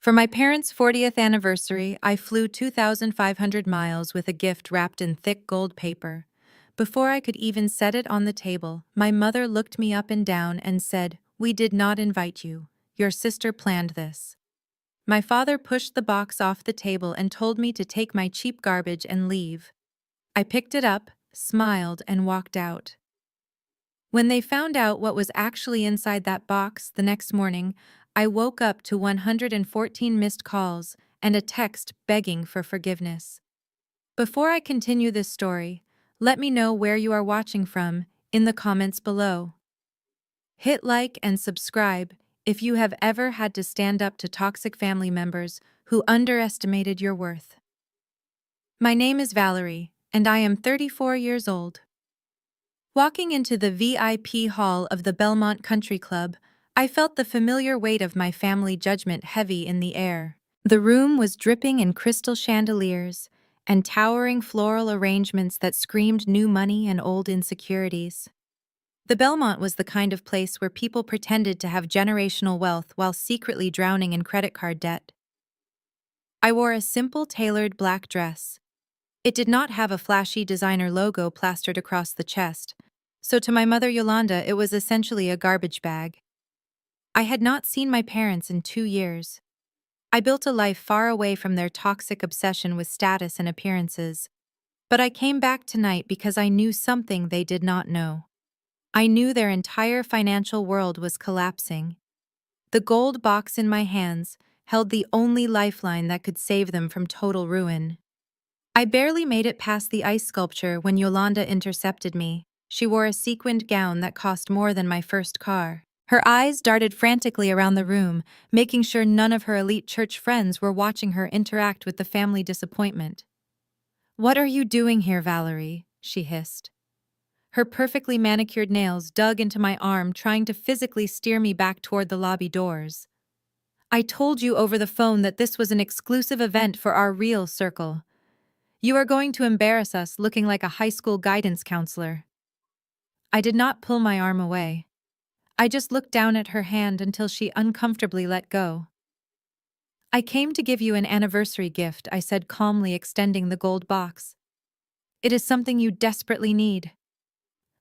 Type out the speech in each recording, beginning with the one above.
For my parents' 40th anniversary, I flew 2,500 miles with a gift wrapped in thick gold paper. Before I could even set it on the table, my mother looked me up and down and said, "We did not invite you. Your sister planned this." My father pushed the box off the table and told me to take my cheap garbage and leave. I picked it up, smiled, and walked out. When they found out what was actually inside that box the next morning, I woke up to 114 missed calls and a text begging for forgiveness. Before I continue this story, let me know where you are watching from in the comments below. Hit like and subscribe if you have ever had to stand up to toxic family members who underestimated your worth. My name is Valerie, and I am 34 years old. Walking into the VIP hall of the Belmont Country Club, I felt the familiar weight of my family judgment heavy in the air. The room was dripping in crystal chandeliers and towering floral arrangements that screamed new money and old insecurities. The Belmont was the kind of place where people pretended to have generational wealth while secretly drowning in credit card debt. I wore a simple tailored black dress. It did not have a flashy designer logo plastered across the chest, so to my mother Yolanda it was essentially a garbage bag. I had not seen my parents in 2 years. I built a life far away from their toxic obsession with status and appearances. But I came back tonight because I knew something they did not know. I knew their entire financial world was collapsing. The gold box in my hands held the only lifeline that could save them from total ruin. I barely made it past the ice sculpture when Yolanda intercepted me. She wore a sequined gown that cost more than my first car. Her eyes darted frantically around the room, making sure none of her elite church friends were watching her interact with the family disappointment. "What are you doing here, Valerie?" she hissed. Her perfectly manicured nails dug into my arm, trying to physically steer me back toward the lobby doors. "I told you over the phone that this was an exclusive event for our real circle. You are going to embarrass us looking like a high school guidance counselor." I did not pull my arm away. I just looked down at her hand until she uncomfortably let go. "I came to give you an anniversary gift," I said calmly, extending the gold box. "It is something you desperately need."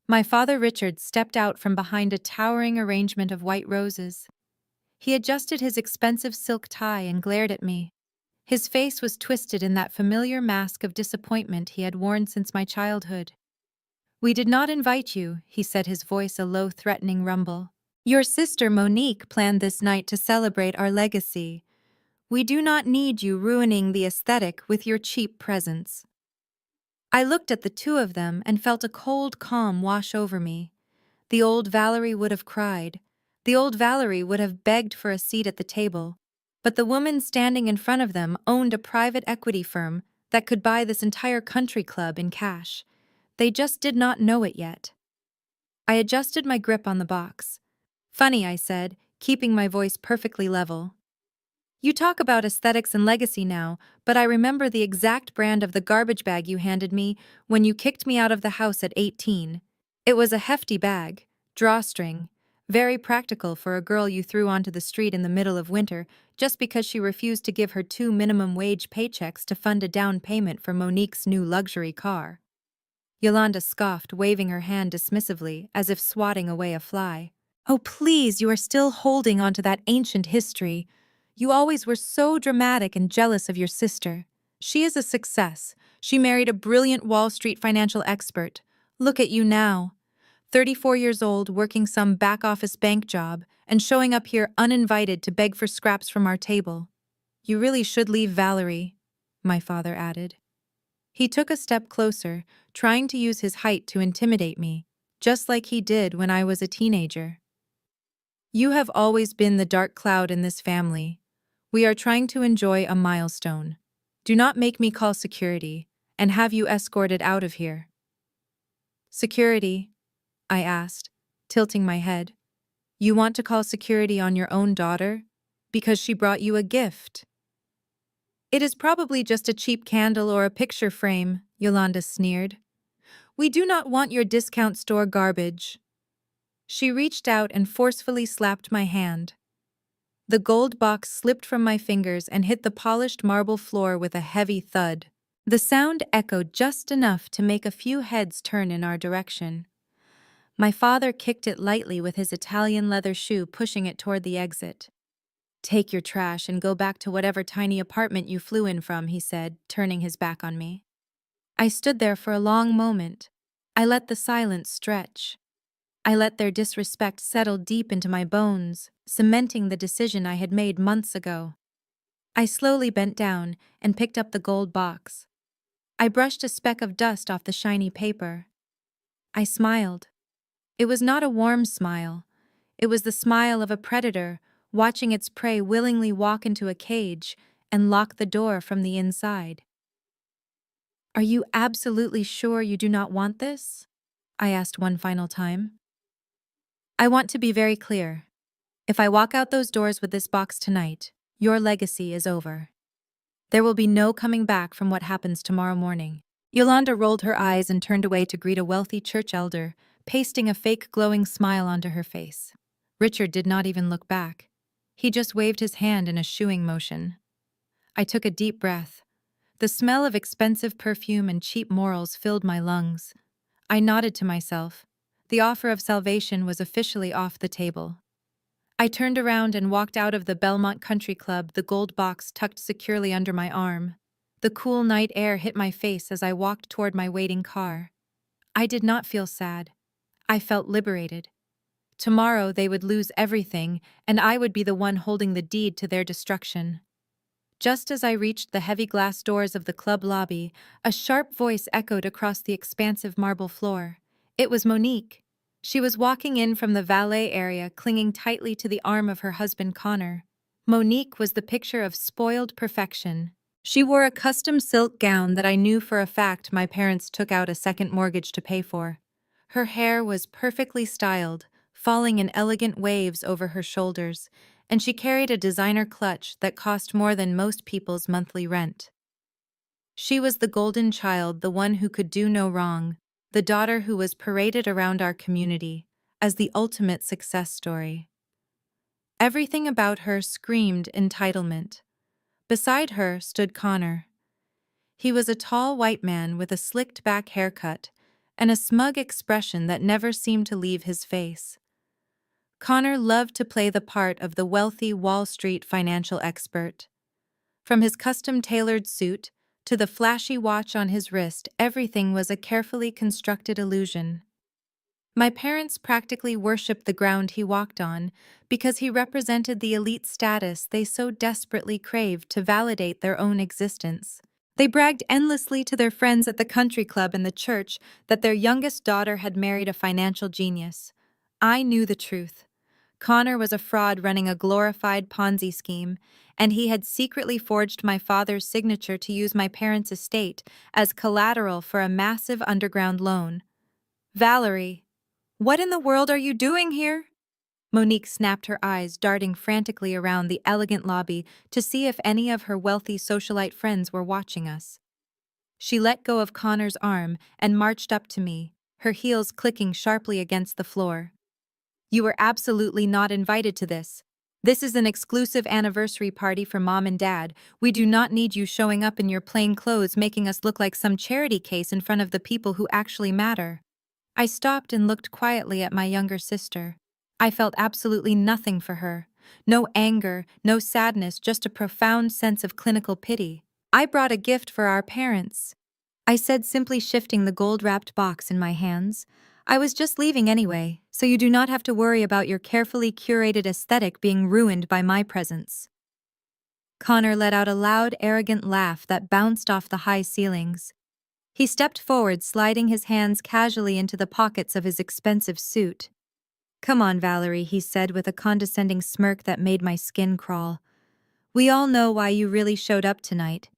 My father Richard stepped out from behind a towering arrangement of white roses. He adjusted his expensive silk tie and glared at me. His face was twisted in that familiar mask of disappointment he had worn since my childhood. "We did not invite you," he said, his voice a low, threatening rumble. "Your sister Monique planned this night to celebrate our legacy. We do not need you ruining the aesthetic with your cheap presents." I looked at the two of them and felt a cold calm wash over me. The old Valerie would have cried. The old Valerie would have begged for a seat at the table. But the woman standing in front of them owned a private equity firm that could buy this entire country club in cash. They just did not know it yet. I adjusted my grip on the box. "Funny," I said, keeping my voice perfectly level. "You talk about aesthetics and legacy now, but I remember the exact brand of the garbage bag you handed me when you kicked me out of the house at 18. It was a hefty bag, drawstring, very practical for a girl you threw onto the street in the middle of winter just because she refused to give her 2 minimum wage paychecks to fund a down payment for Monique's new luxury car." Yolanda scoffed, waving her hand dismissively, as if swatting away a fly. "Oh, please, you are still holding onto that ancient history. You always were so dramatic and jealous of your sister. She is a success. She married a brilliant Wall Street financial expert. Look at you now. 34 years old, working some back-office bank job, and showing up here uninvited to beg for scraps from our table. You really should leave Valerie," my father added. He took a step closer, trying to use his height to intimidate me, just like he did when I was a teenager. "You have always been the dark cloud in this family. We are trying to enjoy a milestone. Do not make me call security and have you escorted out of here." "Security?" I asked, tilting my head. "You want to call security on your own daughter? Because she brought you a gift." "It is probably just a cheap candle or a picture frame," Yolanda sneered. "We do not want your discount store garbage." She reached out and forcefully slapped my hand. The gold box slipped from my fingers and hit the polished marble floor with a heavy thud. The sound echoed just enough to make a few heads turn in our direction. My father kicked it lightly with his Italian leather shoe, pushing it toward the exit. "Take your trash and go back to whatever tiny apartment you flew in from," he said, turning his back on me. I stood there for a long moment. I let the silence stretch. I let their disrespect settle deep into my bones, cementing the decision I had made months ago. I slowly bent down and picked up the gold box. I brushed a speck of dust off the shiny paper. I smiled. It was not a warm smile. It was the smile of a predator watching its prey willingly walk into a cage and lock the door from the inside. "Are you absolutely sure you do not want this?" I asked one final time. "I want to be very clear. If I walk out those doors with this box tonight, your legacy is over. There will be no coming back from what happens tomorrow morning." Yolanda rolled her eyes and turned away to greet a wealthy church elder, pasting a fake glowing smile onto her face. Richard did not even look back. He just waved his hand in a shooing motion. I took a deep breath. The smell of expensive perfume and cheap morals filled my lungs. I nodded to myself. The offer of salvation was officially off the table. I turned around and walked out of the Belmont Country Club, the gold box tucked securely under my arm. The cool night air hit my face as I walked toward my waiting car. I did not feel sad. I felt liberated. Tomorrow they would lose everything, and I would be the one holding the deed to their destruction. Just as I reached the heavy glass doors of the club lobby, a sharp voice echoed across the expansive marble floor. It was Monique. She was walking in from the valet area, clinging tightly to the arm of her husband Connor. Monique was the picture of spoiled perfection. She wore a custom silk gown that I knew for a fact my parents took out a second mortgage to pay for. Her hair was perfectly styled, falling in elegant waves over her shoulders, and she carried a designer clutch that cost more than most people's monthly rent. She was the golden child, the one who could do no wrong, the daughter who was paraded around our community as the ultimate success story. Everything about her screamed entitlement. Beside her stood Connor. He was a tall white man with a slicked-back haircut and a smug expression that never seemed to leave his face. Connor loved to play the part of the wealthy Wall Street financial expert. From his custom-tailored suit to the flashy watch on his wrist, everything was a carefully constructed illusion. My parents practically worshipped the ground he walked on because he represented the elite status they so desperately craved to validate their own existence. They bragged endlessly to their friends at the country club and the church that their youngest daughter had married a financial genius. I knew the truth. Connor was a fraud running a glorified Ponzi scheme, and he had secretly forged my father's signature to use my parents' estate as collateral for a massive underground loan. "Valerie, what in the world are you doing here?" Monique snapped her eyes, darting frantically around the elegant lobby to see if any of her wealthy socialite friends were watching us. She let go of Connor's arm and marched up to me, her heels clicking sharply against the floor. "You were absolutely not invited to this. This is an exclusive anniversary party for Mom and Dad. We do not need you showing up in your plain clothes making us look like some charity case in front of the people who actually matter." I stopped and looked quietly at my younger sister. I felt absolutely nothing for her. No anger, no sadness, just a profound sense of clinical pity. "I brought a gift for our parents," I said, simply shifting the gold-wrapped box in my hands. "I was just leaving anyway, so you do not have to worry about your carefully curated aesthetic being ruined by my presence." Connor let out a loud, arrogant laugh that bounced off the high ceilings. He stepped forward, sliding his hands casually into the pockets of his expensive suit. "Come on, Valerie," he said with a condescending smirk that made my skin crawl. "We all know why you really showed up tonight.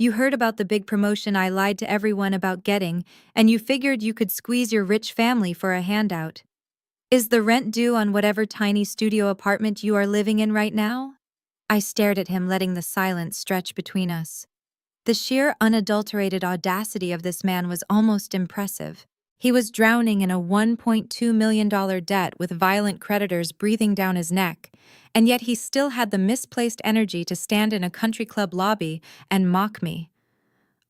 You heard about the big promotion I lied to everyone about getting, and you figured you could squeeze your rich family for a handout. Is the rent due on whatever tiny studio apartment you are living in right now?" I stared at him, letting the silence stretch between us. The sheer, unadulterated audacity of this man was almost impressive. He was drowning in a $1.2 million debt with violent creditors breathing down his neck, and yet he still had the misplaced energy to stand in a country club lobby and mock me.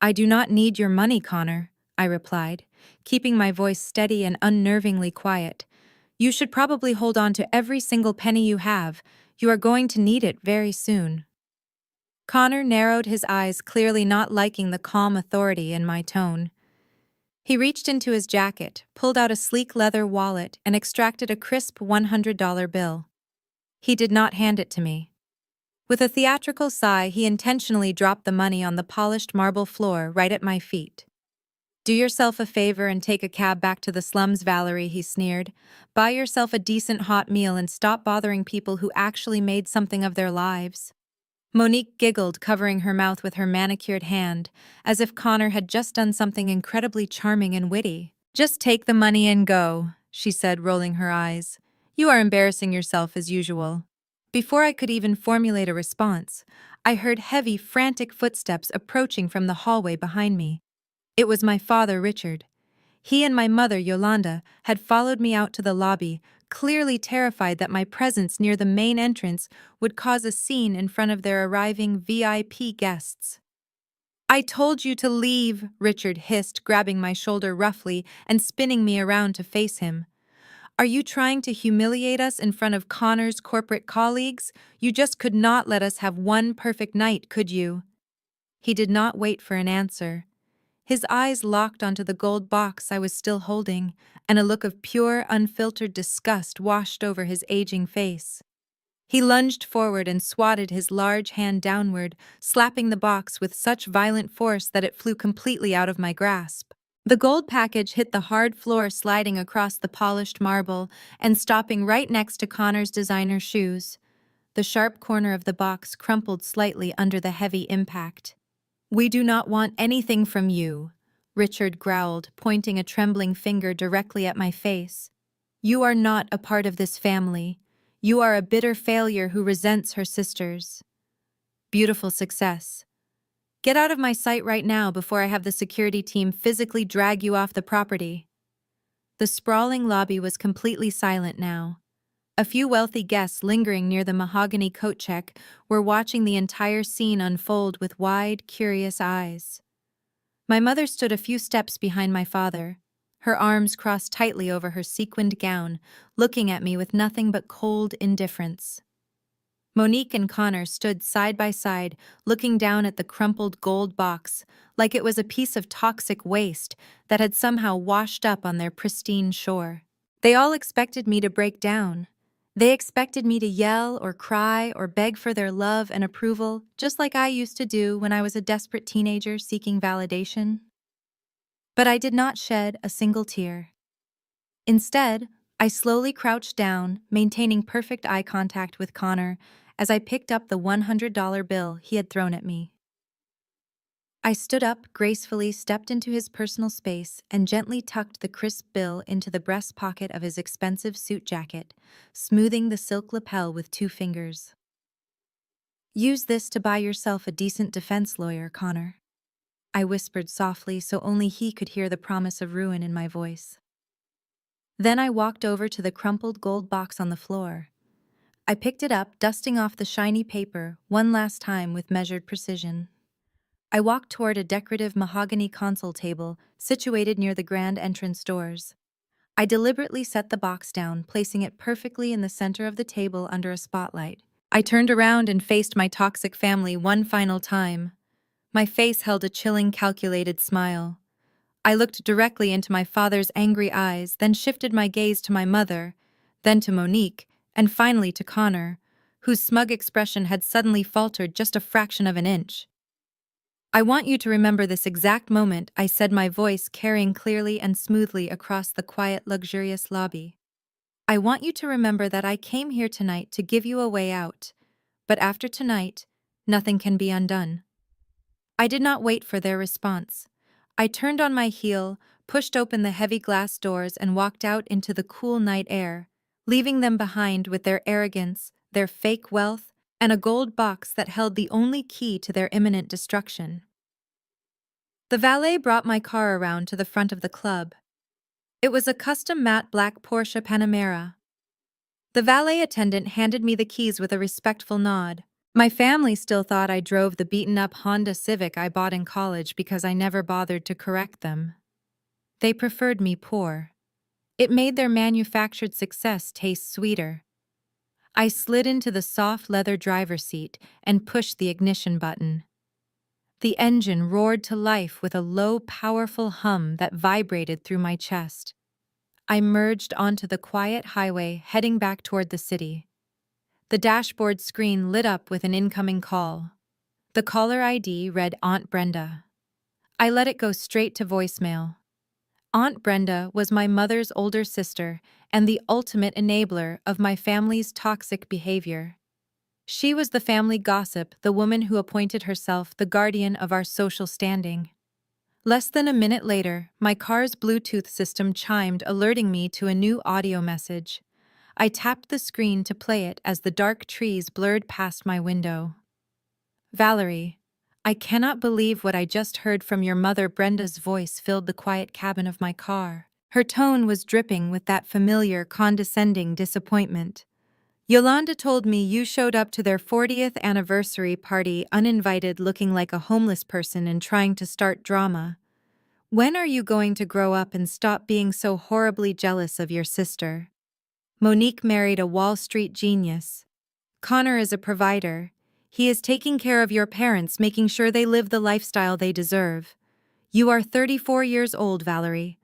"I do not need your money, Connor," I replied, keeping my voice steady and unnervingly quiet. "You should probably hold on to every single penny you have. You are going to need it very soon." Connor narrowed his eyes, clearly not liking the calm authority in my tone. He reached into his jacket, pulled out a sleek leather wallet, and extracted a crisp $100 bill. He did not hand it to me. With a theatrical sigh, he intentionally dropped the money on the polished marble floor right at my feet. "Do yourself a favor and take a cab back to the slums, Valerie," he sneered. "Buy yourself a decent hot meal and stop bothering people who actually made something of their lives." Monique giggled, covering her mouth with her manicured hand, as if Connor had just done something incredibly charming and witty. "Just take the money and go," she said, rolling her eyes. "You are embarrassing yourself as usual." Before I could even formulate a response, I heard heavy, frantic footsteps approaching from the hallway behind me. It was my father, Richard. He and my mother, Yolanda, had followed me out to the lobby, clearly terrified that my presence near the main entrance would cause a scene in front of their arriving VIP guests. "I told you to leave," Richard hissed, grabbing my shoulder roughly and spinning me around to face him. "Are you trying to humiliate us in front of Connor's corporate colleagues? You just could not let us have one perfect night, could you?" He did not wait for an answer. His eyes locked onto the gold box I was still holding, and a look of pure, unfiltered disgust washed over his aging face. He lunged forward and swatted his large hand downward, slapping the box with such violent force that it flew completely out of my grasp. The gold package hit the hard floor, sliding across the polished marble and stopping right next to Connor's designer shoes. The sharp corner of the box crumpled slightly under the heavy impact. "We do not want anything from you," Richard growled, pointing a trembling finger directly at my face. "You are not a part of this family. You are a bitter failure who resents her sisters." Beautiful success. "Get out of my sight right now before I have the security team physically drag you off the property." The sprawling lobby was completely silent now. A few wealthy guests lingering near the mahogany coat check were watching the entire scene unfold with wide, curious eyes. My mother stood a few steps behind my father, her arms crossed tightly over her sequined gown, looking at me with nothing but cold indifference. Monique and Connor stood side by side, looking down at the crumpled gold box like it was a piece of toxic waste that had somehow washed up on their pristine shore. They all expected me to break down. They expected me to yell or cry or beg for their love and approval, just like I used to do when I was a desperate teenager seeking validation. But I did not shed a single tear. Instead, I slowly crouched down, maintaining perfect eye contact with Connor as I picked up the $100 bill he had thrown at me. I stood up, gracefully stepped into his personal space, and gently tucked the crisp bill into the breast pocket of his expensive suit jacket, smoothing the silk lapel with 2 fingers. "Use this to buy yourself a decent defense lawyer, Connor," I whispered softly so only he could hear the promise of ruin in my voice. Then I walked over to the crumpled gold box on the floor. I picked it up, dusting off the shiny paper one last time with measured precision. I walked toward a decorative mahogany console table situated near the grand entrance doors. I deliberately set the box down, placing it perfectly in the center of the table under a spotlight. I turned around and faced my toxic family one final time. My face held a chilling, calculated smile. I looked directly into my father's angry eyes, then shifted my gaze to my mother, then to Monique, and finally to Connor, whose smug expression had suddenly faltered just a fraction of an inch. "I want you to remember this exact moment," I said, my voice carrying clearly and smoothly across the quiet, luxurious lobby. "I want you to remember that I came here tonight to give you a way out, but after tonight, nothing can be undone." I did not wait for their response. I turned on my heel, pushed open the heavy glass doors, and walked out into the cool night air, leaving them behind with their arrogance, their fake wealth, and a gold box that held the only key to their imminent destruction. The valet brought my car around to the front of the club. It was a custom matte black Porsche Panamera. The valet attendant handed me the keys with a respectful nod. My family still thought I drove the beaten-up Honda Civic I bought in college because I never bothered to correct them. They preferred me poor. It made their manufactured success taste sweeter. I slid into the soft leather driver's seat and pushed the ignition button. The engine roared to life with a low, powerful hum that vibrated through my chest. I merged onto the quiet highway heading back toward the city. The dashboard screen lit up with an incoming call. The caller ID read Aunt Brenda. I let it go straight to voicemail. Aunt Brenda was my mother's older sister and the ultimate enabler of my family's toxic behavior. She was the family gossip, the woman who appointed herself the guardian of our social standing. Less than a minute later, my car's Bluetooth system chimed, alerting me to a new audio message. I tapped the screen to play it as the dark trees blurred past my window. Valerie, I cannot believe what I just heard from your mother. Brenda's voice filled the quiet cabin of my car. Her tone was dripping with that familiar, condescending disappointment. Yolanda told me you showed up to their 40th anniversary party uninvited, looking like a homeless person and trying to start drama. When are you going to grow up and stop being so horribly jealous of your sister? Monique married a Wall Street genius. Connor is a provider. He is taking care of your parents, making sure they live the lifestyle they deserve. You are 34 years old, Valerie.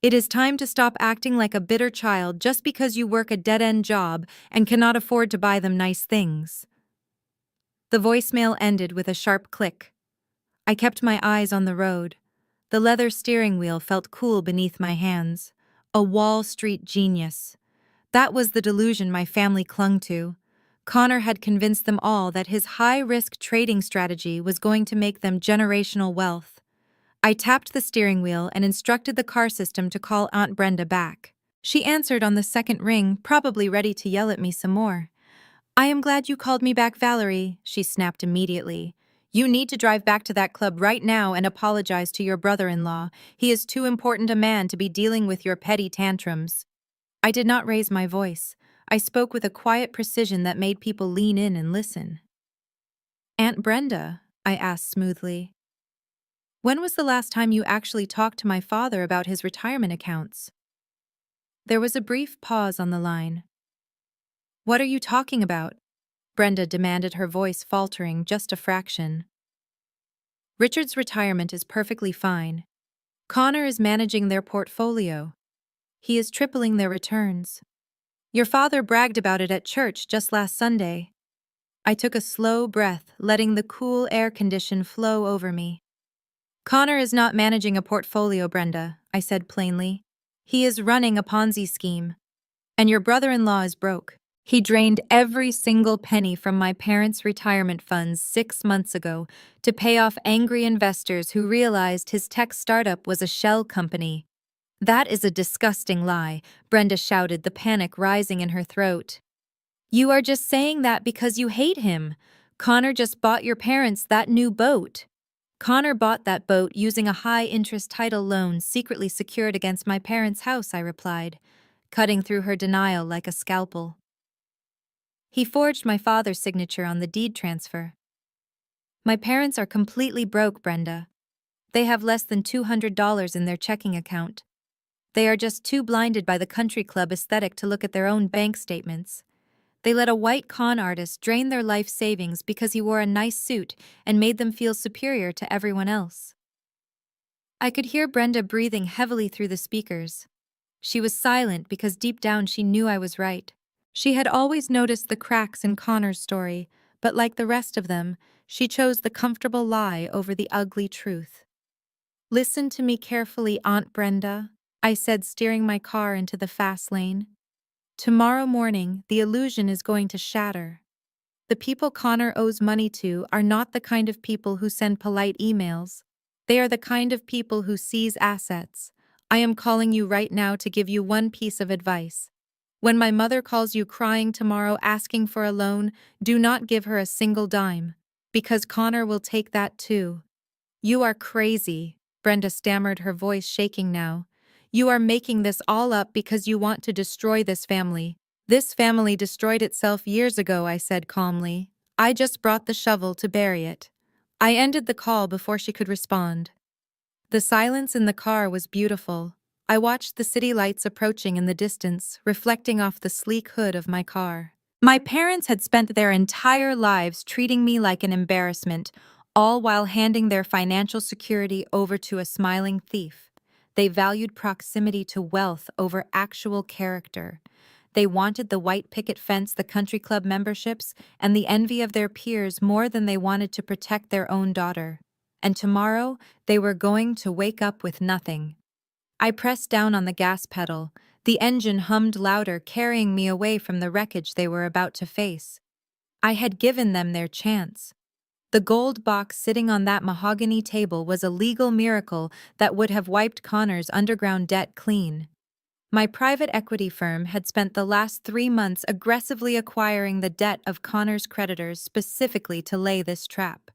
It is time to stop acting like a bitter child just because you work a dead-end job and cannot afford to buy them nice things. The voicemail ended with a sharp click. I kept my eyes on the road. The leather steering wheel felt cool beneath my hands. A Wall Street genius. That was the delusion my family clung to. Connor had convinced them all that his high-risk trading strategy was going to make them generational wealth. I tapped the steering wheel and instructed the car system to call Aunt Brenda back. She answered on the second ring, probably ready to yell at me some more. I am glad you called me back, Valerie, she snapped immediately. You need to drive back to that club right now and apologize to your brother-in-law. He is too important a man to be dealing with your petty tantrums. I did not raise my voice. I spoke with a quiet precision that made people lean in and listen. Aunt Brenda, I asked smoothly. When was the last time you actually talked to my father about his retirement accounts? There was a brief pause on the line. What are you talking about? Brenda demanded, her voice faltering just a fraction. Richard's retirement is perfectly fine. Connor is managing their portfolio. He is tripling their returns. Your father bragged about it at church just last Sunday. I took a slow breath, letting the cool air condition flow over me. Connor is not managing a portfolio, Brenda, I said plainly. He is running a Ponzi scheme. And your brother-in-law is broke. He drained every single penny from my parents' retirement funds 6 months ago to pay off angry investors who realized his tech startup was a shell company. That is a disgusting lie, Brenda shouted, the panic rising in her throat. You are just saying that because you hate him. Connor just bought your parents that new boat. Connor bought that boat using a high-interest title loan secretly secured against my parents' house, I replied, cutting through her denial like a scalpel. He forged my father's signature on the deed transfer. My parents are completely broke, Brenda. They have less than $200 in their checking account. They are just too blinded by the country club aesthetic to look at their own bank statements. They let a white con artist drain their life savings because he wore a nice suit and made them feel superior to everyone else. I could hear Brenda breathing heavily through the speakers. She was silent because deep down she knew I was right. She had always noticed the cracks in Connor's story, but like the rest of them, she chose the comfortable lie over the ugly truth. Listen to me carefully, Aunt Brenda, I said, steering my car into the fast lane. Tomorrow morning, the illusion is going to shatter. The people Connor owes money to are not the kind of people who send polite emails. They are the kind of people who seize assets. I am calling you right now to give you one piece of advice. When my mother calls you crying tomorrow asking for a loan, do not give her a single dime, because Connor will take that too. You are crazy, Brenda stammered, her voice shaking now. You are making this all up because you want to destroy this family. This family destroyed itself years ago, I said calmly. I just brought the shovel to bury it. I ended the call before she could respond. The silence in the car was beautiful. I watched the city lights approaching in the distance, reflecting off the sleek hood of my car. My parents had spent their entire lives treating me like an embarrassment, all while handing their financial security over to a smiling thief. They valued proximity to wealth over actual character. They wanted the white picket fence, the country club memberships, and the envy of their peers more than they wanted to protect their own daughter. And tomorrow, they were going to wake up with nothing. I pressed down on the gas pedal. The engine hummed louder, carrying me away from the wreckage they were about to face. I had given them their chance. The gold box sitting on that mahogany table was a legal miracle that would have wiped Connor's underground debt clean. My private equity firm had spent the last 3 months aggressively acquiring the debt of Connor's creditors specifically to lay this trap.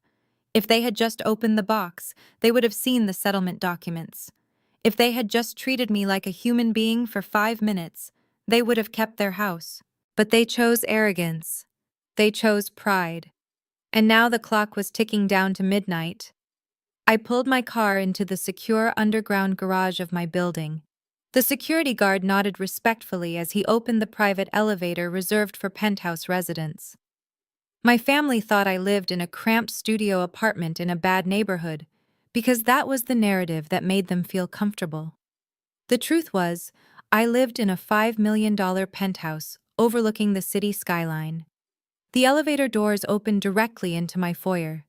If they had just opened the box, they would have seen the settlement documents. If they had just treated me like a human being for 5 minutes, they would have kept their house. But they chose arrogance. They chose pride. And now the clock was ticking down to midnight. I pulled my car into the secure underground garage of my building. The security guard nodded respectfully as he opened the private elevator reserved for penthouse residents. My family thought I lived in a cramped studio apartment in a bad neighborhood, because that was the narrative that made them feel comfortable. The truth was, I lived in a $5 million penthouse overlooking the city skyline. The elevator doors opened directly into my foyer.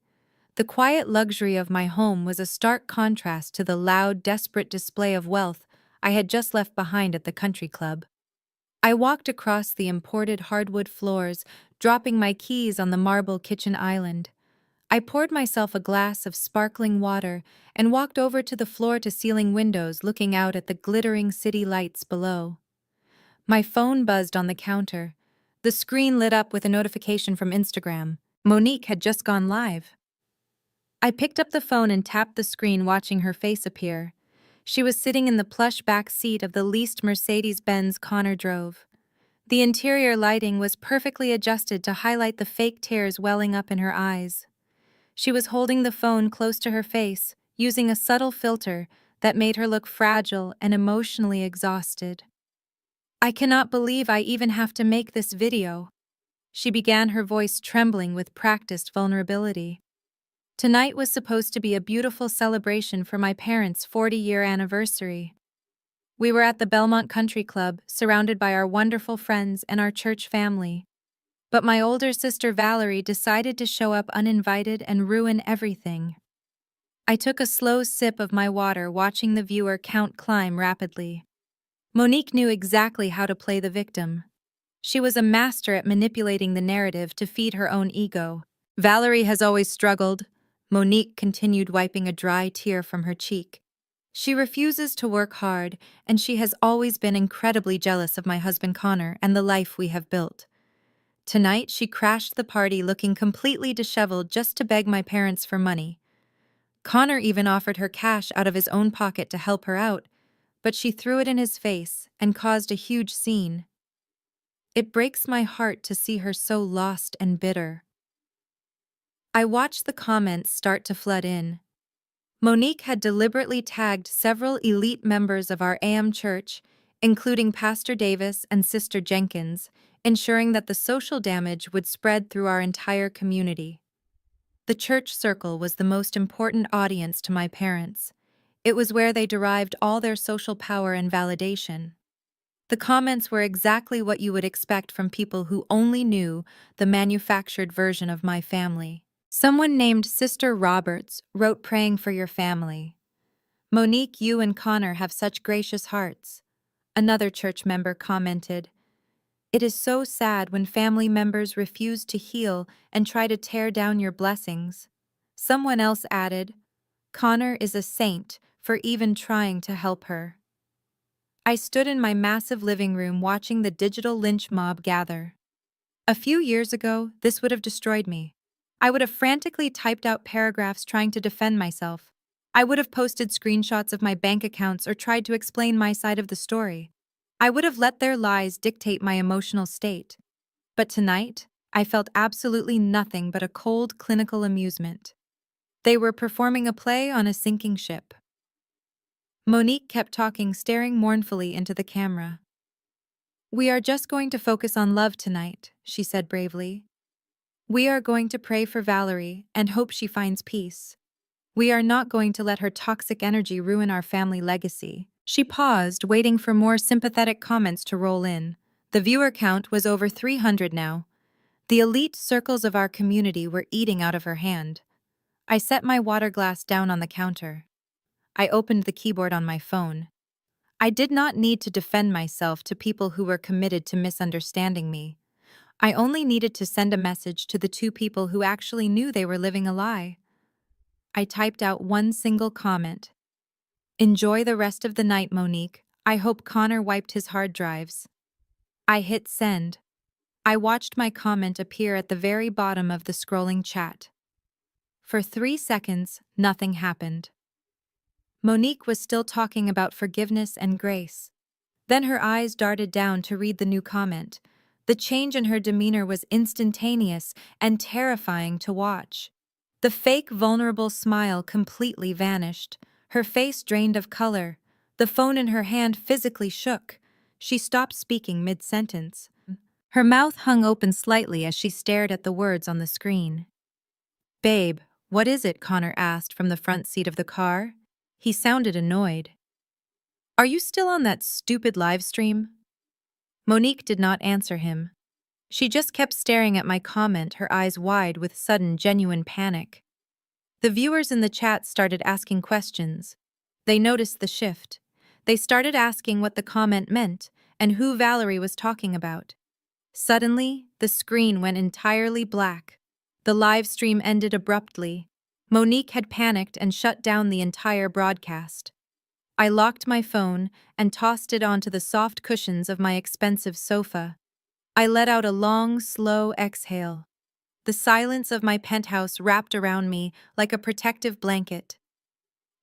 The quiet luxury of my home was a stark contrast to the loud, desperate display of wealth I had just left behind at the country club. I walked across the imported hardwood floors, dropping my keys on the marble kitchen island. I poured myself a glass of sparkling water and walked over to the floor-to-ceiling windows looking out at the glittering city lights below. My phone buzzed on the counter. The screen lit up with a notification from Instagram. Monique had just gone live. I picked up the phone and tapped the screen, watching her face appear. She was sitting in the plush back seat of the leased Mercedes-Benz Connor drove. The interior lighting was perfectly adjusted to highlight the fake tears welling up in her eyes. She was holding the phone close to her face, using a subtle filter that made her look fragile and emotionally exhausted. "I cannot believe I even have to make this video," she began, her voice trembling with practiced vulnerability. Tonight was supposed to be a beautiful celebration for my parents' 40-year anniversary. We were at the Belmont Country Club, surrounded by our wonderful friends and our church family. But my older sister Valerie decided to show up uninvited and ruin everything. I took a slow sip of my water, watching the viewer count climb rapidly. Monique knew exactly how to play the victim. She was a master at manipulating the narrative to feed her own ego. "Valerie has always struggled," Monique continued, wiping a dry tear from her cheek. "She refuses to work hard, and she has always been incredibly jealous of my husband Connor and the life we have built. Tonight, she crashed the party looking completely disheveled just to beg my parents for money. Connor even offered her cash out of his own pocket to help her out, but she threw it in his face and caused a huge scene. It breaks my heart to see her so lost and bitter." I watched the comments start to flood in. Monique had deliberately tagged several elite members of our AM church, including Pastor Davis and Sister Jenkins, ensuring that the social damage would spread through our entire community. The church circle was the most important audience to my parents. It was where they derived all their social power and validation. The comments were exactly what you would expect from people who only knew the manufactured version of my family. Someone named Sister Roberts wrote, "Praying for your family. Monique, you and Connor have such gracious hearts." Another church member commented, "It is so sad when family members refuse to heal and try to tear down your blessings." Someone else added, "Connor is a saint for even trying to help her." I stood in my massive living room watching the digital lynch mob gather. A few years ago, this would have destroyed me. I would have frantically typed out paragraphs trying to defend myself. I would have posted screenshots of my bank accounts or tried to explain my side of the story. I would have let their lies dictate my emotional state. But tonight, I felt absolutely nothing but a cold, clinical amusement. They were performing a play on a sinking ship. Monique kept talking, staring mournfully into the camera. "We are just going to focus on love tonight," she said bravely. "We are going to pray for Valerie and hope she finds peace. We are not going to let her toxic energy ruin our family legacy." She paused, waiting for more sympathetic comments to roll in. The viewer count was over 300 now. The elite circles of our community were eating out of her hand. I set my water glass down on the counter. I opened the keyboard on my phone. I did not need to defend myself to people who were committed to misunderstanding me. I only needed to send a message to the two people who actually knew they were living a lie. I typed out one single comment. "Enjoy the rest of the night, Monique. I hope Connor wiped his hard drives." I hit send. I watched my comment appear at the very bottom of the scrolling chat. For 3 seconds, nothing happened. Monique was still talking about forgiveness and grace. Then her eyes darted down to read the new comment. The change in her demeanor was instantaneous and terrifying to watch. The fake, vulnerable smile completely vanished. Her face drained of color. The phone in her hand physically shook. She stopped speaking mid-sentence. Her mouth hung open slightly as she stared at the words on the screen. "Babe, what is it?" Connor asked from the front seat of the car. He sounded annoyed. "Are you still on that stupid live stream?" Monique did not answer him. She just kept staring at my comment, her eyes wide with sudden, genuine panic. The viewers in the chat started asking questions. They noticed the shift. They started asking what the comment meant and who Valerie was talking about. Suddenly, the screen went entirely black. The live stream ended abruptly. Monique had panicked and shut down the entire broadcast. I locked my phone and tossed it onto the soft cushions of my expensive sofa. I let out a long, slow exhale. The silence of my penthouse wrapped around me like a protective blanket.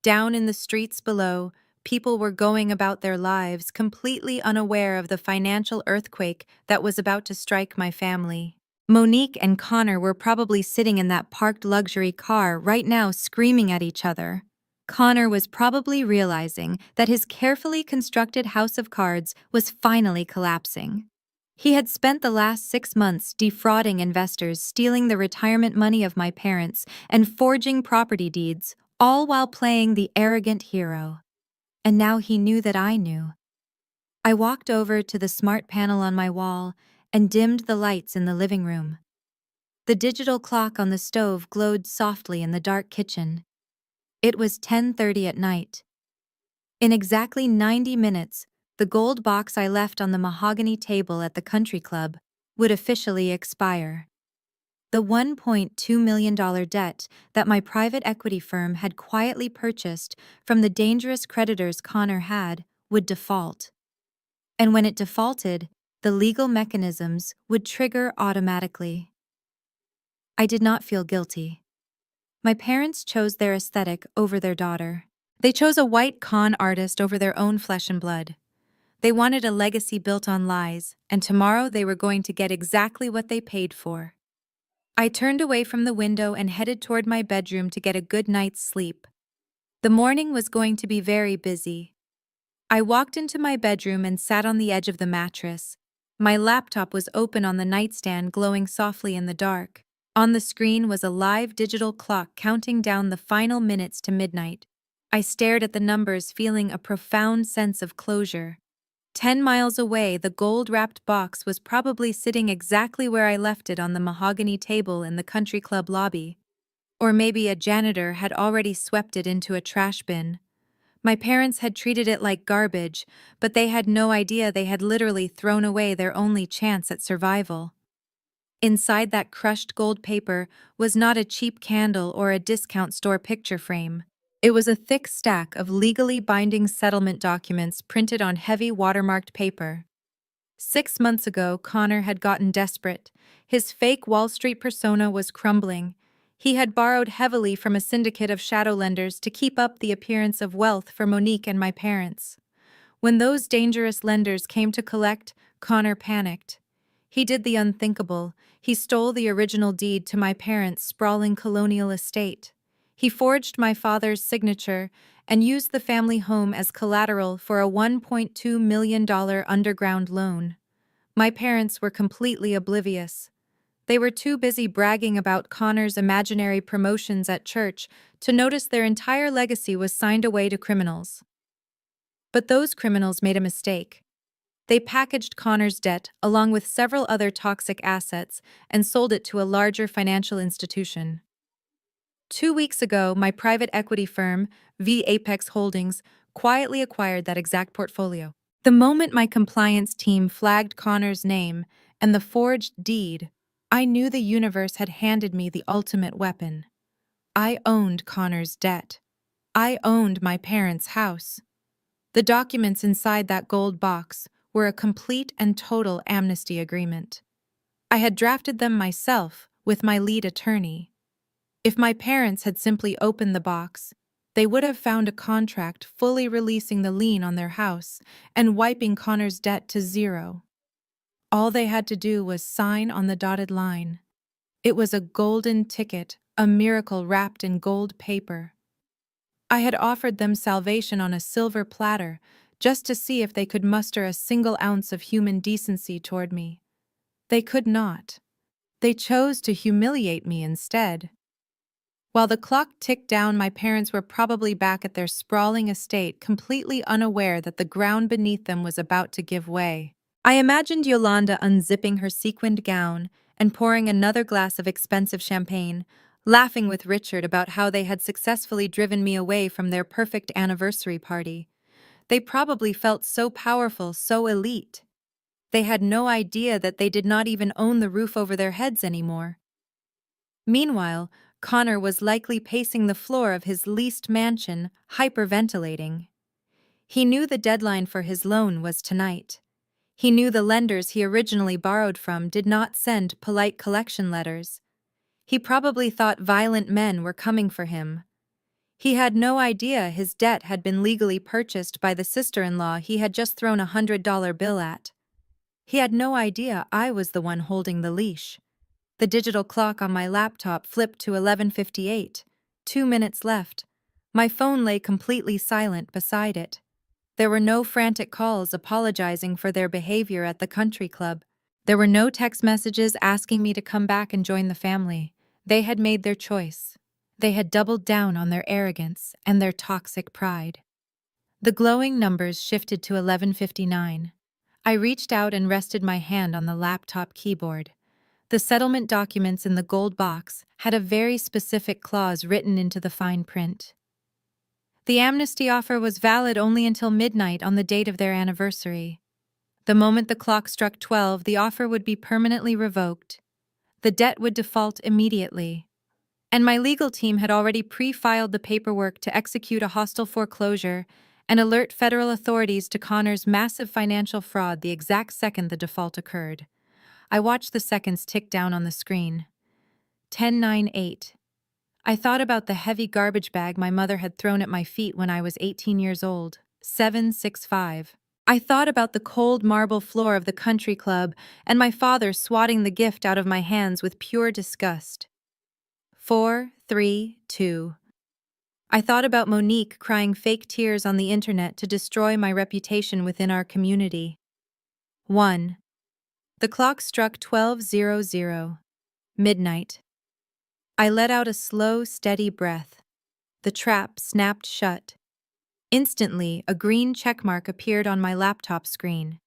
Down in the streets below, people were going about their lives, completely unaware of the financial earthquake that was about to strike my family. Monique and Connor were probably sitting in that parked luxury car right now, screaming at each other. Connor was probably realizing that his carefully constructed house of cards was finally collapsing. He had spent the last 6 months defrauding investors, stealing the retirement money of my parents, and forging property deeds, all while playing the arrogant hero. And now he knew that I knew. I walked over to the smart panel on my wall and dimmed the lights in the living room. The digital clock on the stove glowed softly in the dark kitchen. It was 10:30 at night. In exactly 90 minutes, the gold box I left on the mahogany table at the country club would officially expire. The $1.2 million debt that my private equity firm had quietly purchased from the dangerous creditors Connor had would default. And when it defaulted, the legal mechanisms would trigger automatically. I did not feel guilty. My parents chose their aesthetic over their daughter. They chose a white con artist over their own flesh and blood. They wanted a legacy built on lies, and tomorrow they were going to get exactly what they paid for. I turned away from the window and headed toward my bedroom to get a good night's sleep. The morning was going to be very busy. I walked into my bedroom and sat on the edge of the mattress. My laptop was open on the nightstand, glowing softly in the dark. On the screen was a live digital clock counting down the final minutes to midnight. I stared at the numbers, feeling a profound sense of closure. 10 miles away, the gold-wrapped box was probably sitting exactly where I left it on the mahogany table in the country club lobby. Or maybe a janitor had already swept it into a trash bin. My parents had treated it like garbage, but they had no idea they had literally thrown away their only chance at survival. Inside that crushed gold paper was not a cheap candle or a discount store picture frame. It was a thick stack of legally binding settlement documents printed on heavy watermarked paper. 6 months ago, Connor had gotten desperate. His fake Wall Street persona was crumbling. He had borrowed heavily from a syndicate of shadow lenders to keep up the appearance of wealth for Monique and my parents. When those dangerous lenders came to collect, Connor panicked. He did the unthinkable. He stole the original deed to my parents' sprawling colonial estate. He forged my father's signature and used the family home as collateral for a $1.2 million underground loan. My parents were completely oblivious. They were too busy bragging about Connor's imaginary promotions at church to notice their entire legacy was signed away to criminals. But those criminals made a mistake. They packaged Connor's debt along with several other toxic assets and sold it to a larger financial institution. 2 weeks ago, my private equity firm, V Apex Holdings, quietly acquired that exact portfolio. The moment my compliance team flagged Connor's name and the forged deed, I knew the universe had handed me the ultimate weapon. I owned Connor's debt. I owned my parents' house. The documents inside that gold box were a complete and total amnesty agreement. I had drafted them myself with my lead attorney. If my parents had simply opened the box, they would have found a contract fully releasing the lien on their house and wiping Connor's debt to zero. All they had to do was sign on the dotted line. It was a golden ticket, a miracle wrapped in gold paper. I had offered them salvation on a silver platter just to see if they could muster a single ounce of human decency toward me. They could not. They chose to humiliate me instead. While the clock ticked down, my parents were probably back at their sprawling estate, completely unaware that the ground beneath them was about to give way. I imagined Yolanda unzipping her sequined gown and pouring another glass of expensive champagne, laughing with Richard about how they had successfully driven me away from their perfect anniversary party. They probably felt so powerful, so elite. They had no idea that they did not even own the roof over their heads anymore. Meanwhile, Connor was likely pacing the floor of his leased mansion, hyperventilating. He knew the deadline for his loan was tonight. He knew the lenders he originally borrowed from did not send polite collection letters. He probably thought violent men were coming for him. He had no idea his debt had been legally purchased by the sister-in-law he had just thrown a $100 bill at. He had no idea I was the one holding the leash. The digital clock on my laptop flipped to 11:58. 2 minutes left. My phone lay completely silent beside it. There were no frantic calls apologizing for their behavior at the country club. There were no text messages asking me to come back and join the family. They had made their choice. They had doubled down on their arrogance and their toxic pride. The glowing numbers shifted to 11:59. I reached out and rested my hand on the laptop keyboard. The settlement documents in the gold box had a very specific clause written into the fine print. The amnesty offer was valid only until midnight on the date of their anniversary. The moment the clock struck 12, the offer would be permanently revoked. The debt would default immediately. And my legal team had already pre-filed the paperwork to execute a hostile foreclosure and alert federal authorities to Connor's massive financial fraud the exact second the default occurred. I watched the seconds tick down on the screen. 10:08. I thought about the heavy garbage bag my mother had thrown at my feet when I was 18 years old. 7:65. I thought about the cold marble floor of the country club and my father swatting the gift out of my hands with pure disgust. 4:32. I thought about Monique crying fake tears on the internet to destroy my reputation within our community. 1. The clock struck 12:00. Midnight. I let out a slow, steady breath. The trap snapped shut. Instantly, a green checkmark appeared on my laptop screen.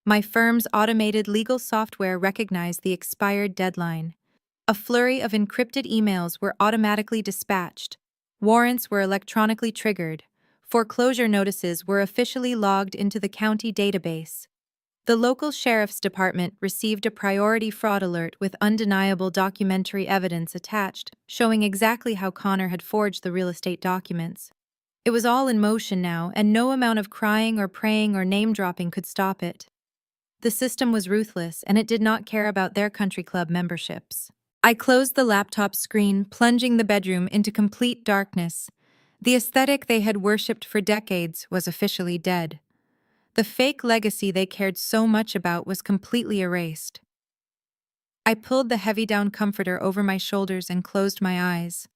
My firm's automated legal software recognized the expired deadline. A flurry of encrypted emails were automatically dispatched. Warrants were electronically triggered. Foreclosure notices were officially logged into the county database. The local sheriff's department received a priority fraud alert with undeniable documentary evidence attached, showing exactly how Connor had forged the real estate documents. It was all in motion now, and no amount of crying or praying or name-dropping could stop it. The system was ruthless, and it did not care about their country club memberships. I closed the laptop screen, plunging the bedroom into complete darkness. The aesthetic they had worshipped for decades was officially dead. The fake legacy they cared so much about was completely erased. I pulled the heavy down comforter over my shoulders and closed my eyes.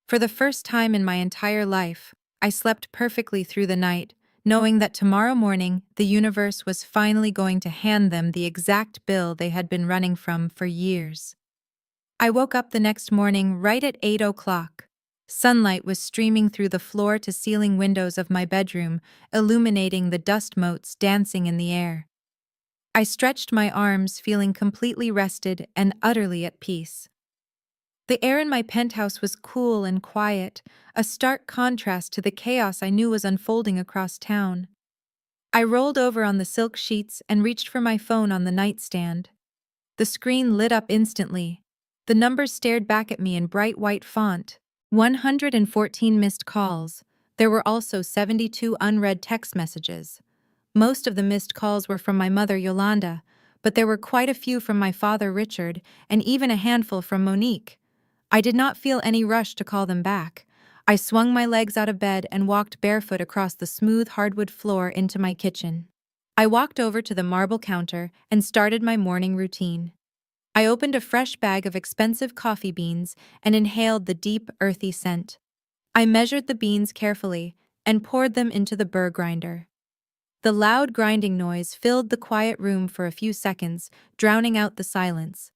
For the first time in my entire life, I slept perfectly through the night, knowing that tomorrow morning the universe was finally going to hand them the exact bill they had been running from for years. I woke up the next morning right at 8 o'clock. Sunlight was streaming through the floor-to-ceiling windows of my bedroom, illuminating the dust motes dancing in the air. I stretched my arms, feeling completely rested and utterly at peace. The air in my penthouse was cool and quiet, a stark contrast to the chaos I knew was unfolding across town. I rolled over on the silk sheets and reached for my phone on the nightstand. The screen lit up instantly. The number stared back at me in bright white font. 114 missed calls. There were also 72 unread text messages. Most of the missed calls were from my mother, Yolanda, but there were quite a few from my father, Richard, and even a handful from Monique. I did not feel any rush to call them back. I swung my legs out of bed and walked barefoot across the smooth hardwood floor into my kitchen. I walked over to the marble counter and started my morning routine. I opened a fresh bag of expensive coffee beans and inhaled the deep, earthy scent. I measured the beans carefully and poured them into the burr grinder. The loud grinding noise filled the quiet room for a few seconds, drowning out the silence.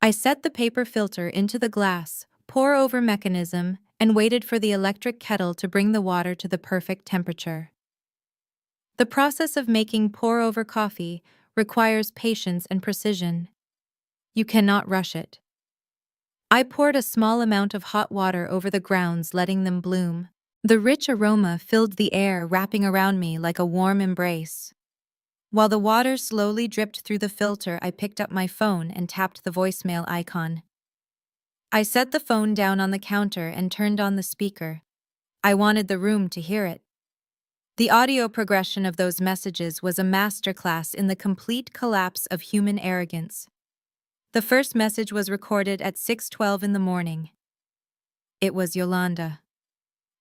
I set the paper filter into the glass, pour-over mechanism, and waited for the electric kettle to bring the water to the perfect temperature. The process of making pour-over coffee requires patience and precision. You cannot rush it. I poured a small amount of hot water over the grounds, letting them bloom. The rich aroma filled the air, wrapping around me like a warm embrace. While the water slowly dripped through the filter, I picked up my phone and tapped the voicemail icon. I set the phone down on the counter and turned on the speaker. I wanted the room to hear it. The audio progression of those messages was a masterclass in the complete collapse of human arrogance. The first message was recorded at 6:12 in the morning. It was Yolanda.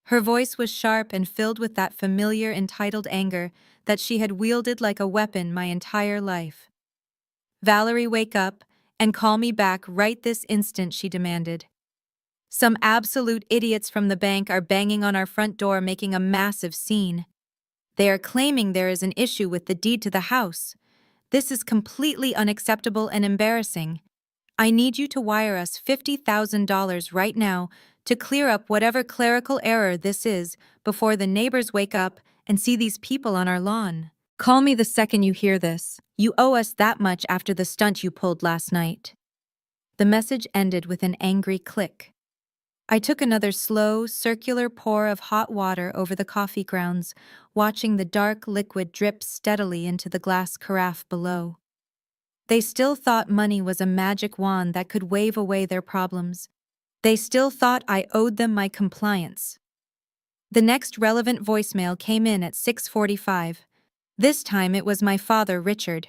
Her voice was sharp and filled with that familiar entitled anger that she had wielded like a weapon my entire life. "Valerie, wake up and call me back right this instant," she demanded. "Some absolute idiots from the bank are banging on our front door, making a massive scene. They are claiming there is an issue with the deed to the house. This is completely unacceptable and embarrassing. I need you to wire us $50,000 right now to clear up whatever clerical error this is before the neighbors wake up and see these people on our lawn. Call me the second you hear this. You owe us that much after the stunt you pulled last night." The message ended with an angry click. I took another slow, circular pour of hot water over the coffee grounds, watching the dark liquid drip steadily into the glass carafe below. They still thought money was a magic wand that could wave away their problems. They still thought I owed them my compliance. The next relevant voicemail came in at 6:45. This time it was my father, Richard.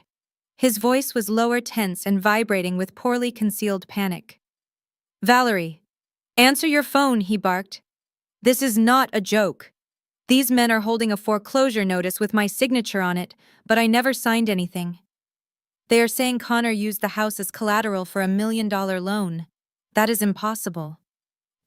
His voice was lower, tense, and vibrating with poorly concealed panic. "Valerie, answer your phone," he barked. "This is not a joke. These men are holding a foreclosure notice with my signature on it, but I never signed anything. They are saying Connor used the house as collateral for $1 million loan. That is impossible.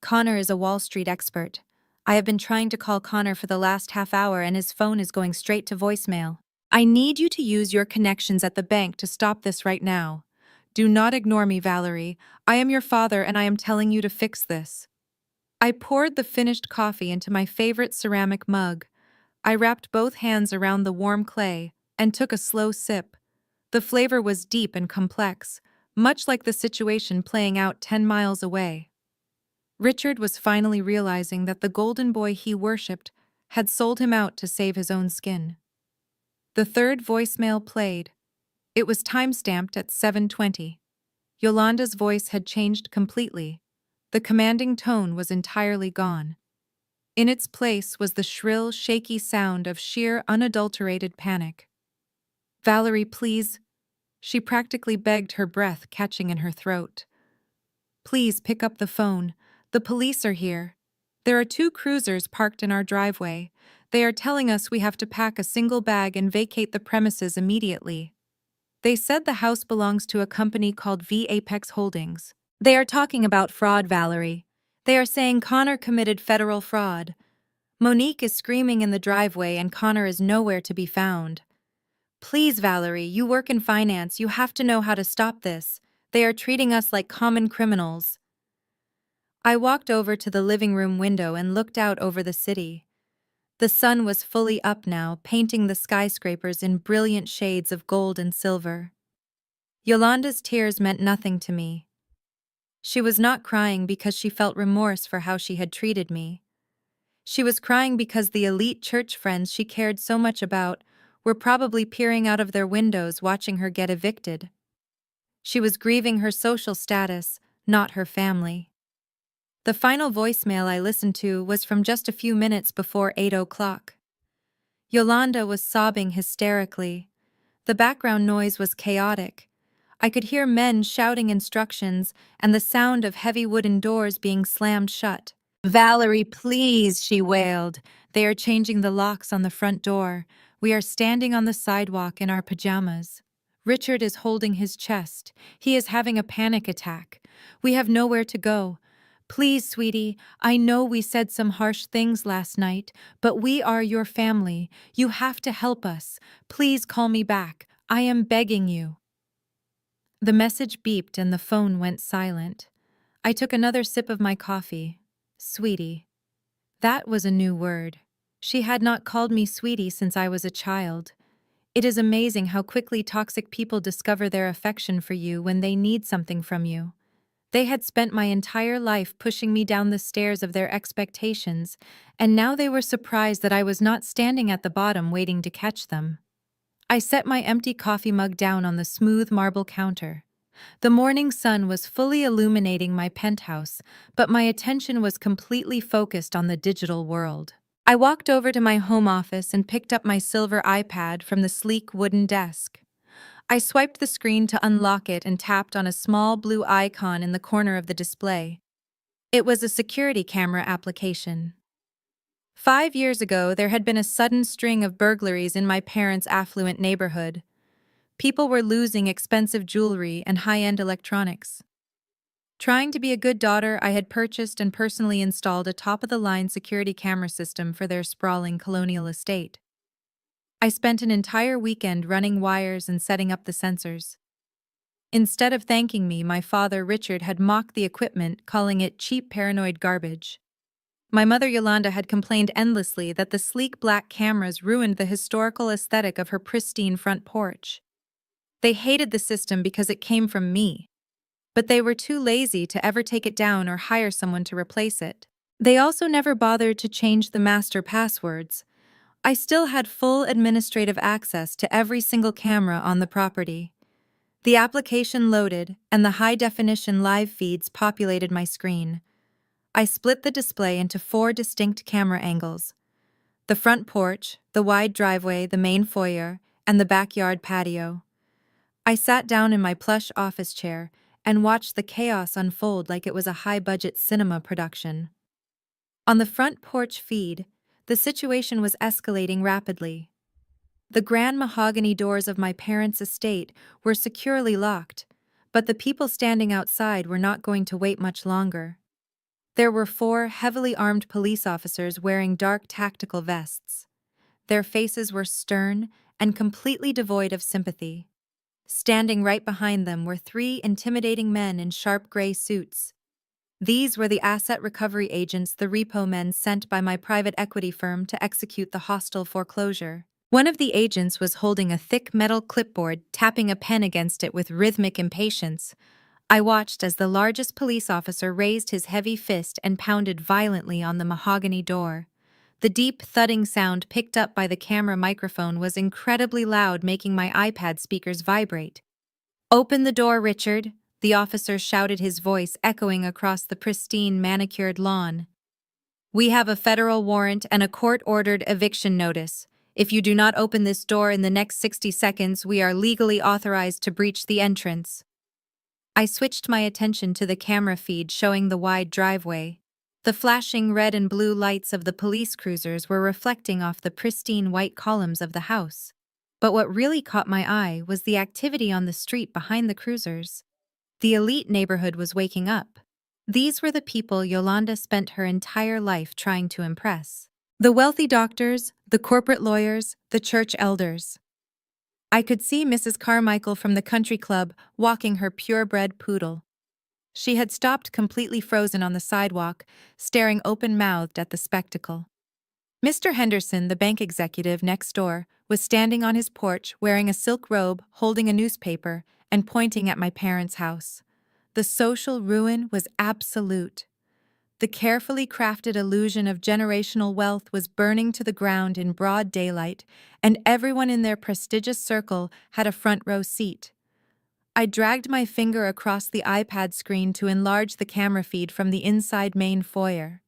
Connor is a Wall Street expert. I have been trying to call Connor for the last half hour and his phone is going straight to voicemail. I need you to use your connections at the bank to stop this right now. Do not ignore me, Valerie. I am your father and I am telling you to fix this." I poured the finished coffee into my favorite ceramic mug. I wrapped both hands around the warm clay and took a slow sip. The flavor was deep and complex, much like the situation playing out 10 miles away. Richard was finally realizing that the golden boy he worshipped had sold him out to save his own skin. The third voicemail played. It was time-stamped at 7:20. Yolanda's voice had changed completely. The commanding tone was entirely gone. In its place was the shrill, shaky sound of sheer, unadulterated panic. "Valerie, please," she practically begged, her breath catching in her throat. Please pick up the phone. The police are here. There are 2 cruisers parked in our driveway. They are telling us we have to pack a single bag and vacate the premises immediately. They said the house belongs to a company called V Apex Holdings. They are talking about fraud, Valerie. They are saying Connor committed federal fraud. Monique is screaming in the driveway and Connor is nowhere to be found. Please, Valerie, you work in finance. You have to know how to stop this. They are treating us like common criminals. I walked over to the living room window and looked out over the city. The sun was fully up now, painting the skyscrapers in brilliant shades of gold and silver. Yolanda's tears meant nothing to me. She was not crying because she felt remorse for how she had treated me. She was crying because the elite church friends she cared so much about were probably peering out of their windows watching her get evicted. She was grieving her social status, not her family. The final voicemail I listened to was from just a few minutes before 8 o'clock. Yolanda was sobbing hysterically. The background noise was chaotic. I could hear men shouting instructions and the sound of heavy wooden doors being slammed shut. "Valerie, please," she wailed. "They are changing the locks on the front door. We are standing on the sidewalk in our pajamas. Richard is holding his chest. He is having a panic attack. We have nowhere to go. Please, sweetie, I know we said some harsh things last night, but we are your family. You have to help us. Please call me back. I am begging you." The message beeped and the phone went silent. I took another sip of my coffee. Sweetie. That was a new word. She had not called me sweetie since I was a child. It is amazing how quickly toxic people discover their affection for you when they need something from you. They had spent my entire life pushing me down the stairs of their expectations, and now they were surprised that I was not standing at the bottom waiting to catch them. I set my empty coffee mug down on the smooth marble counter. The morning sun was fully illuminating my penthouse, but my attention was completely focused on the digital world. I walked over to my home office and picked up my silver iPad from the sleek wooden desk. I swiped the screen to unlock it and tapped on a small blue icon in the corner of the display. It was a security camera application. 5 years ago, there had been a sudden string of burglaries in my parents' affluent neighborhood. People were losing expensive jewelry and high-end electronics. Trying to be a good daughter, I had purchased and personally installed a top-of-the-line security camera system for their sprawling colonial estate. I spent an entire weekend running wires and setting up the sensors. Instead of thanking me, my father, Richard, had mocked the equipment, calling it cheap paranoid garbage. My mother, Yolanda, had complained endlessly that the sleek black cameras ruined the historical aesthetic of her pristine front porch. They hated the system because it came from me, but they were too lazy to ever take it down or hire someone to replace it. They also never bothered to change the master passwords. I still had full administrative access to every single camera on the property. The application loaded, and the high-definition live feeds populated my screen. I split the display into 4 distinct camera angles: the front porch, the wide driveway, the main foyer, and the backyard patio. I sat down in my plush office chair and watched the chaos unfold like it was a high-budget cinema production. On the front porch feed, the situation was escalating rapidly. The grand mahogany doors of my parents' estate were securely locked, but the people standing outside were not going to wait much longer. There were 4 heavily armed police officers wearing dark tactical vests. Their faces were stern and completely devoid of sympathy. Standing right behind them were 3 intimidating men in sharp gray suits. These were the asset recovery agents, the repo men sent by my private equity firm to execute the hostile foreclosure. One of the agents was holding a thick metal clipboard, tapping a pen against it with rhythmic impatience. I watched as the largest police officer raised his heavy fist and pounded violently on the mahogany door. The deep thudding sound picked up by the camera microphone was incredibly loud, making my iPad speakers vibrate. "Open the door, Richard," the officer shouted, his voice echoing across the pristine, manicured lawn. "We have a federal warrant and a court-ordered eviction notice. If you do not open this door in the next 60 seconds, we are legally authorized to breach the entrance." I switched my attention to the camera feed showing the wide driveway. The flashing red and blue lights of the police cruisers were reflecting off the pristine white columns of the house. But what really caught my eye was the activity on the street behind the cruisers. The elite neighborhood was waking up. These were the people Yolanda spent her entire life trying to impress. The wealthy doctors, the corporate lawyers, the church elders. I could see Mrs. Carmichael from the country club walking her purebred poodle. She had stopped completely frozen on the sidewalk, staring open-mouthed at the spectacle. Mr. Henderson, the bank executive next door, was standing on his porch wearing a silk robe, holding a newspaper, and pointing at my parents' house. The social ruin was absolute. The carefully crafted illusion of generational wealth was burning to the ground in broad daylight, and everyone in their prestigious circle had a front row seat. I dragged my finger across the iPad screen to enlarge the camera feed from the inside main foyer.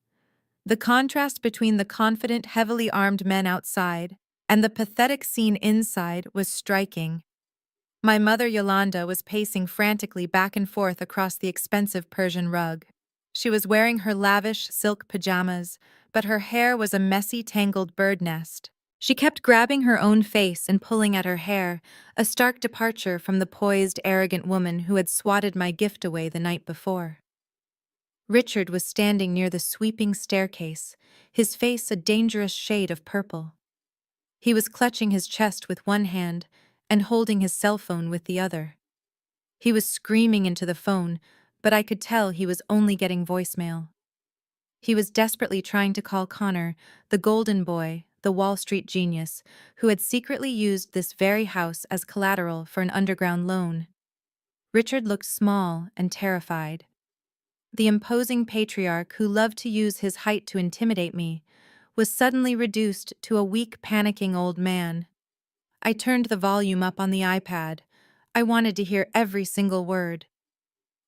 The contrast between the confident, heavily armed men outside and the pathetic scene inside was striking. My mother Yolanda was pacing frantically back and forth across the expensive Persian rug. She was wearing her lavish silk pajamas, but her hair was a messy, tangled bird nest. She kept grabbing her own face and pulling at her hair, a stark departure from the poised, arrogant woman who had swatted my gift away the night before. Richard was standing near the sweeping staircase, his face a dangerous shade of purple. He was clutching his chest with one hand and holding his cell phone with the other. He was screaming into the phone, but I could tell he was only getting voicemail. He was desperately trying to call Connor, the golden boy, the Wall Street genius, who had secretly used this very house as collateral for an underground loan. Richard looked small and terrified. The imposing patriarch who loved to use his height to intimidate me was suddenly reduced to a weak, panicking old man. I turned the volume up on the iPad. I wanted to hear every single word.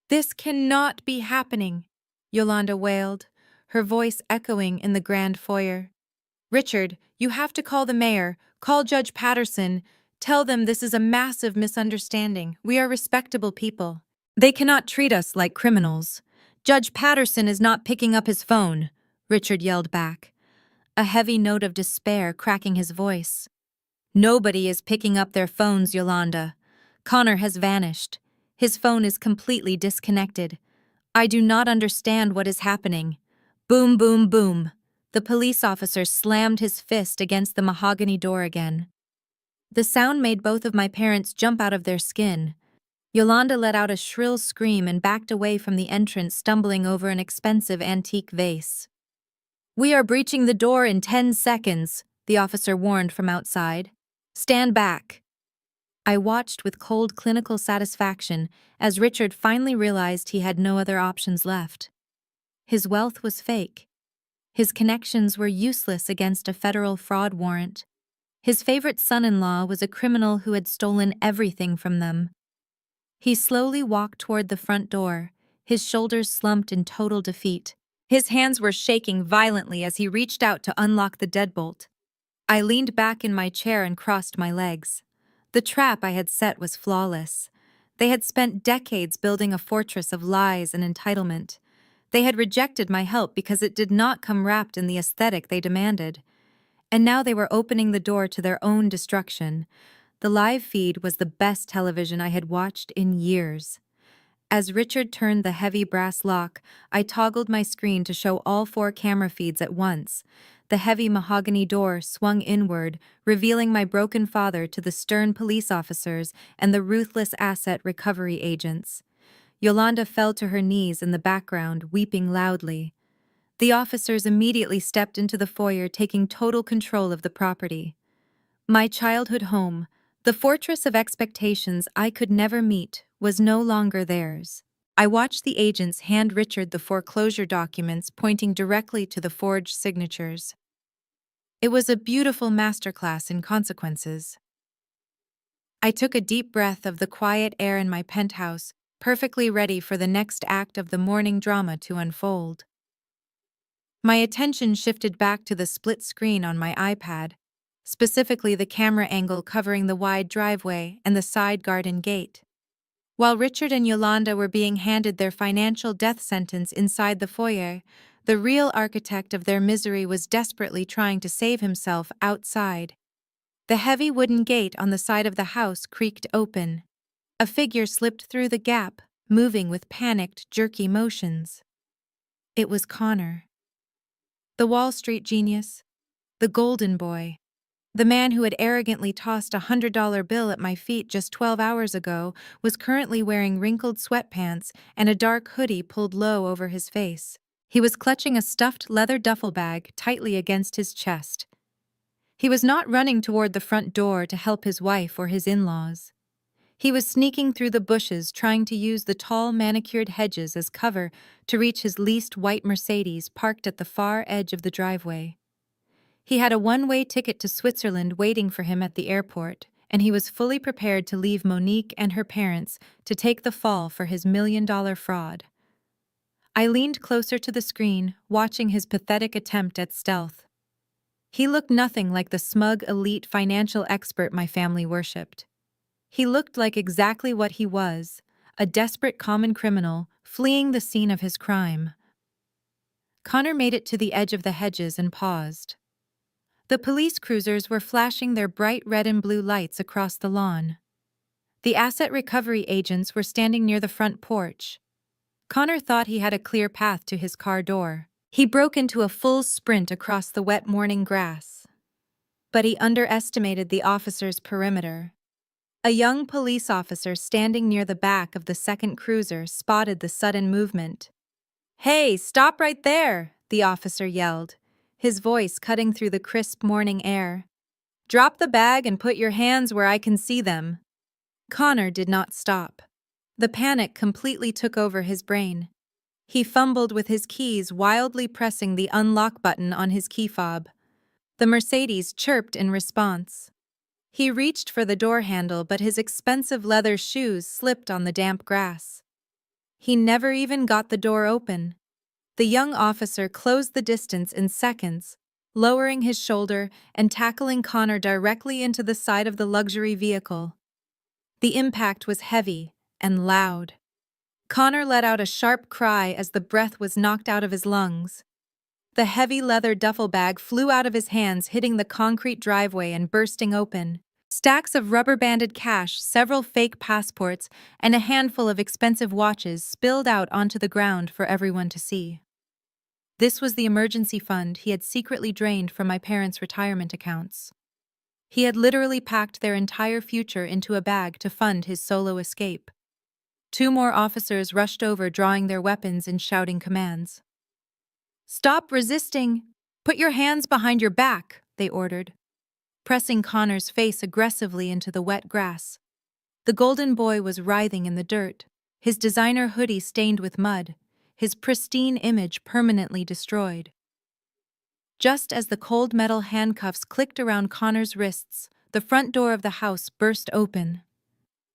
"This cannot be happening," Yolanda wailed, her voice echoing in the grand foyer. "Richard, you have to call the mayor, call Judge Patterson, tell them this is a massive misunderstanding. We are respectable people. They cannot treat us like criminals." "Judge Patterson is not picking up his phone," Richard yelled back, a heavy note of despair cracking his voice. "Nobody is picking up their phones, Yolanda. Connor has vanished. His phone is completely disconnected. I do not understand what is happening." Boom, boom, boom. The police officer slammed his fist against the mahogany door again. The sound made both of my parents jump out of their skin. Yolanda let out a shrill scream and backed away from the entrance, stumbling over an expensive antique vase. "We are breaching the door in 10 seconds, the officer warned from outside. "Stand back." I watched with cold clinical satisfaction as Richard finally realized he had no other options left. His wealth was fake. His connections were useless against a federal fraud warrant. His favorite son-in-law was a criminal who had stolen everything from them. He slowly walked toward the front door, his shoulders slumped in total defeat. His hands were shaking violently as he reached out to unlock the deadbolt. I leaned back in my chair and crossed my legs. The trap I had set was flawless. They had spent decades building a fortress of lies and entitlement. They had rejected my help because it did not come wrapped in the aesthetic they demanded. And now they were opening the door to their own destruction. The live feed was the best television I had watched in years. As Richard turned the heavy brass lock, I toggled my screen to show all 4 camera feeds at once. The heavy mahogany door swung inward, revealing my broken father to the stern police officers and the ruthless asset recovery agents. Yolanda fell to her knees in the background, weeping loudly. The officers immediately stepped into the foyer, taking total control of the property. My childhood home, the fortress of expectations I could never meet, was no longer theirs. I watched the agents hand Richard the foreclosure documents pointing directly to the forged signatures. It was a beautiful masterclass in consequences. I took a deep breath of the quiet air in my penthouse, perfectly ready for the next act of the morning drama to unfold. My attention shifted back to the split screen on my iPad, specifically the camera angle covering the wide driveway and the side garden gate. While Richard and Yolanda were being handed their financial death sentence inside the foyer, the real architect of their misery was desperately trying to save himself outside. The heavy wooden gate on the side of the house creaked open. A figure slipped through the gap, moving with panicked, jerky motions. It was Connor. The Wall Street genius. The golden boy. The man who had arrogantly tossed a $100 bill at my feet just 12 hours ago was currently wearing wrinkled sweatpants and a dark hoodie pulled low over his face. He was clutching a stuffed leather duffel bag tightly against his chest. He was not running toward the front door to help his wife or his in-laws. He was sneaking through the bushes, trying to use the tall, manicured hedges as cover to reach his leased white Mercedes parked at the far edge of the driveway. He had a one-way ticket to Switzerland waiting for him at the airport, and he was fully prepared to leave Monique and her parents to take the fall for his $1 million fraud. I leaned closer to the screen, watching his pathetic attempt at stealth. He looked nothing like the smug, elite financial expert my family worshipped. He looked like exactly what he was, a desperate common criminal fleeing the scene of his crime. Connor made it to the edge of the hedges and paused. The police cruisers were flashing their bright red and blue lights across the lawn. The asset recovery agents were standing near the front porch. Connor thought he had a clear path to his car door. He broke into a full sprint across the wet morning grass. But he underestimated the officer's perimeter. A young police officer standing near the back of the second cruiser spotted the sudden movement. "Hey, stop right there!" the officer yelled, his voice cutting through the crisp morning air. "Drop the bag and put your hands where I can see them." Connor did not stop. The panic completely took over his brain. He fumbled with his keys, wildly pressing the unlock button on his key fob. The Mercedes chirped in response. He reached for the door handle, but his expensive leather shoes slipped on the damp grass. He never even got the door open. The young officer closed the distance in seconds, lowering his shoulder and tackling Connor directly into the side of the luxury vehicle. The impact was heavy and loud. Connor let out a sharp cry as the breath was knocked out of his lungs. The heavy leather duffel bag flew out of his hands, hitting the concrete driveway and bursting open. Stacks of rubber-banded cash, several fake passports, and a handful of expensive watches spilled out onto the ground for everyone to see. This was the emergency fund he had secretly drained from my parents' retirement accounts. He had literally packed their entire future into a bag to fund his solo escape. 2 more officers rushed over, drawing their weapons and shouting commands. "Stop resisting! Put your hands behind your back," they ordered, pressing Connor's face aggressively into the wet grass. The golden boy was writhing in the dirt, his designer hoodie stained with mud, his pristine image permanently destroyed. Just as the cold metal handcuffs clicked around Connor's wrists, the front door of the house burst open.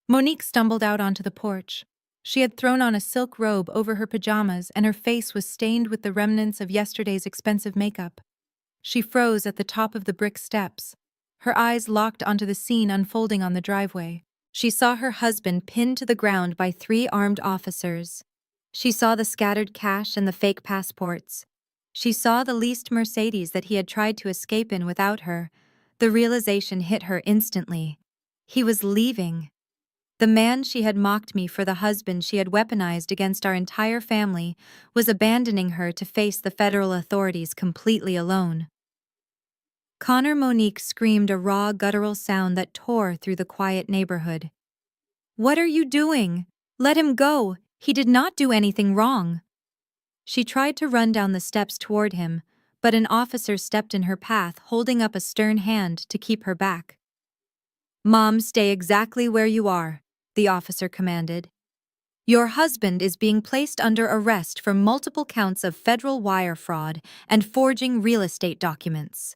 Monique stumbled out onto the porch. She had thrown on a silk robe over her pajamas, and her face was stained with the remnants of yesterday's expensive makeup. She froze at the top of the brick steps, her eyes locked onto the scene unfolding on the driveway. She saw her husband pinned to the ground by 3 armed officers. She saw the scattered cash and the fake passports. She saw the leased Mercedes that he had tried to escape in without her. The realization hit her instantly. He was leaving. The man she had mocked me for, the husband she had weaponized against our entire family, was abandoning her to face the federal authorities completely alone. Connor Monique screamed a raw, guttural sound that tore through the quiet neighborhood. "What are you doing? Let him go! He did not do anything wrong." She tried to run down the steps toward him, but an officer stepped in her path, holding up a stern hand to keep her back. "Mom, stay exactly where you are," the officer commanded. "Your husband is being placed under arrest for multiple counts of federal wire fraud and forging real estate documents."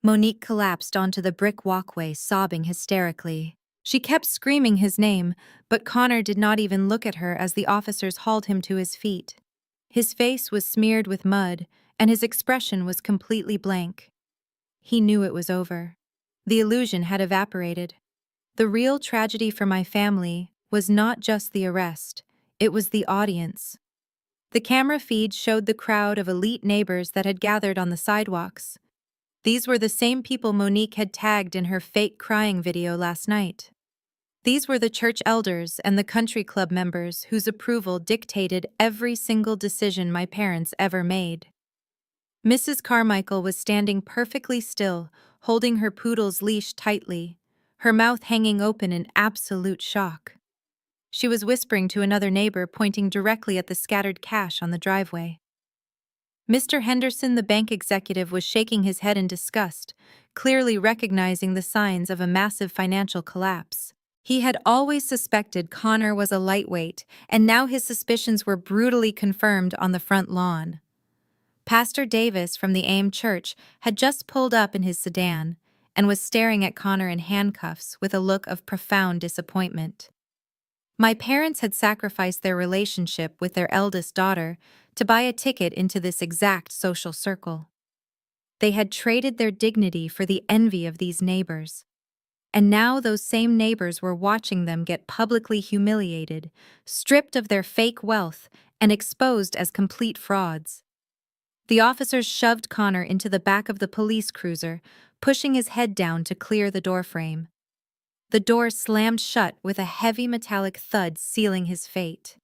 Monique collapsed onto the brick walkway, sobbing hysterically. She kept screaming his name, but Connor did not even look at her as the officers hauled him to his feet. His face was smeared with mud, and his expression was completely blank. He knew it was over. The illusion had evaporated. The real tragedy for my family was not just the arrest, it was the audience. The camera feed showed the crowd of elite neighbors that had gathered on the sidewalks. These were the same people Monique had tagged in her fake crying video last night. These were the church elders and the country club members whose approval dictated every single decision my parents ever made. Mrs. Carmichael was standing perfectly still, holding her poodle's leash tightly, her mouth hanging open in absolute shock. She was whispering to another neighbor, pointing directly at the scattered cash on the driveway. Mr. Henderson, the bank executive, was shaking his head in disgust, clearly recognizing the signs of a massive financial collapse. He had always suspected Connor was a lightweight, and now his suspicions were brutally confirmed on the front lawn. Pastor Davis from the AIM Church had just pulled up in his sedan and was staring at Connor in handcuffs with a look of profound disappointment. My parents had sacrificed their relationship with their eldest daughter to buy a ticket into this exact social circle. They had traded their dignity for the envy of these neighbors. And now those same neighbors were watching them get publicly humiliated, stripped of their fake wealth, and exposed as complete frauds. The officers shoved Connor into the back of the police cruiser, pushing his head down to clear the doorframe. The door slammed shut with a heavy metallic thud, sealing his fate.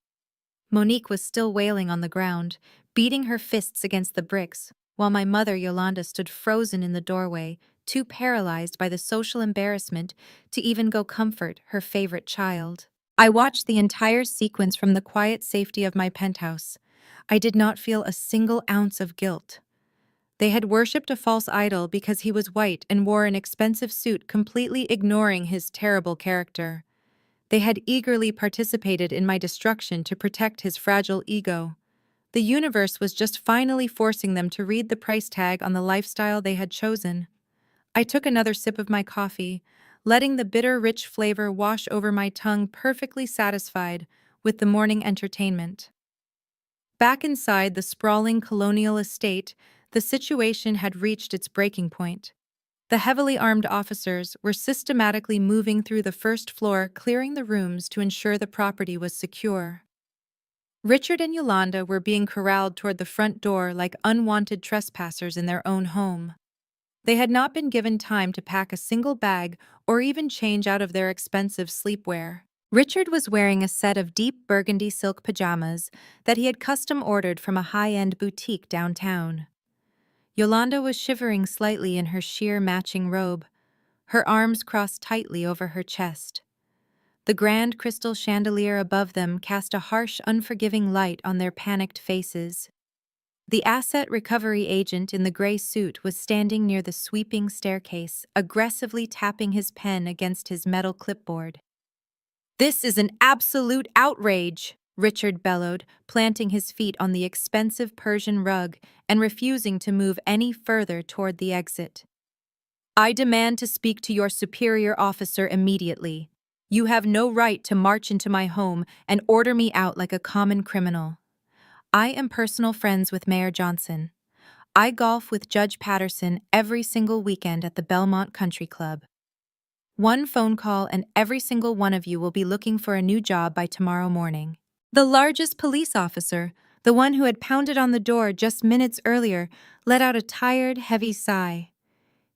Monique was still wailing on the ground, beating her fists against the bricks, while my mother, Yolanda, stood frozen in the doorway, too paralyzed by the social embarrassment to even go comfort her favorite child. I watched the entire sequence from the quiet safety of my penthouse. I did not feel a single ounce of guilt. They had worshipped a false idol because he was white and wore an expensive suit, completely ignoring his terrible character. They had eagerly participated in my destruction to protect his fragile ego. The universe was just finally forcing them to read the price tag on the lifestyle they had chosen. I took another sip of my coffee, letting the bitter, rich flavor wash over my tongue, perfectly satisfied with the morning entertainment. Back inside the sprawling colonial estate, the situation had reached its breaking point. The heavily armed officers were systematically moving through the first floor, clearing the rooms to ensure the property was secure. Richard and Yolanda were being corralled toward the front door like unwanted trespassers in their own home. They had not been given time to pack a single bag or even change out of their expensive sleepwear. Richard was wearing a set of deep burgundy silk pajamas that he had custom ordered from a high-end boutique downtown. Yolanda was shivering slightly in her sheer matching robe, her arms crossed tightly over her chest. The grand crystal chandelier above them cast a harsh, unforgiving light on their panicked faces. The asset recovery agent in the gray suit was standing near the sweeping staircase, aggressively tapping his pen against his metal clipboard. "This is an absolute outrage," Richard bellowed, planting his feet on the expensive Persian rug and refusing to move any further toward the exit. "I demand to speak to your superior officer immediately. You have no right to march into my home and order me out like a common criminal. I am personal friends with Mayor Johnson. I golf with Judge Patterson every single weekend at the Belmont Country Club. One phone call and every single one of you will be looking for a new job by tomorrow morning." The largest police officer, the one who had pounded on the door just minutes earlier, let out a tired, heavy sigh.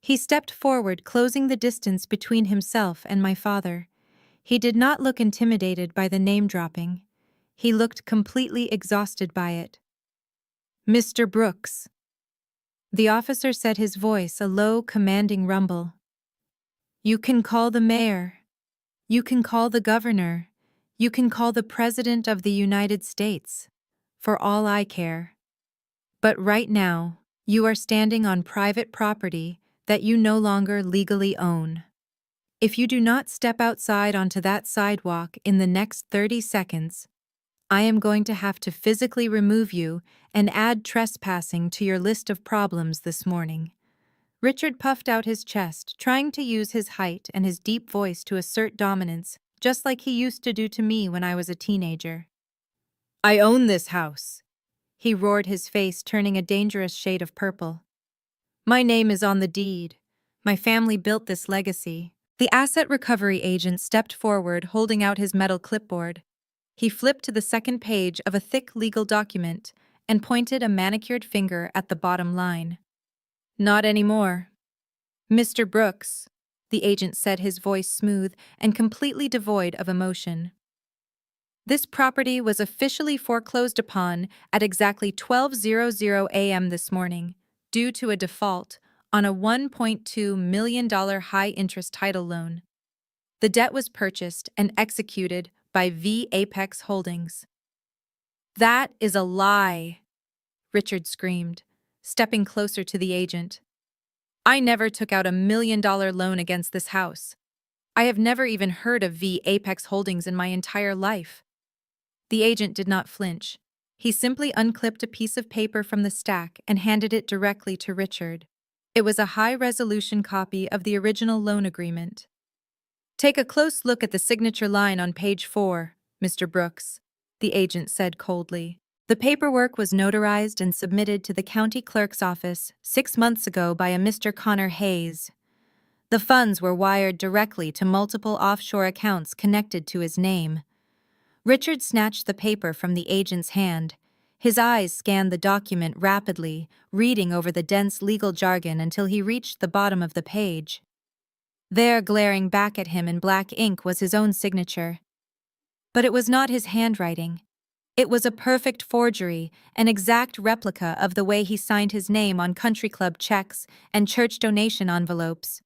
He stepped forward, closing the distance between himself and my father. He did not look intimidated by the name-dropping. He looked completely exhausted by it. "Mr. Brooks." The officer said, his voice a low, commanding rumble. "You can call the mayor. You can call the governor. You can call the President of the United States. For all I care. But right now, you are standing on private property that you no longer legally own. If you do not step outside onto that sidewalk in the next 30 seconds, I am going to have to physically remove you and add trespassing to your list of problems this morning." Richard puffed out his chest, trying to use his height and his deep voice to assert dominance, just like he used to do to me when I was a teenager. "I own this house," he roared, his face turning a dangerous shade of purple. "My name is on the deed. My family built this legacy. The asset recovery agent stepped forward, holding out his metal clipboard. He flipped to the second page of a thick legal document and pointed a manicured finger at the bottom line. Not anymore. Mr. Brooks, the agent said, his voice smooth and completely devoid of emotion. This property was officially foreclosed upon at exactly 12:00 a.m. this morning, due to a default on a $1.2 million high-interest title loan. The debt was purchased and executed by V Apex Holdings. That is a lie, Richard screamed, stepping closer to the agent. I never took out $1 million loan against this house. I have never even heard of V Apex Holdings in my entire life. The agent did not flinch. He simply unclipped a piece of paper from the stack and handed it directly to Richard. It was a high-resolution copy of the original loan agreement. Take a close look at the signature line on page 4, Mr. Brooks, the agent said coldly. The paperwork was notarized and submitted to the county clerk's office 6 months ago by a Mr. Connor Hayes. The funds were wired directly to multiple offshore accounts connected to his name. Richard snatched the paper from the agent's hand. His eyes scanned the document rapidly, reading over the dense legal jargon until he reached the bottom of the page. There, glaring back at him in black ink, was his own signature. But it was not his handwriting. It was a perfect forgery, an exact replica of the way he signed his name on country club checks and church donation envelopes.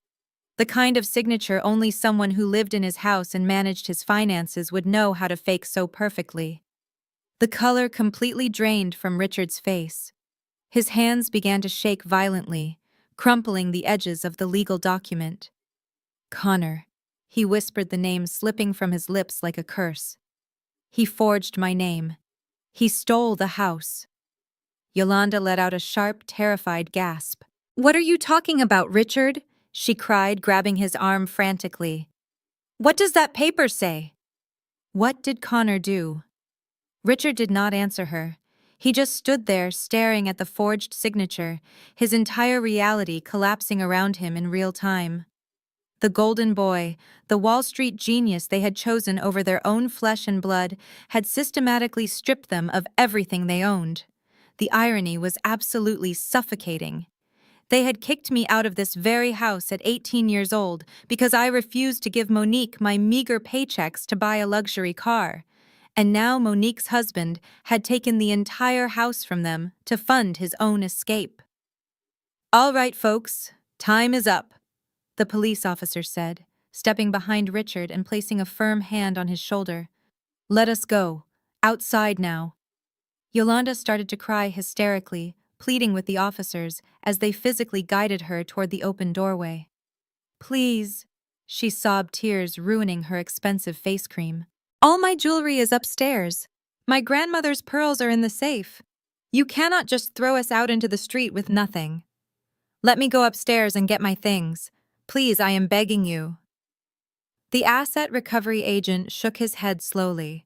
The kind of signature only someone who lived in his house and managed his finances would know how to fake so perfectly. The color completely drained from Richard's face. His hands began to shake violently, crumpling the edges of the legal document. Connor, he whispered, the name slipping from his lips like a curse. He forged my name. He stole the house. Yolanda let out a sharp, terrified gasp. What are you talking about, Richard? She cried, grabbing his arm frantically. What does that paper say? What did Connor do? Richard did not answer her. He just stood there, staring at the forged signature, his entire reality collapsing around him in real time. The golden boy, the Wall Street genius they had chosen over their own flesh and blood, had systematically stripped them of everything they owned. The irony was absolutely suffocating. They had kicked me out of this very house at 18 years old because I refused to give Monique my meager paychecks to buy a luxury car. And now Monique's husband had taken the entire house from them to fund his own escape. All right, folks, time is up, the police officer said, stepping behind Richard and placing a firm hand on his shoulder. Let us go. Outside now. Yolanda started to cry hysterically, pleading with the officers as they physically guided her toward the open doorway. Please, she sobbed, tears ruining her expensive face cream. All my jewelry is upstairs. My grandmother's pearls are in the safe. You cannot just throw us out into the street with nothing. Let me go upstairs and get my things. Please, I am begging you. The asset recovery agent shook his head slowly.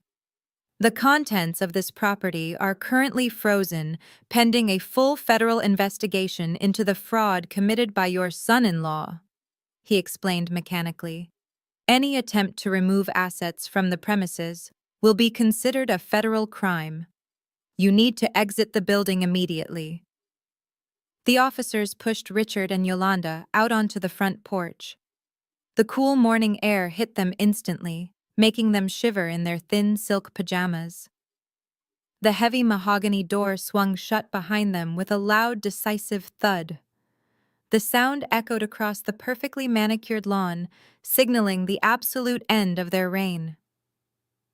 The contents of this property are currently frozen, pending a full federal investigation into the fraud committed by your son-in-law, he explained mechanically. Any attempt to remove assets from the premises will be considered a federal crime. You need to exit the building immediately. The officers pushed Richard and Yolanda out onto the front porch. The cool morning air hit them instantly, making them shiver in their thin silk pajamas. The heavy mahogany door swung shut behind them with a loud, decisive thud. The sound echoed across the perfectly manicured lawn, signaling the absolute end of their reign.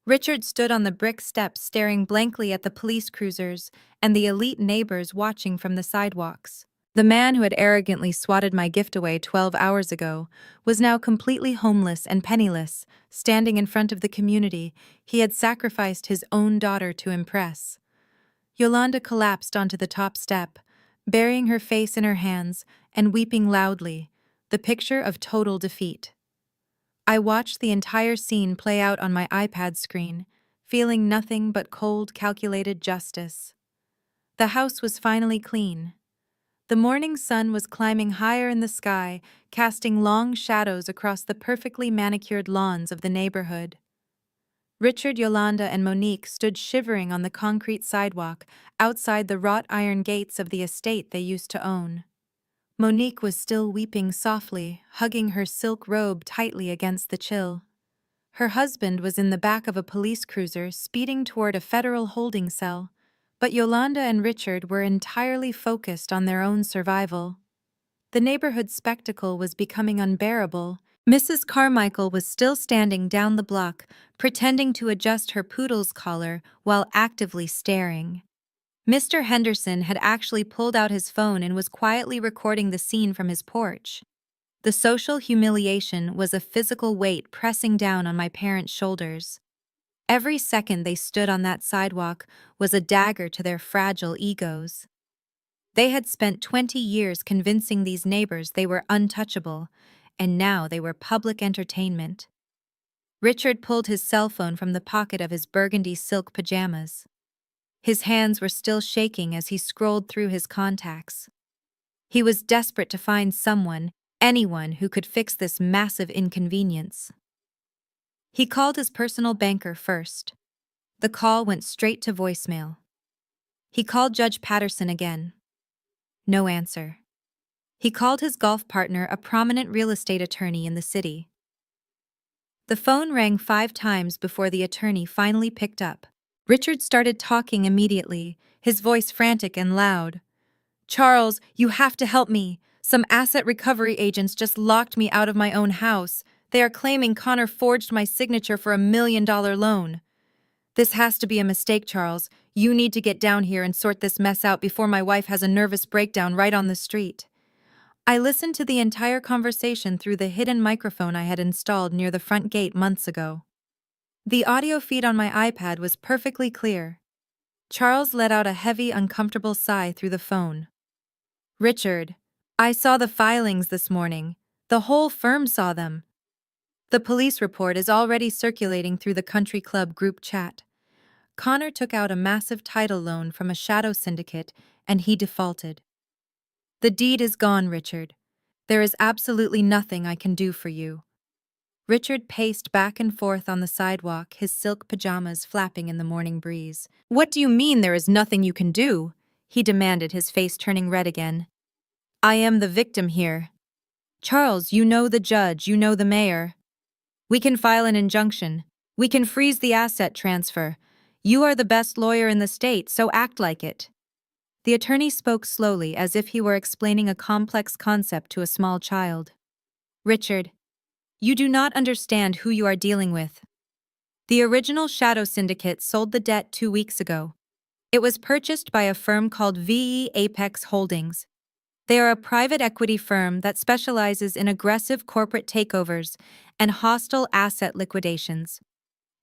Richard stood on the brick steps, staring blankly at the police cruisers and the elite neighbors watching from the sidewalks. The man who had arrogantly swatted my gift away 12 hours ago was now completely homeless and penniless, standing in front of the community he had sacrificed his own daughter to impress. Yolanda collapsed onto the top step, burying her face in her hands and weeping loudly, the picture of total defeat. I watched the entire scene play out on my iPad screen, feeling nothing but cold, calculated justice. The house was finally clean. The morning sun was climbing higher in the sky, casting long shadows across the perfectly manicured lawns of the neighborhood. Richard, Yolanda, and Monique stood shivering on the concrete sidewalk outside the wrought iron gates of the estate they used to own. Monique was still weeping softly, hugging her silk robe tightly against the chill. Her husband was in the back of a police cruiser speeding toward a federal holding cell, but Yolanda and Richard were entirely focused on their own survival. The neighborhood spectacle was becoming unbearable. Mrs. Carmichael was still standing down the block, pretending to adjust her poodle's collar while actively staring. Mr. Henderson had actually pulled out his phone and was quietly recording the scene from his porch. The social humiliation was a physical weight pressing down on my parents' shoulders. Every second they stood on that sidewalk was a dagger to their fragile egos. They had spent 20 years convincing these neighbors they were untouchable, and now they were public entertainment. Richard pulled his cell phone from the pocket of his burgundy silk pajamas. His hands were still shaking as he scrolled through his contacts. He was desperate to find someone, anyone who could fix this massive inconvenience. He called his personal banker first. The call went straight to voicemail. He called Judge Patterson again. No answer. He called his golf partner, a prominent real estate attorney in the city. The phone rang 5 times before the attorney finally picked up. Richard started talking immediately, his voice frantic and loud. "Charles, you have to help me. Some asset recovery agents just locked me out of my own house. They are claiming Connor forged my signature for $1 million loan. This has to be a mistake, Charles. You need to get down here and sort this mess out before my wife has a nervous breakdown right on the street." I listened to the entire conversation through the hidden microphone I had installed near the front gate months ago. The audio feed on my iPad was perfectly clear. Charles let out a heavy, uncomfortable sigh through the phone. "Richard, I saw the filings this morning. The whole firm saw them. The police report is already circulating through the country club group chat. Connor took out a massive title loan from a shadow syndicate, and he defaulted. The deed is gone, Richard. There is absolutely nothing I can do for you." Richard paced back and forth on the sidewalk, his silk pajamas flapping in the morning breeze. "What do you mean there is nothing you can do?" he demanded, his face turning red again. "I am the victim here. Charles, you know the judge, you know the mayor. We can file an injunction. We can freeze the asset transfer. You are the best lawyer in the state, so act like it." The attorney spoke slowly, as if he were explaining a complex concept to a small child. "Richard, you do not understand who you are dealing with. The original shadow syndicate sold the debt 2 weeks ago. It was purchased by a firm called VE Apex Holdings. They are a private equity firm that specializes in aggressive corporate takeovers and hostile asset liquidations.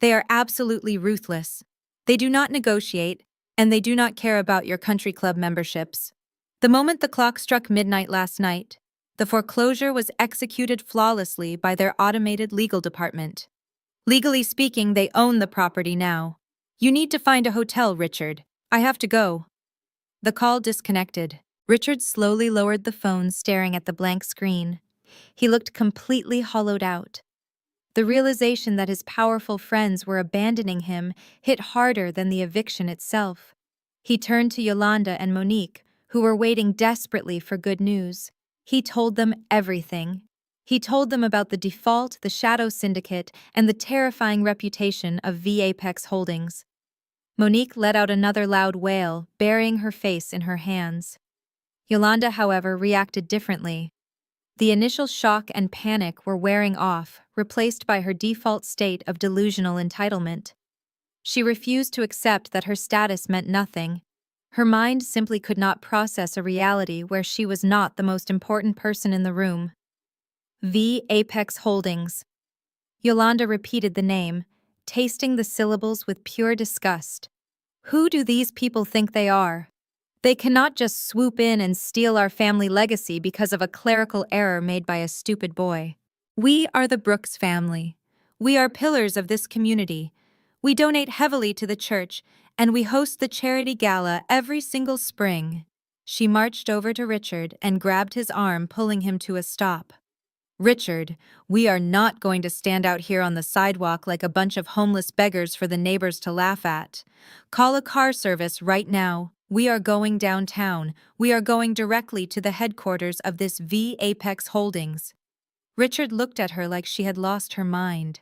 They are absolutely ruthless. They do not negotiate, and they do not care about your country club memberships. The moment the clock struck midnight last night, the foreclosure was executed flawlessly by their automated legal department. Legally speaking, they own the property now. You need to find a hotel, Richard. I have to go." The call disconnected. Richard slowly lowered the phone, staring at the blank screen. He looked completely hollowed out. The realization that his powerful friends were abandoning him hit harder than the eviction itself. He turned to Yolanda and Monique, who were waiting desperately for good news. He told them everything. He told them about the default, the shadow syndicate, and the terrifying reputation of V Apex Holdings. Monique let out another loud wail, burying her face in her hands. Yolanda, however, reacted differently. The initial shock and panic were wearing off, replaced by her default state of delusional entitlement. She refused to accept that her status meant nothing. Her mind simply could not process a reality where she was not the most important person in the room. V Apex Holdings. Yolanda repeated the name, tasting the syllables with pure disgust. Who do these people think they are? They cannot just swoop in and steal our family legacy because of a clerical error made by a stupid boy. We are the Brooks family. We are pillars of this community. We donate heavily to the church, and we host the charity gala every single spring. She marched over to Richard and grabbed his arm, pulling him to a stop. "Richard, we are not going to stand out here on the sidewalk like a bunch of homeless beggars for the neighbors to laugh at. Call a car service right now. We are going downtown. We are going directly to the headquarters of this V Apex Holdings." Richard looked at her like she had lost her mind.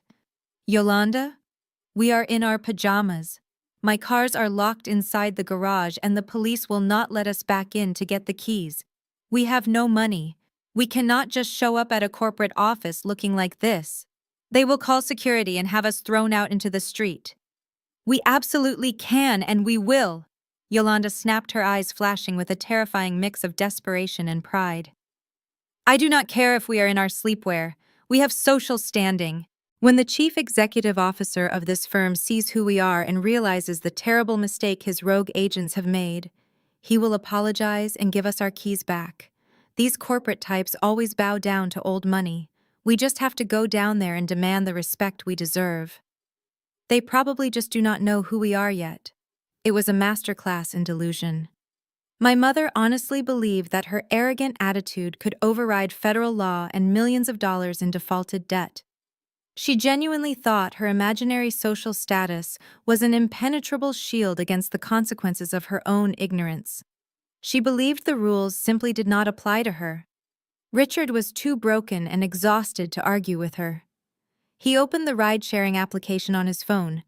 "Yolanda? We are in our pajamas. My cars are locked inside the garage and the police will not let us back in to get the keys. We have no money. We cannot just show up at a corporate office looking like this. They will call security and have us thrown out into the street." "We absolutely can and we will." Yolanda snapped, her eyes flashing with a terrifying mix of desperation and pride. "I do not care if we are in our sleepwear. We have social standing. When the chief executive officer of this firm sees who we are and realizes the terrible mistake his rogue agents have made, he will apologize and give us our keys back. These corporate types always bow down to old money. We just have to go down there and demand the respect we deserve. They probably just do not know who we are yet." It was a masterclass in delusion. My mother honestly believed that her arrogant attitude could override federal law and millions of dollars in defaulted debt. She genuinely thought her imaginary social status was an impenetrable shield against the consequences of her own ignorance. She believed the rules simply did not apply to her. Richard was too broken and exhausted to argue with her. He opened the ride-sharing application on his phone.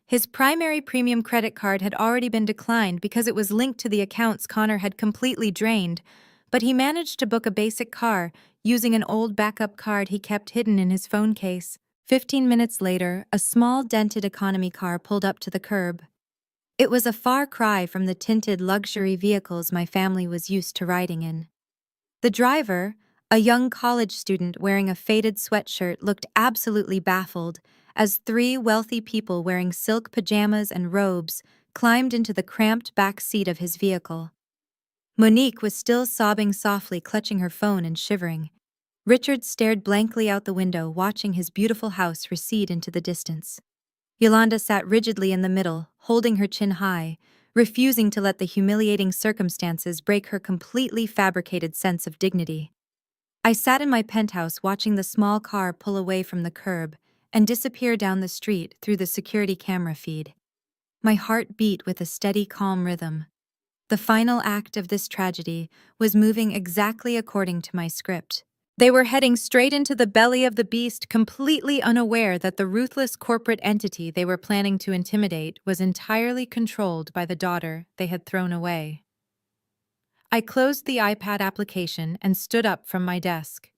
His primary premium credit card had already been declined because it was linked to the accounts Connor had completely drained, but he managed to book a basic car using an old backup card he kept hidden in his phone case. 15 minutes later, a small dented economy car pulled up to the curb. It was a far cry from the tinted luxury vehicles my family was used to riding in. The driver, a young college student wearing a faded sweatshirt, looked absolutely baffled as three wealthy people wearing silk pajamas and robes climbed into the cramped back seat of his vehicle. Monique was still sobbing softly, clutching her phone and shivering. Richard stared blankly out the window, watching his beautiful house recede into the distance. Yolanda sat rigidly in the middle, holding her chin high, refusing to let the humiliating circumstances break her completely fabricated sense of dignity. I sat in my penthouse watching the small car pull away from the curb and disappear down the street through the security camera feed. My heart beat with a steady, calm rhythm. The final act of this tragedy was moving exactly according to my script. They were heading straight into the belly of the beast, completely unaware that the ruthless corporate entity they were planning to intimidate was entirely controlled by the daughter they had thrown away. I closed the iPad application and stood up from my desk.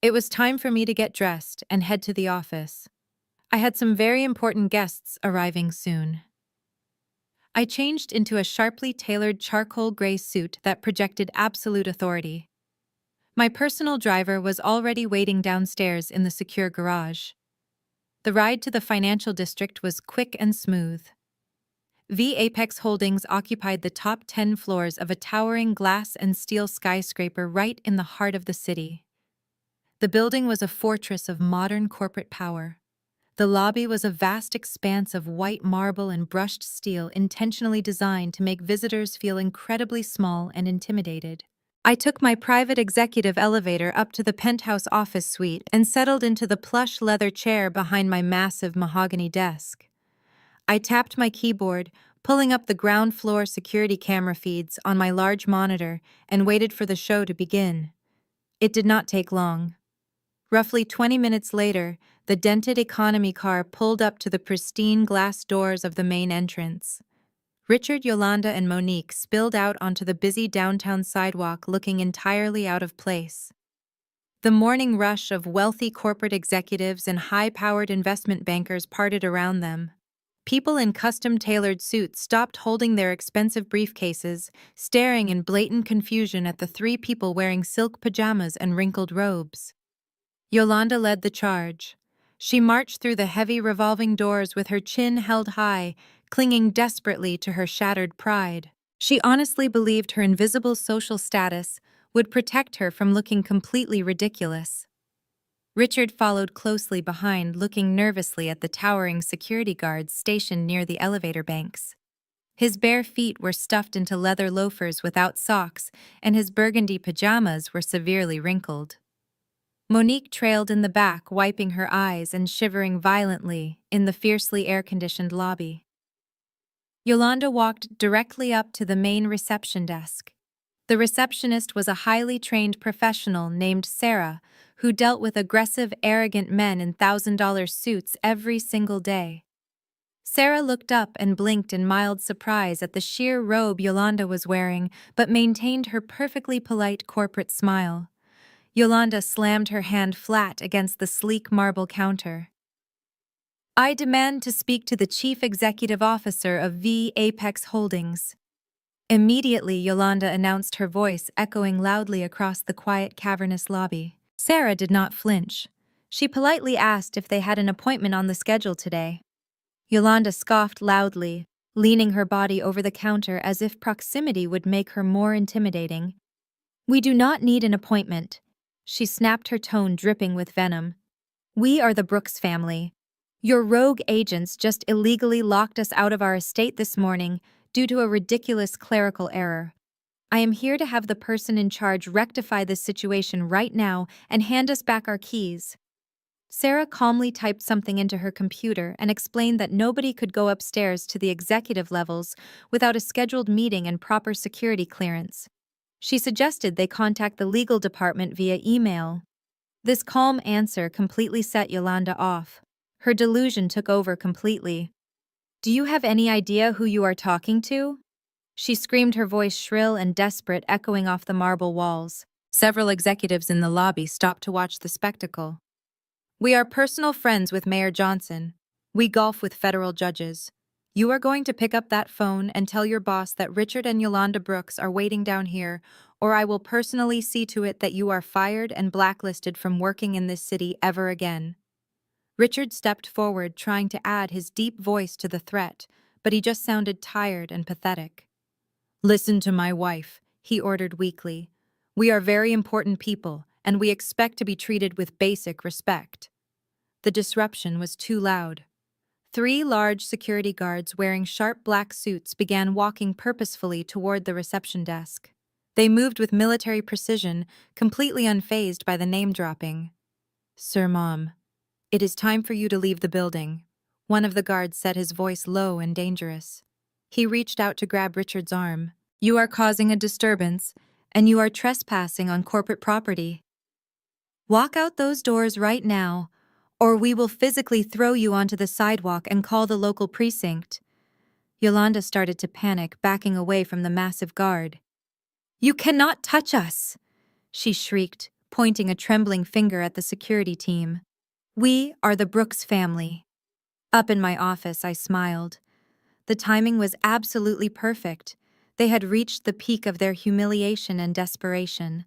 It was time for me to get dressed and head to the office. I had some very important guests arriving soon. I changed into a sharply tailored charcoal gray suit that projected absolute authority. My personal driver was already waiting downstairs in the secure garage. The ride to the financial district was quick and smooth. V Apex Holdings occupied the top 10 floors of a towering glass and steel skyscraper right in the heart of the city. The building was a fortress of modern corporate power. The lobby was a vast expanse of white marble and brushed steel, intentionally designed to make visitors feel incredibly small and intimidated. I took my private executive elevator up to the penthouse office suite and settled into the plush leather chair behind my massive mahogany desk. I tapped my keyboard, pulling up the ground floor security camera feeds on my large monitor, and waited for the show to begin. It did not take long. Roughly 20 minutes later, the dented economy car pulled up to the pristine glass doors of the main entrance. Richard, Yolanda, and Monique spilled out onto the busy downtown sidewalk, looking entirely out of place. The morning rush of wealthy corporate executives and high-powered investment bankers parted around them. People in custom-tailored suits stopped holding their expensive briefcases, staring in blatant confusion at the three people wearing silk pajamas and wrinkled robes. Yolanda led the charge. She marched through the heavy revolving doors with her chin held high, clinging desperately to her shattered pride. She honestly believed her invisible social status would protect her from looking completely ridiculous. Richard followed closely behind, looking nervously at the towering security guards stationed near the elevator banks. His bare feet were stuffed into leather loafers without socks, and his burgundy pajamas were severely wrinkled. Monique trailed in the back, wiping her eyes and shivering violently in the fiercely air-conditioned lobby. Yolanda walked directly up to the main reception desk. The receptionist was a highly trained professional named Sarah, who dealt with aggressive, arrogant men in $1,000 suits every single day. Sarah looked up and blinked in mild surprise at the sheer robe Yolanda was wearing, but maintained her perfectly polite corporate smile. Yolanda slammed her hand flat against the sleek marble counter. "I demand to speak to the Chief Executive Officer of V Apex Holdings." Immediately, Yolanda announced, her voice echoing loudly across the quiet, cavernous lobby. Sarah did not flinch. She politely asked if they had an appointment on the schedule today. Yolanda scoffed loudly, leaning her body over the counter as if proximity would make her more intimidating. "We do not need an appointment." She snapped, her tone dripping with venom. "We are the Brooks family. Your rogue agents just illegally locked us out of our estate this morning due to a ridiculous clerical error. I am here to have the person in charge rectify this situation right now and hand us back our keys." Sarah calmly typed something into her computer and explained that nobody could go upstairs to the executive levels without a scheduled meeting and proper security clearance. She suggested they contact the legal department via email. This calm answer completely set Yolanda off. Her delusion took over completely. "Do you have any idea who you are talking to?" She screamed, her voice shrill and desperate, echoing off the marble walls. Several executives in the lobby stopped to watch the spectacle. "We are personal friends with Mayor Johnson. We golf with federal judges. You are going to pick up that phone and tell your boss that Richard and Yolanda Brooks are waiting down here, or I will personally see to it that you are fired and blacklisted from working in this city ever again." Richard stepped forward, trying to add his deep voice to the threat, but he just sounded tired and pathetic. "Listen to my wife," he ordered weakly. "We are very important people, and we expect to be treated with basic respect." The disruption was too loud. 3 large security guards wearing sharp black suits began walking purposefully toward the reception desk. They moved with military precision, completely unfazed by the name-dropping. "Sir, Mom, it is time for you to leave the building." One of the guards said, his voice low and dangerous. He reached out to grab Richard's arm. "You are causing a disturbance, and you are trespassing on corporate property. Walk out those doors right now, or we will physically throw you onto the sidewalk and call the local precinct." Yolanda started to panic, backing away from the massive guard. "You cannot touch us!" she shrieked, pointing a trembling finger at the security team. "We are the Brooks family." Up in my office, I smiled. The timing was absolutely perfect. They had reached the peak of their humiliation and desperation.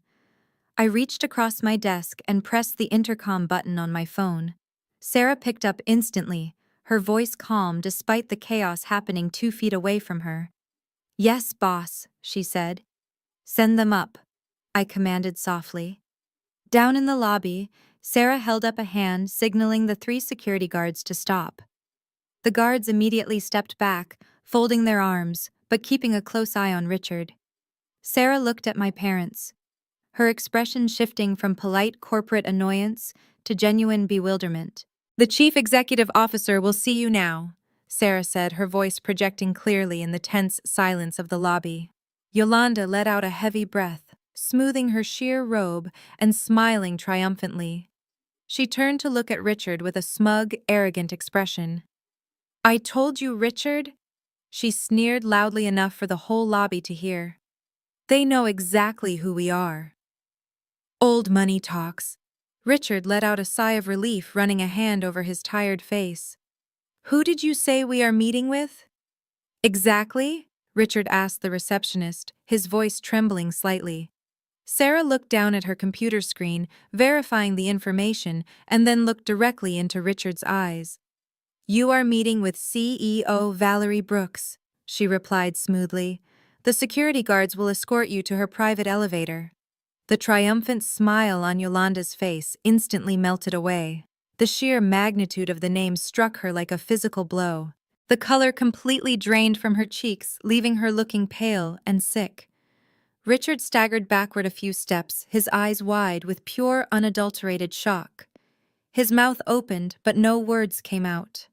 I reached across my desk and pressed the intercom button on my phone. Sarah picked up instantly, her voice calm despite the chaos happening 2 feet away from her. "Yes, boss," she said. "Send them up," I commanded softly. Down in the lobby, Sarah held up a hand, signaling the 3 security guards to stop. The guards immediately stepped back, folding their arms, but keeping a close eye on Richard. Sarah looked at my parents, her expression shifting from polite corporate annoyance to genuine bewilderment. "The Chief Executive Officer will see you now," Sarah said, her voice projecting clearly in the tense silence of the lobby. Yolanda let out a heavy breath, smoothing her sheer robe and smiling triumphantly. She turned to look at Richard with a smug, arrogant expression. "I told you, Richard," she sneered loudly enough for the whole lobby to hear. "They know exactly who we are." "Old money talks." Richard let out a sigh of relief, running a hand over his tired face. "Who did you say we are meeting with?" "Exactly?" Richard asked the receptionist, his voice trembling slightly. Sarah looked down at her computer screen, verifying the information, and then looked directly into Richard's eyes. "You are meeting with CEO Valerie Brooks," she replied smoothly. "The security guards will escort you to her private elevator." The triumphant smile on Yolanda's face instantly melted away. The sheer magnitude of the name struck her like a physical blow. The color completely drained from her cheeks, leaving her looking pale and sick. Richard staggered backward a few steps, his eyes wide with pure, unadulterated shock. His mouth opened, but no words came out.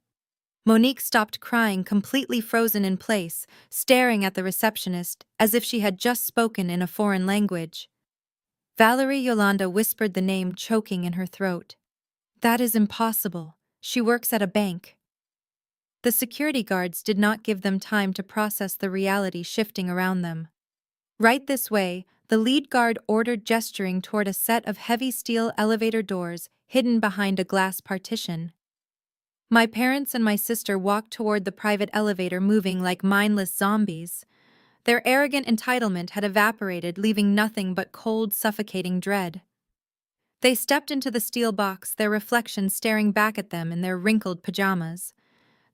Monique stopped crying, completely frozen in place, staring at the receptionist as if she had just spoken in a foreign language. Valerie Yolanda whispered the name, choking in her throat. That is impossible. She works at a bank. The security guards did not give them time to process the reality shifting around them. Right this way, the lead guard ordered, gesturing toward a set of heavy steel elevator doors hidden behind a glass partition. My parents and my sister walked toward the private elevator, moving like mindless zombies. Their arrogant entitlement had evaporated, leaving nothing but cold, suffocating dread. They stepped into the steel box, their reflection staring back at them in their wrinkled pajamas.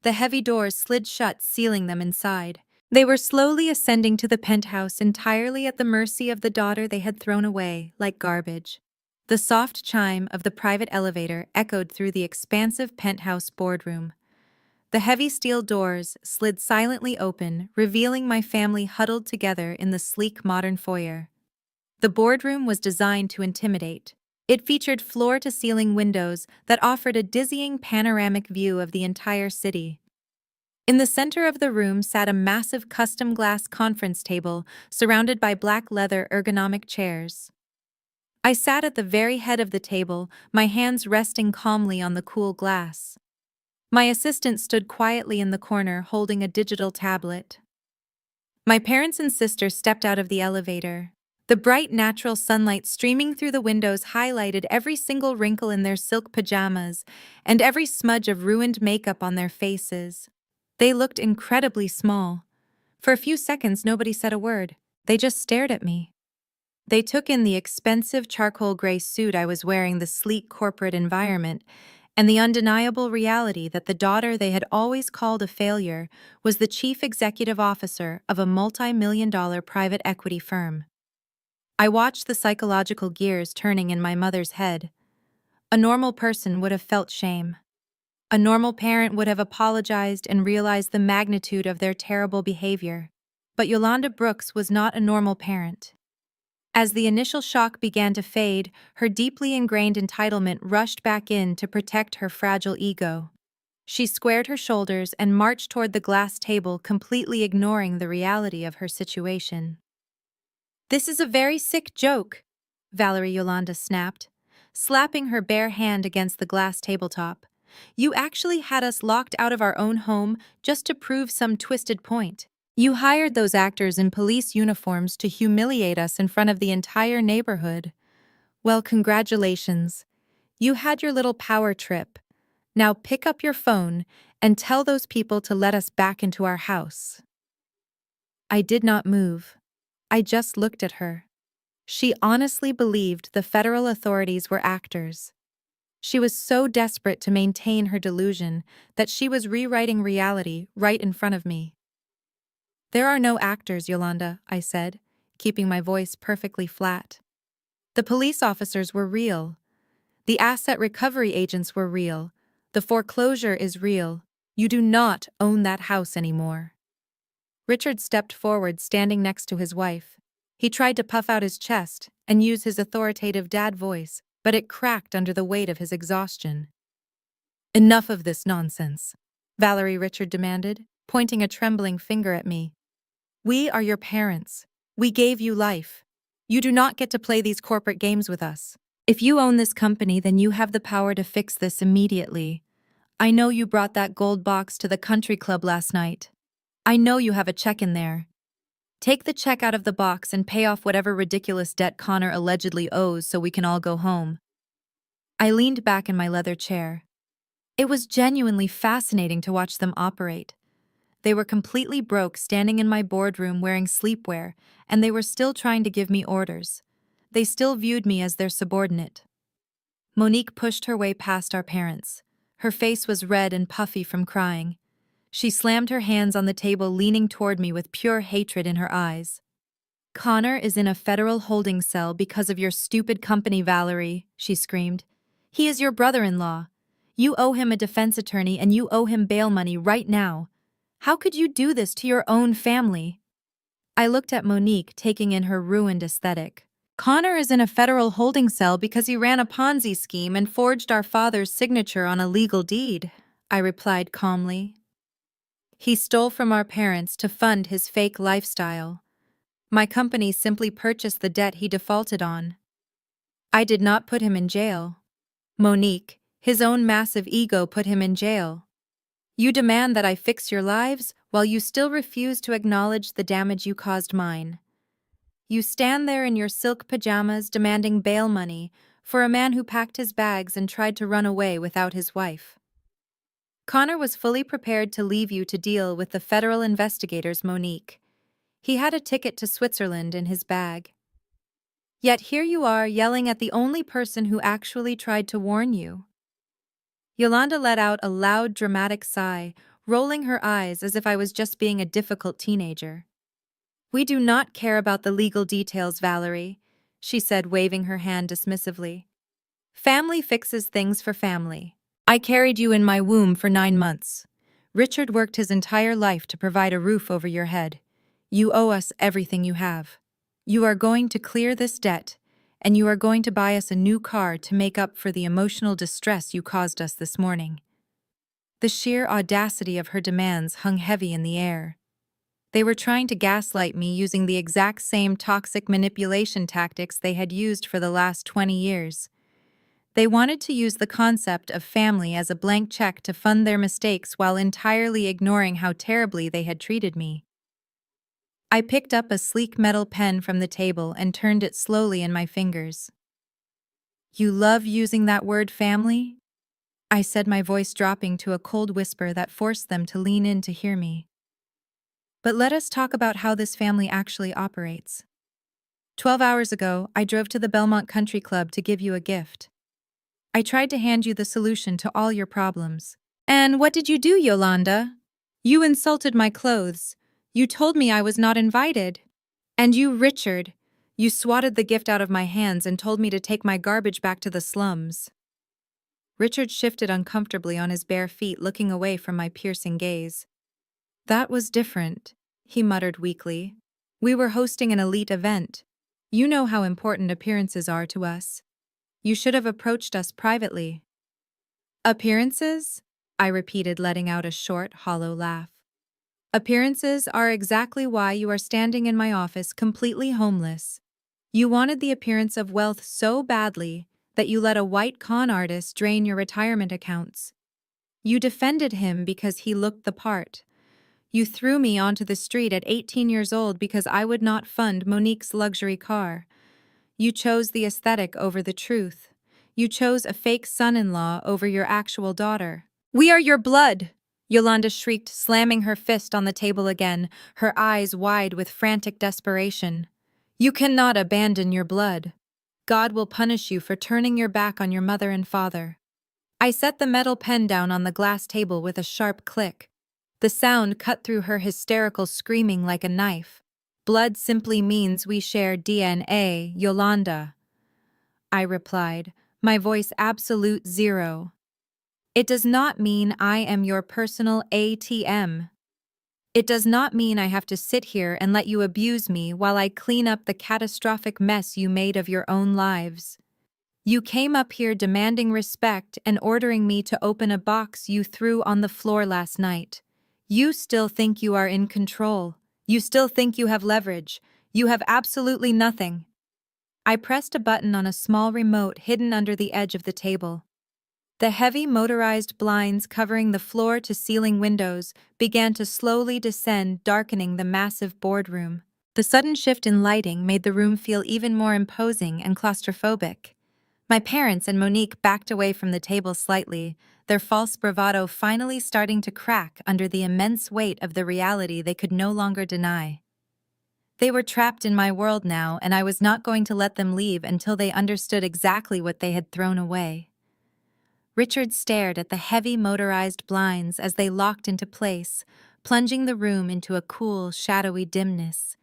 The heavy doors slid shut, sealing them inside. They were slowly ascending to the penthouse, entirely at the mercy of the daughter they had thrown away like garbage. The soft chime of the private elevator echoed through the expansive penthouse boardroom. The heavy steel doors slid silently open, revealing my family huddled together in the sleek modern foyer. The boardroom was designed to intimidate. It featured floor-to-ceiling windows that offered a dizzying panoramic view of the entire city. In the center of the room sat a massive custom glass conference table surrounded by black leather ergonomic chairs. I sat at the very head of the table, my hands resting calmly on the cool glass. My assistant stood quietly in the corner, holding a digital tablet. My parents and sister stepped out of the elevator. The bright natural sunlight streaming through the windows highlighted every single wrinkle in their silk pajamas and every smudge of ruined makeup on their faces. They looked incredibly small. For a few seconds, nobody said a word. They just stared at me. They took in the expensive charcoal gray suit I was wearing, the sleek corporate environment, and the undeniable reality that the daughter they had always called a failure was the chief executive officer of a multi-million-dollar private equity firm. I watched the psychological gears turning in my mother's head. A normal person would have felt shame. A normal parent would have apologized and realized the magnitude of their terrible behavior. But Yolanda Brooks was not a normal parent. As the initial shock began to fade, her deeply ingrained entitlement rushed back in to protect her fragile ego. She squared her shoulders and marched toward the glass table, completely ignoring the reality of her situation. "This is a very sick joke," Valerie Yolanda snapped, slapping her bare hand against the glass tabletop. "You actually had us locked out of our own home just to prove some twisted point. You hired those actors in police uniforms to humiliate us in front of the entire neighborhood. Well, congratulations. You had your little power trip. Now pick up your phone and tell those people to let us back into our house." I did not move. I just looked at her. She honestly believed the federal authorities were actors. She was so desperate to maintain her delusion that she was rewriting reality right in front of me. "There are no actors, Yolanda," I said, keeping my voice perfectly flat. "The police officers were real. The asset recovery agents were real. The foreclosure is real. You do not own that house anymore." Richard stepped forward, standing next to his wife. He tried to puff out his chest and use his authoritative dad voice, but it cracked under the weight of his exhaustion. "Enough of this nonsense," Valerie Richard demanded, pointing a trembling finger at me. "We are your parents. We gave you life. You do not get to play these corporate games with us. If you own this company, then you have the power to fix this immediately. I know you brought that gold box to the country club last night. I know you have a check in there. Take the check out of the box and pay off whatever ridiculous debt Connor allegedly owes so we can all go home." I leaned back in my leather chair. It was genuinely fascinating to watch them operate. They were completely broke, standing in my boardroom wearing sleepwear, and they were still trying to give me orders. They still viewed me as their subordinate. Monique pushed her way past our parents. Her face was red and puffy from crying. She slammed her hands on the table, leaning toward me with pure hatred in her eyes. "Connor is in a federal holding cell because of your stupid company, Valerie," she screamed. "He is your brother-in-law. You owe him a defense attorney and you owe him bail money right now. How could you do this to your own family? I looked at Monique, taking in her ruined aesthetic. Connor is in a federal holding cell because he ran a Ponzi scheme and forged our father's signature on a legal deed, I replied calmly. He stole from our parents to fund his fake lifestyle. My company simply purchased the debt he defaulted on. I did not put him in jail. Monique, his own massive ego put him in jail. You demand that I fix your lives while you still refuse to acknowledge the damage you caused mine. You stand there in your silk pajamas demanding bail money for a man who packed his bags and tried to run away without his wife. Connor was fully prepared to leave you to deal with the federal investigators, Monique. He had a ticket to Switzerland in his bag. Yet here you are yelling at the only person who actually tried to warn you. Yolanda let out a loud, dramatic sigh, rolling her eyes as if I was just being a difficult teenager. We do not care about the legal details, Valerie, she said, waving her hand dismissively. Family fixes things for family. I carried you in my womb for 9 months. Richard worked his entire life to provide a roof over your head. You owe us everything you have. You are going to clear this debt, and you are going to buy us a new car to make up for the emotional distress you caused us this morning. The sheer audacity of her demands hung heavy in the air. They were trying to gaslight me using the exact same toxic manipulation tactics they had used for the last 20 years. They wanted to use the concept of family as a blank check to fund their mistakes while entirely ignoring how terribly they had treated me. I picked up a sleek metal pen from the table and turned it slowly in my fingers. You love using that word, family? I said, my voice dropping to a cold whisper that forced them to lean in to hear me. But let us talk about how this family actually operates. 12 hours ago, I drove to the Belmont Country Club to give you a gift. I tried to hand you the solution to all your problems. And what did you do, Yolanda? You insulted my clothes. You told me I was not invited. And you, Richard, you swatted the gift out of my hands and told me to take my garbage back to the slums. Richard shifted uncomfortably on his bare feet, looking away from my piercing gaze. That was different, he muttered weakly. We were hosting an elite event. You know how important appearances are to us. You should have approached us privately. Appearances? I repeated, letting out a short, hollow laugh. Appearances are exactly why you are standing in my office completely homeless. You wanted the appearance of wealth so badly that you let a white con artist drain your retirement accounts. You defended him because he looked the part. You threw me onto the street at 18 years old because I would not fund Monique's luxury car. You chose the aesthetic over the truth. You chose a fake son-in-law over your actual daughter. We are your blood, Yolanda shrieked, slamming her fist on the table again, her eyes wide with frantic desperation. You cannot abandon your blood. God will punish you for turning your back on your mother and father. I set the metal pen down on the glass table with a sharp click. The sound cut through her hysterical screaming like a knife. Blood simply means we share DNA, Yolanda. I replied, my voice absolute zero. It does not mean I am your personal ATM. It does not mean I have to sit here and let you abuse me while I clean up the catastrophic mess you made of your own lives. You came up here demanding respect and ordering me to open a box you threw on the floor last night. You still think you are in control. You still think you have leverage. You have absolutely nothing. I pressed a button on a small remote hidden under the edge of the table. The heavy motorized blinds covering the floor-to-ceiling windows began to slowly descend, darkening the massive boardroom. The sudden shift in lighting made the room feel even more imposing and claustrophobic. My parents and Monique backed away from the table slightly, their false bravado finally starting to crack under the immense weight of the reality they could no longer deny. They were trapped in my world now, and I was not going to let them leave until they understood exactly what they had thrown away. Richard stared at the heavy motorized blinds as they locked into place, plunging the room into a cool, shadowy dimness.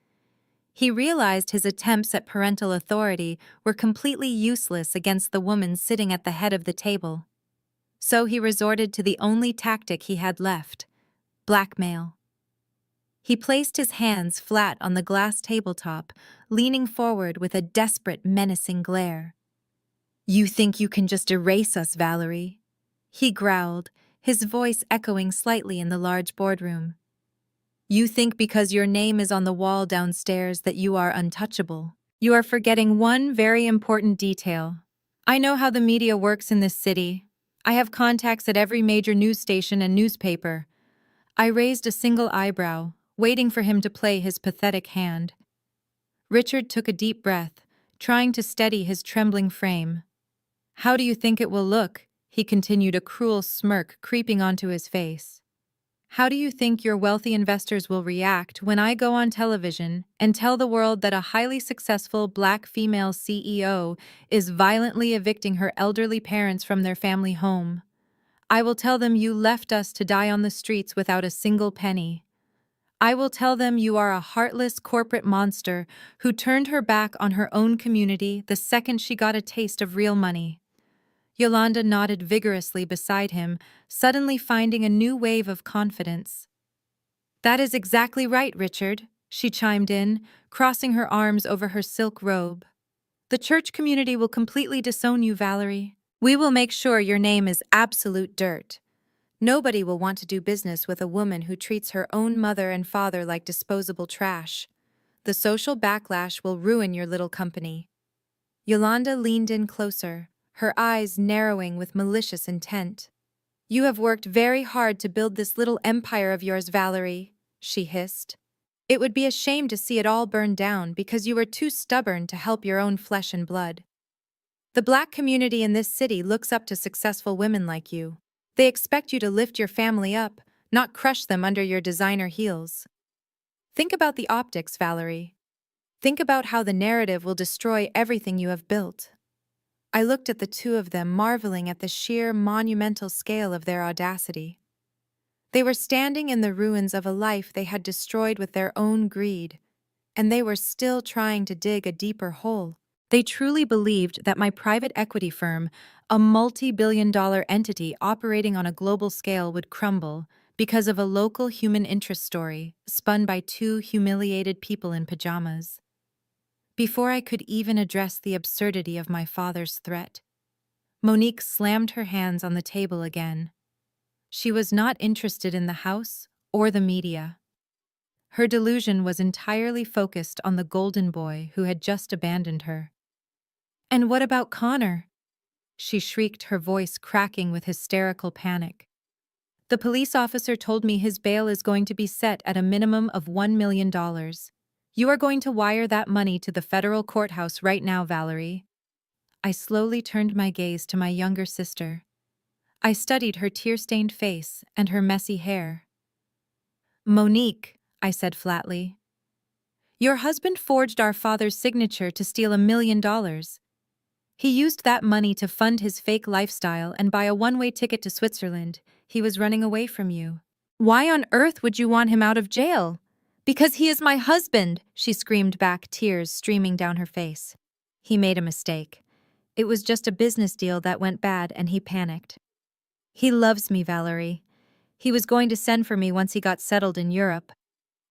He realized his attempts at parental authority were completely useless against the woman sitting at the head of the table. So he resorted to the only tactic he had left: blackmail. He placed his hands flat on the glass tabletop, leaning forward with a desperate, menacing glare. "You think you can just erase us, Valerie?" he growled, his voice echoing slightly in the large boardroom. "You think because your name is on the wall downstairs that you are untouchable? You are forgetting one very important detail. I know how the media works in this city. I have contacts at every major news station and newspaper." I raised a single eyebrow, waiting for him to play his pathetic hand. Richard took a deep breath, trying to steady his trembling frame. "How do you think it will look?" he continued, a cruel smirk creeping onto his face. "How do you think your wealthy investors will react when I go on television and tell the world that a highly successful black female CEO is violently evicting her elderly parents from their family home? I will tell them you left us to die on the streets without a single penny. I will tell them you are a heartless corporate monster who turned her back on her own community the second she got a taste of real money." Yolanda nodded vigorously beside him, suddenly finding a new wave of confidence. "That is exactly right, Richard," she chimed in, crossing her arms over her silk robe. "The church community will completely disown you, Valerie. We will make sure your name is absolute dirt. Nobody will want to do business with a woman who treats her own mother and father like disposable trash. The social backlash will ruin your little company." Yolanda leaned in closer, her eyes narrowing with malicious intent. "You have worked very hard to build this little empire of yours, Valerie," she hissed. "It would be a shame to see it all burn down because you were too stubborn to help your own flesh and blood. The black community in this city looks up to successful women like you. They expect you to lift your family up, not crush them under your designer heels. Think about the optics, Valerie. Think about how the narrative will destroy everything you have built." I looked at the two of them, marveling at the sheer, monumental scale of their audacity. They were standing in the ruins of a life they had destroyed with their own greed, and they were still trying to dig a deeper hole. They truly believed that my private equity firm, a multi-billion-dollar entity operating on a global scale, would crumble because of a local human interest story spun by two humiliated people in pajamas. Before I could even address the absurdity of my father's threat, Monique slammed her hands on the table again. She was not interested in the house or the media. Her delusion was entirely focused on the golden boy who had just abandoned her. "And what about Connor?" she shrieked, her voice cracking with hysterical panic. "The police officer told me his bail is going to be set at a minimum of $1 million. You are going to wire that money to the federal courthouse right now, Valerie." I slowly turned my gaze to my younger sister. I studied her tear-stained face and her messy hair. "Monique," I said flatly, "your husband forged our father's signature to steal $1 million. He used that money to fund his fake lifestyle and buy a one-way ticket to Switzerland. He was running away from you. Why on earth would you want him out of jail?" "Because he is my husband," she screamed back, tears streaming down her face. "He made a mistake. It was just a business deal that went bad and he panicked. He loves me, Valerie. He was going to send for me once he got settled in Europe.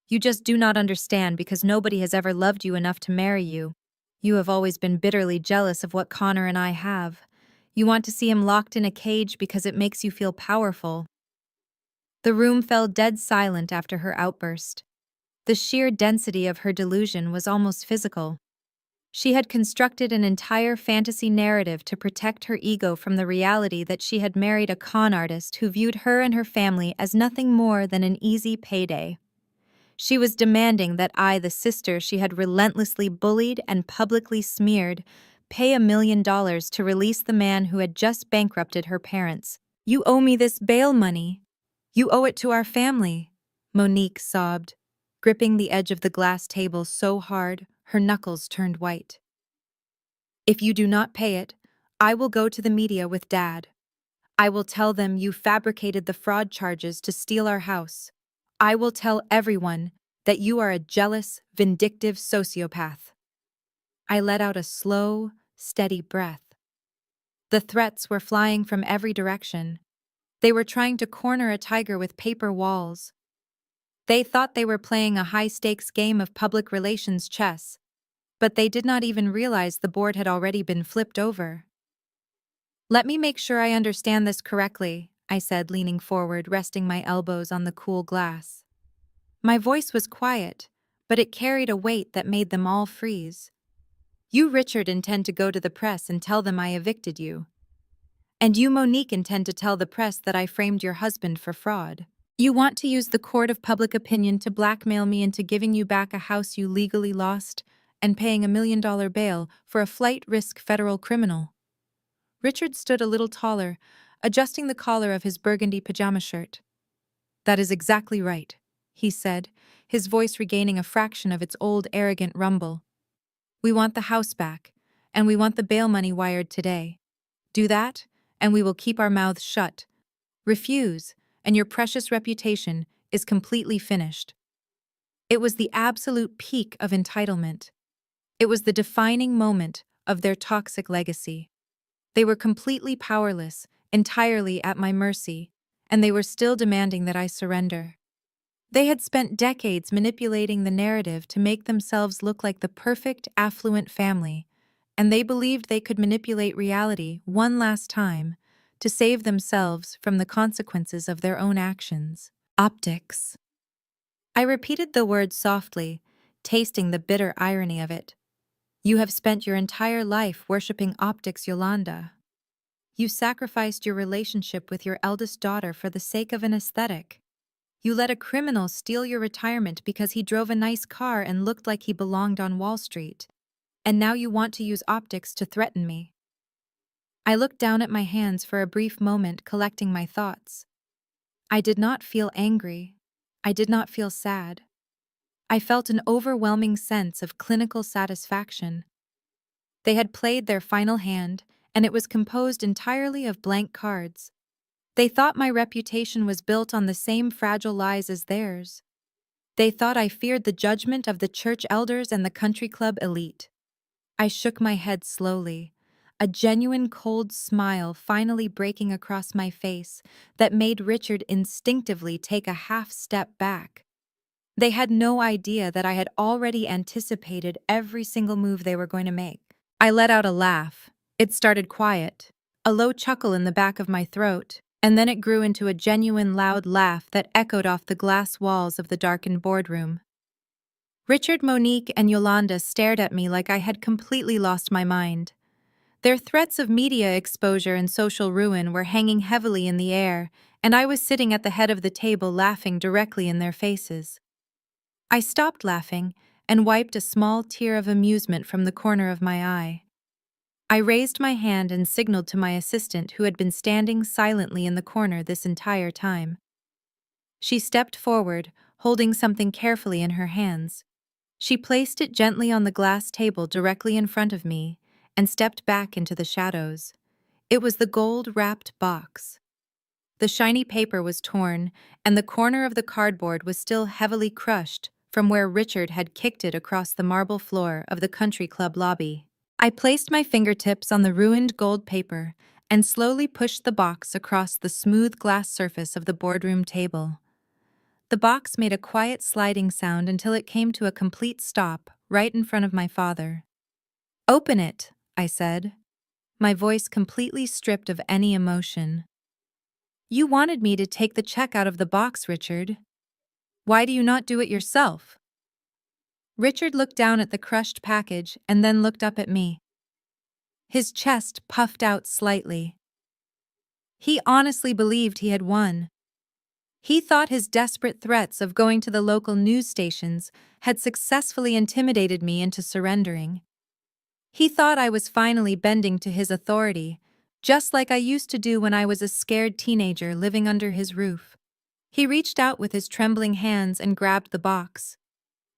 You just do not understand because nobody has ever loved you enough to marry you. You have always been bitterly jealous of what Connor and I have. You want to see him locked in a cage because it makes you feel powerful." The room fell dead silent after her outburst. The sheer density of her delusion was almost physical. She had constructed an entire fantasy narrative to protect her ego from the reality that she had married a con artist who viewed her and her family as nothing more than an easy payday. She was demanding that I, the sister she had relentlessly bullied and publicly smeared, pay $1 million to release the man who had just bankrupted her parents. "You owe me this bail money. You owe it to our family," Monique sobbed, gripping the edge of the glass table so hard her knuckles turned white. "If you do not pay it, I will go to the media with Dad. I will tell them you fabricated the fraud charges to steal our house. I will tell everyone that you are a jealous, vindictive sociopath." I let out a slow, steady breath. The threats were flying from every direction. They were trying to corner a tiger with paper walls. They thought they were playing a high-stakes game of public relations chess, but they did not even realize the board had already been flipped over. "Let me make sure I understand this correctly," I said, leaning forward, resting my elbows on the cool glass. My voice was quiet, but it carried a weight that made them all freeze. "You, Richard, intend to go to the press and tell them I evicted you. And you, Monique, intend to tell the press that I framed your husband for fraud. You want to use the court of public opinion to blackmail me into giving you back a house you legally lost and paying $1 million bail for a flight risk federal criminal." Richard stood a little taller, adjusting the collar of his burgundy pajama shirt. "That is exactly right," he said, his voice regaining a fraction of its old arrogant rumble. "We want the house back, and we want the bail money wired today. Do that, and we will keep our mouths shut. Refuse, and your precious reputation is completely finished." It was the absolute peak of entitlement. It was the defining moment of their toxic legacy. They were completely powerless, entirely at my mercy, and they were still demanding that I surrender. They had spent decades manipulating the narrative to make themselves look like the perfect, affluent family, and they believed they could manipulate reality one last time to save themselves from the consequences of their own actions. Optics. I repeated the word softly, tasting the bitter irony of it. "You have spent your entire life worshipping optics, Yolanda. You sacrificed your relationship with your eldest daughter for the sake of an aesthetic. You let a criminal steal your retirement because he drove a nice car and looked like he belonged on Wall Street. And now you want to use optics to threaten me." I looked down at my hands for a brief moment, collecting my thoughts. I did not feel angry. I did not feel sad. I felt an overwhelming sense of clinical satisfaction. They had played their final hand, and it was composed entirely of blank cards. They thought my reputation was built on the same fragile lies as theirs. They thought I feared the judgment of the church elders and the country club elite. I shook my head slowly, a genuine cold smile finally breaking across my face that made Richard instinctively take a half step back. They had no idea that I had already anticipated every single move they were going to make. I let out a laugh. It started quiet, a low chuckle in the back of my throat, and then it grew into a genuine loud laugh that echoed off the glass walls of the darkened boardroom. Richard, Monique, and Yolanda stared at me like I had completely lost my mind. Their threats of media exposure and social ruin were hanging heavily in the air, and I was sitting at the head of the table laughing directly in their faces. I stopped laughing and wiped a small tear of amusement from the corner of my eye. I raised my hand and signaled to my assistant, who had been standing silently in the corner this entire time. She stepped forward, holding something carefully in her hands. She placed it gently on the glass table directly in front of me and stepped back into the shadows. It was the gold-wrapped box. The shiny paper was torn, and the corner of the cardboard was still heavily crushed from where Richard had kicked it across the marble floor of the country club lobby. I placed my fingertips on the ruined gold paper and slowly pushed the box across the smooth glass surface of the boardroom table. The box made a quiet sliding sound until it came to a complete stop right in front of my father. "Open it," I said, my voice completely stripped of any emotion. "You wanted me to take the check out of the box, Richard. Why do you not do it yourself?" Richard looked down at the crushed package and then looked up at me. His chest puffed out slightly. He honestly believed he had won. He thought his desperate threats of going to the local news stations had successfully intimidated me into surrendering. He thought I was finally bending to his authority, just like I used to do when I was a scared teenager living under his roof. He reached out with his trembling hands and grabbed the box.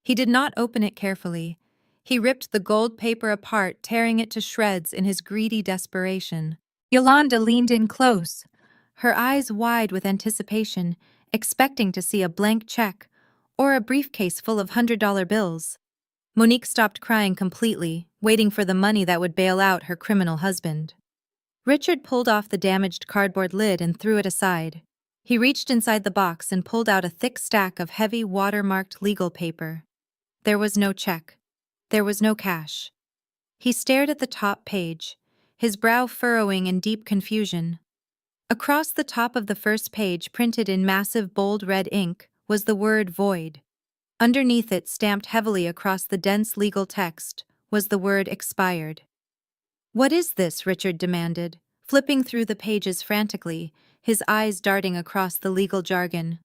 He did not open it carefully. He ripped the gold paper apart, tearing it to shreds in his greedy desperation. Yolanda leaned in close, her eyes wide with anticipation, expecting to see a blank check or a briefcase full of $100 bills. Monique stopped crying completely, waiting for the money that would bail out her criminal husband. Richard pulled off the damaged cardboard lid and threw it aside. He reached inside the box and pulled out a thick stack of heavy watermarked legal paper. There was no check. There was no cash. He stared at the top page, his brow furrowing in deep confusion. Across the top of the first page, printed in massive bold red ink, was the word void. Underneath it, stamped heavily across the dense legal text, was the word expired. "What is this?" Richard demanded, flipping through the pages frantically, his eyes darting across the legal jargon.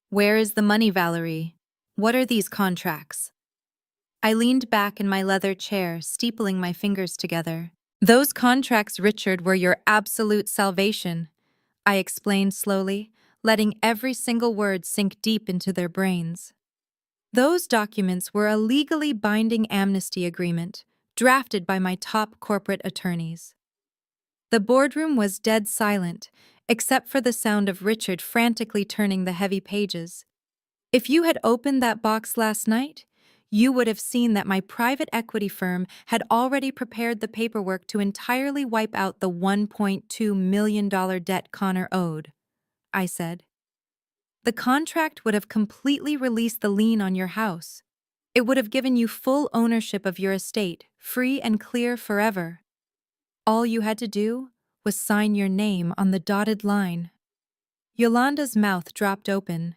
"Where is the money, Valerie? What are these contracts?" I leaned back in my leather chair, steepling my fingers together. "Those contracts, Richard, were your absolute salvation," I explained slowly, letting every single word sink deep into their brains. Those documents were a legally binding amnesty agreement, drafted by my top corporate attorneys. The boardroom was dead silent, except for the sound of Richard frantically turning the heavy pages. If you had opened that box last night, you would have seen that my private equity firm had already prepared the paperwork to entirely wipe out the $1.2 million debt Connor owed, I said. The contract would have completely released the lien on your house. It would have given you full ownership of your estate, free and clear forever. All you had to do was sign your name on the dotted line. Yolanda's mouth dropped open.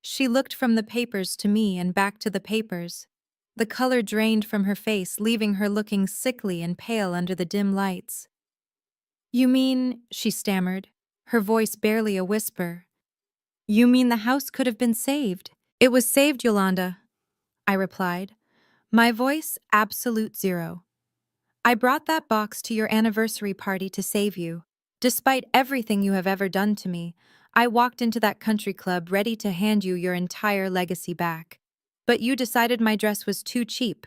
She looked from the papers to me and back to the papers. The color drained from her face, leaving her looking sickly and pale under the dim lights. "You mean," she stammered, her voice barely a whisper, "you mean the house could have been saved?" "It was saved, Yolanda," I replied, my voice absolute zero. "I brought that box to your anniversary party to save you. Despite everything you have ever done to me, I walked into that country club ready to hand you your entire legacy back. But you decided my dress was too cheap.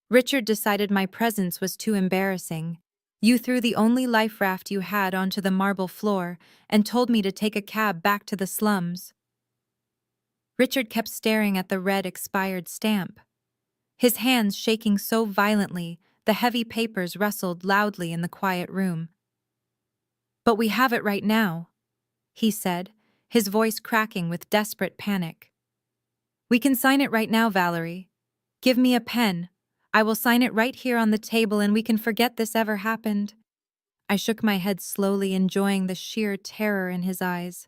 Richard decided my presence was too embarrassing. You threw the only life raft you had onto the marble floor and told me to take a cab back to the slums." Richard kept staring at the red expired stamp. His hands shaking so violently, the heavy papers rustled loudly in the quiet room. "But we have it right now," he said, his voice cracking with desperate panic. "We can sign it right now, Valerie. Give me a pen. I will sign it right here on the table and we can forget this ever happened." I shook my head slowly, enjoying the sheer terror in his eyes.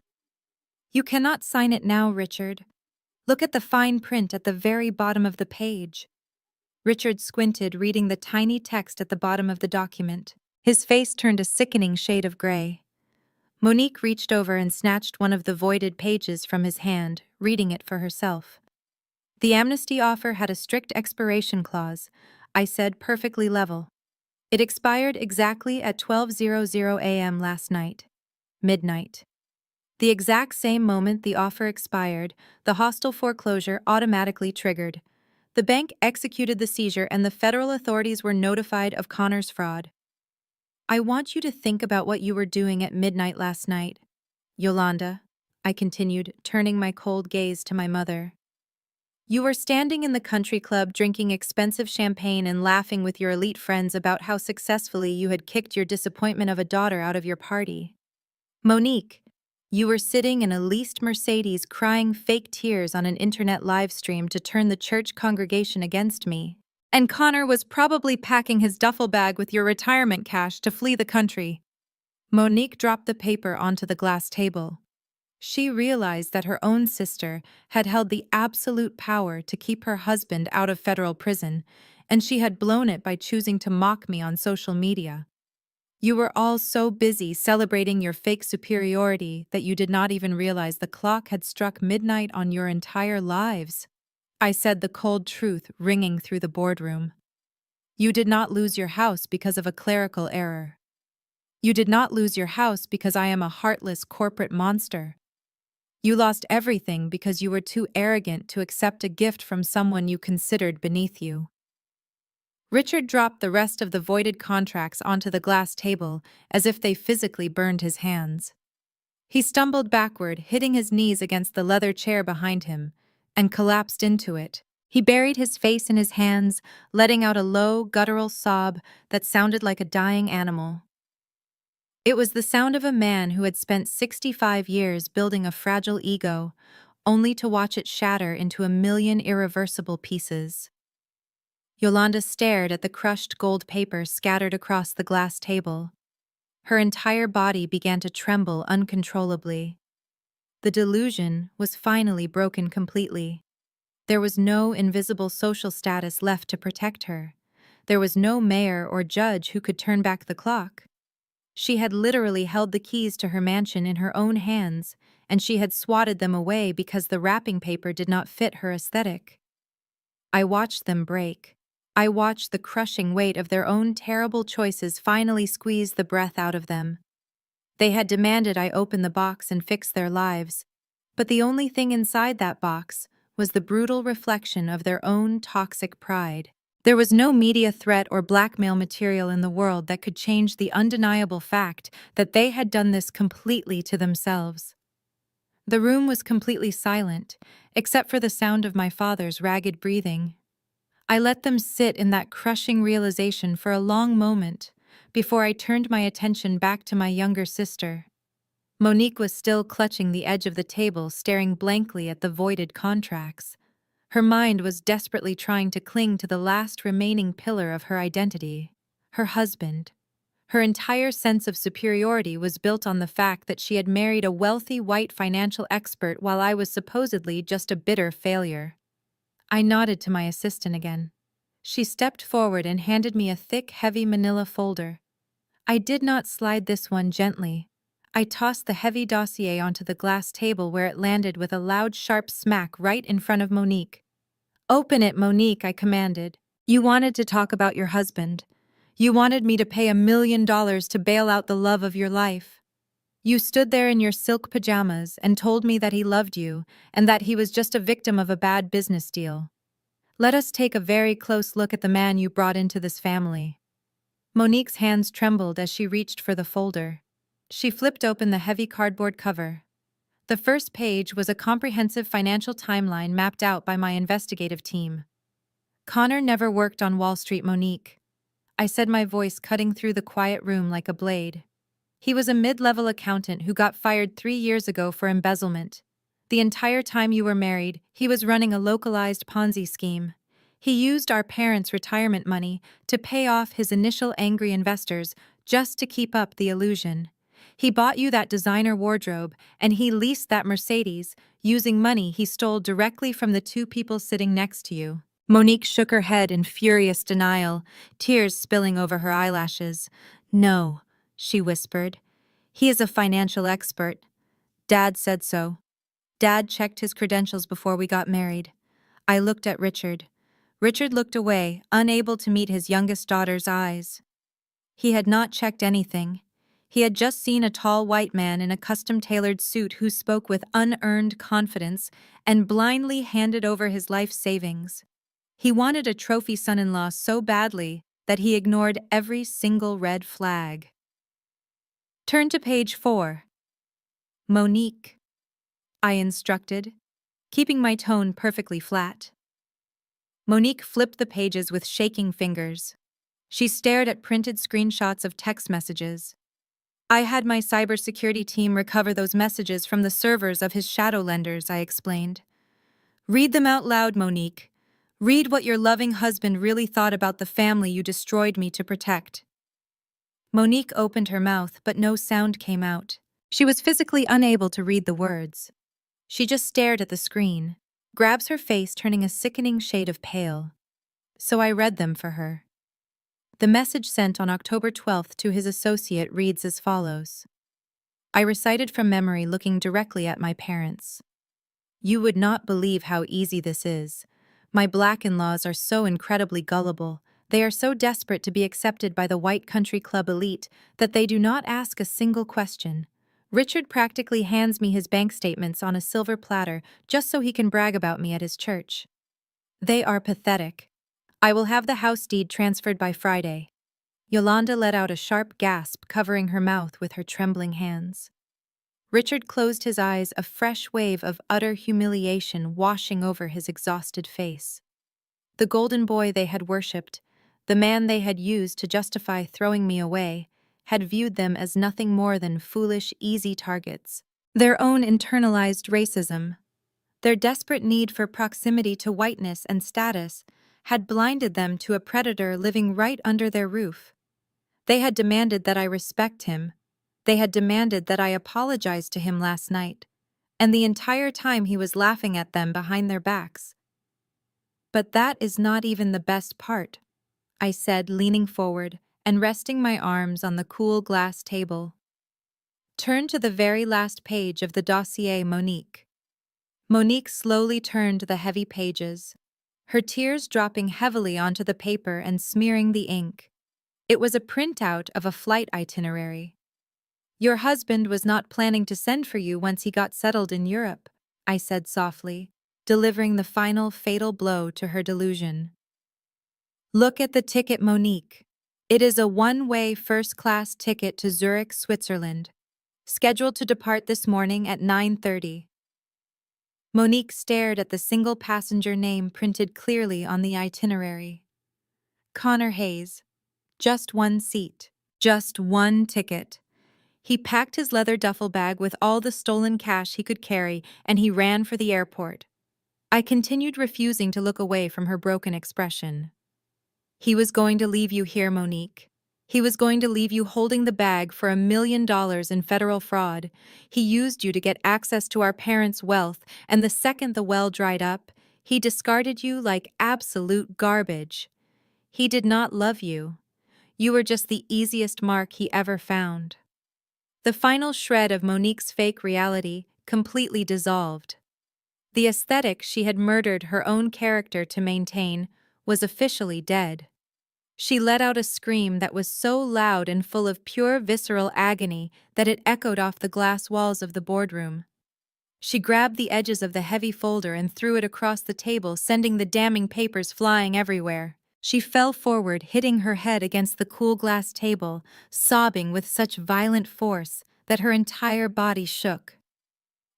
"You cannot sign it now, Richard. Look at the fine print at the very bottom of the page." Richard squinted, reading the tiny text at the bottom of the document. His face turned a sickening shade of gray. Monique reached over and snatched one of the voided pages from his hand, reading it for herself. "The amnesty offer had a strict expiration clause," I said, perfectly level. "It expired exactly at 12:00 a.m. last night. Midnight. The exact same moment the offer expired, the hostile foreclosure automatically triggered. The bank executed the seizure and the federal authorities were notified of Connor's fraud. I want you to think about what you were doing at midnight last night, Yolanda," I continued, turning my cold gaze to my mother. "You were standing in the country club drinking expensive champagne and laughing with your elite friends about how successfully you had kicked your disappointment of a daughter out of your party. Monique, you were sitting in a leased Mercedes crying fake tears on an internet live stream to turn the church congregation against me. And Connor was probably packing his duffel bag with your retirement cash to flee the country." Monique dropped the paper onto the glass table. She realized that her own sister had held the absolute power to keep her husband out of federal prison, and she had blown it by choosing to mock me on social media. "You were all so busy celebrating your fake superiority that you did not even realize the clock had struck midnight on your entire lives," I said, the cold truth ringing through the boardroom. "You did not lose your house because of a clerical error. You did not lose your house because I am a heartless corporate monster. You lost everything because you were too arrogant to accept a gift from someone you considered beneath you." Richard dropped the rest of the voided contracts onto the glass table as if they physically burned his hands. He stumbled backward, hitting his knees against the leather chair behind him, and collapsed into it. He buried his face in his hands, letting out a low, guttural sob that sounded like a dying animal. It was the sound of a man who had spent 65 years building a fragile ego, only to watch it shatter into a million irreversible pieces. Yolanda stared at the crushed gold paper scattered across the glass table. Her entire body began to tremble uncontrollably. The delusion was finally broken completely. There was no invisible social status left to protect her. There was no mayor or judge who could turn back the clock. She had literally held the keys to her mansion in her own hands, and she had swatted them away because the wrapping paper did not fit her aesthetic. I watched them break. I watched the crushing weight of their own terrible choices finally squeeze the breath out of them. They had demanded I open the box and fix their lives, but the only thing inside that box was the brutal reflection of their own toxic pride. There was no media threat or blackmail material in the world that could change the undeniable fact that they had done this completely to themselves. The room was completely silent, except for the sound of my father's ragged breathing. I let them sit in that crushing realization for a long moment before I turned my attention back to my younger sister. Monique was still clutching the edge of the table, staring blankly at the voided contracts. Her mind was desperately trying to cling to the last remaining pillar of her identity, her husband. Her entire sense of superiority was built on the fact that she had married a wealthy white financial expert while I was supposedly just a bitter failure. I nodded to my assistant again. She stepped forward and handed me a thick, heavy manila folder. I did not slide this one gently. I tossed the heavy dossier onto the glass table where it landed with a loud, sharp smack right in front of Monique. "Open it, Monique," I commanded. "You wanted to talk about your husband. You wanted me to pay $1 million to bail out the love of your life. You stood there in your silk pajamas and told me that he loved you and that he was just a victim of a bad business deal. Let us take a very close look at the man you brought into this family." Monique's hands trembled as she reached for the folder. She flipped open the heavy cardboard cover. The first page was a comprehensive financial timeline mapped out by my investigative team. "Connor never worked on Wall Street, Monique," I said, my voice cutting through the quiet room like a blade. "He was a mid-level accountant who got fired 3 years ago for embezzlement. The entire time you were married, he was running a localized Ponzi scheme. He used our parents' retirement money to pay off his initial angry investors just to keep up the illusion. He bought you that designer wardrobe, and he leased that Mercedes, using money he stole directly from the two people sitting next to you." Monique shook her head in furious denial, tears spilling over her eyelashes. "No," she whispered. "He is a financial expert. Dad said so. Dad checked his credentials before we got married." I looked at Richard. Richard looked away, unable to meet his youngest daughter's eyes. He had not checked anything. He had just seen a tall white man in a custom-tailored suit who spoke with unearned confidence and blindly handed over his life savings. He wanted a trophy son-in-law so badly that he ignored every single red flag. "Turn to page 4. Monique," I instructed, keeping my tone perfectly flat. Monique flipped the pages with shaking fingers. She stared at printed screenshots of text messages. "I had my cybersecurity team recover those messages from the servers of his shadow lenders," I explained. "Read them out loud, Monique. Read what your loving husband really thought about the family you destroyed me to protect." Monique opened her mouth, but no sound came out. She was physically unable to read the words. She just stared at the screen, grabs her face turning a sickening shade of pale. So I read them for her. The message sent on October 12th to his associate reads as follows. I recited from memory, looking directly at my parents. "You would not believe how easy this is. My black in-laws are so incredibly gullible. They are so desperate to be accepted by the white country club elite that they do not ask a single question. Richard practically hands me his bank statements on a silver platter just so he can brag about me at his church. They are pathetic. I will have the house deed transferred by Friday." Yolanda let out a sharp gasp, covering her mouth with her trembling hands. Richard closed his eyes, a fresh wave of utter humiliation washing over his exhausted face. The golden boy they had worshipped, the man they had used to justify throwing me away, had viewed them as nothing more than foolish, easy targets. Their own internalized racism, their desperate need for proximity to whiteness and status, had blinded them to a predator living right under their roof. They had demanded that I respect him. They had demanded that I apologize to him last night, and the entire time he was laughing at them behind their backs. But that is not even the best part, I said, leaning forward and resting my arms on the cool glass table. Turn to the very last page of the dossier, Monique. Monique slowly turned the heavy pages, her tears dropping heavily onto the paper and smearing the ink. It was a printout of a flight itinerary. Your husband was not planning to send for you once he got settled in Europe, I said softly, delivering the final fatal blow to her delusion. Look at the ticket, Monique. It is a one-way first-class ticket to Zurich, Switzerland, scheduled to depart this morning at 9:30. Monique stared at the single-passenger name printed clearly on the itinerary. Connor Hayes. Just one seat. Just one ticket. He packed his leather duffel bag with all the stolen cash he could carry, and he ran for the airport. I continued refusing to look away from her broken expression. He was going to leave you here, Monique. He was going to leave you holding the bag for $1 million in federal fraud. He used you to get access to our parents' wealth, and the second the well dried up, he discarded you like absolute garbage. He did not love you. You were just the easiest mark he ever found. The final shred of Monique's fake reality completely dissolved. The aesthetic she had murdered her own character to maintain was officially dead. She let out a scream that was so loud and full of pure visceral agony that it echoed off the glass walls of the boardroom. She grabbed the edges of the heavy folder and threw it across the table, sending the damning papers flying everywhere. She fell forward, hitting her head against the cool glass table, sobbing with such violent force that her entire body shook.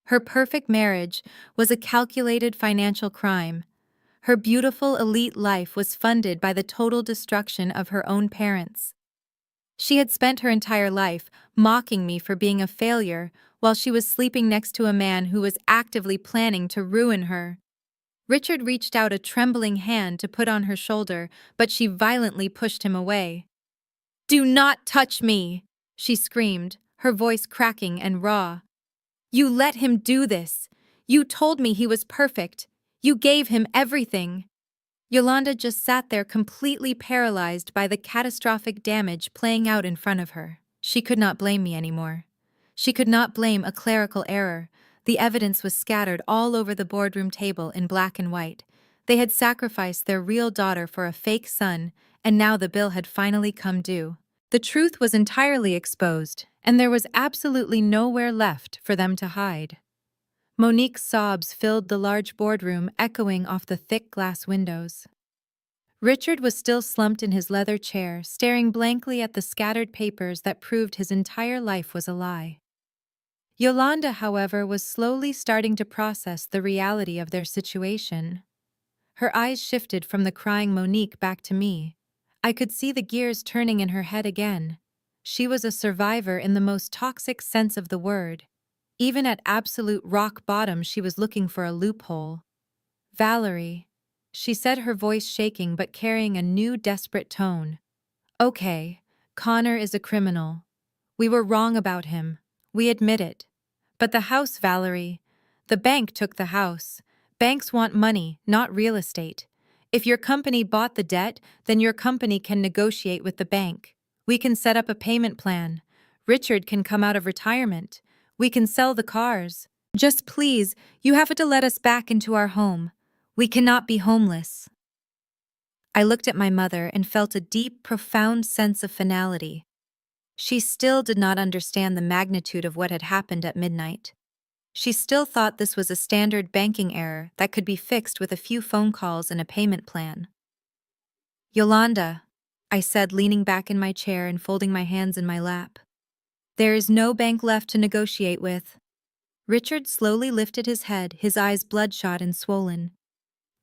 Her perfect marriage was a calculated financial crime. Her beautiful elite life was funded by the total destruction of her own parents. She had spent her entire life mocking me for being a failure while she was sleeping next to a man who was actively planning to ruin her. Richard reached out a trembling hand to put on her shoulder, but she violently pushed him away. "Do not touch me!" she screamed, her voice cracking and raw. "You let him do this! You told me he was perfect! You gave him everything!" Yolanda just sat there completely paralyzed by the catastrophic damage playing out in front of her. She could not blame me anymore. She could not blame a clerical error. The evidence was scattered all over the boardroom table in black and white. They had sacrificed their real daughter for a fake son, and now the bill had finally come due. The truth was entirely exposed, and there was absolutely nowhere left for them to hide. Monique's sobs filled the large boardroom, echoing off the thick glass windows. Richard was still slumped in his leather chair, staring blankly at the scattered papers that proved his entire life was a lie. Yolanda, however, was slowly starting to process the reality of their situation. Her eyes shifted from the crying Monique back to me. I could see the gears turning in her head again. She was a survivor in the most toxic sense of the word. Even at absolute rock bottom, she was looking for a loophole. "Valerie," she said, her voice shaking but carrying a new desperate tone. "Okay, Connor is a criminal. We were wrong about him. We admit it. But the house, Valerie, the bank took the house. Banks want money, not real estate. If your company bought the debt, then your company can negotiate with the bank. We can set up a payment plan. Richard can come out of retirement. We can sell the cars. Just please, you have to let us back into our home. We cannot be homeless." I looked at my mother and felt a deep, profound sense of finality. She still did not understand the magnitude of what had happened at midnight. She still thought this was a standard banking error that could be fixed with a few phone calls and a payment plan. "Yolanda," I said, leaning back in my chair and folding my hands in my lap. "There is no bank left to negotiate with." Richard slowly lifted his head, his eyes bloodshot and swollen.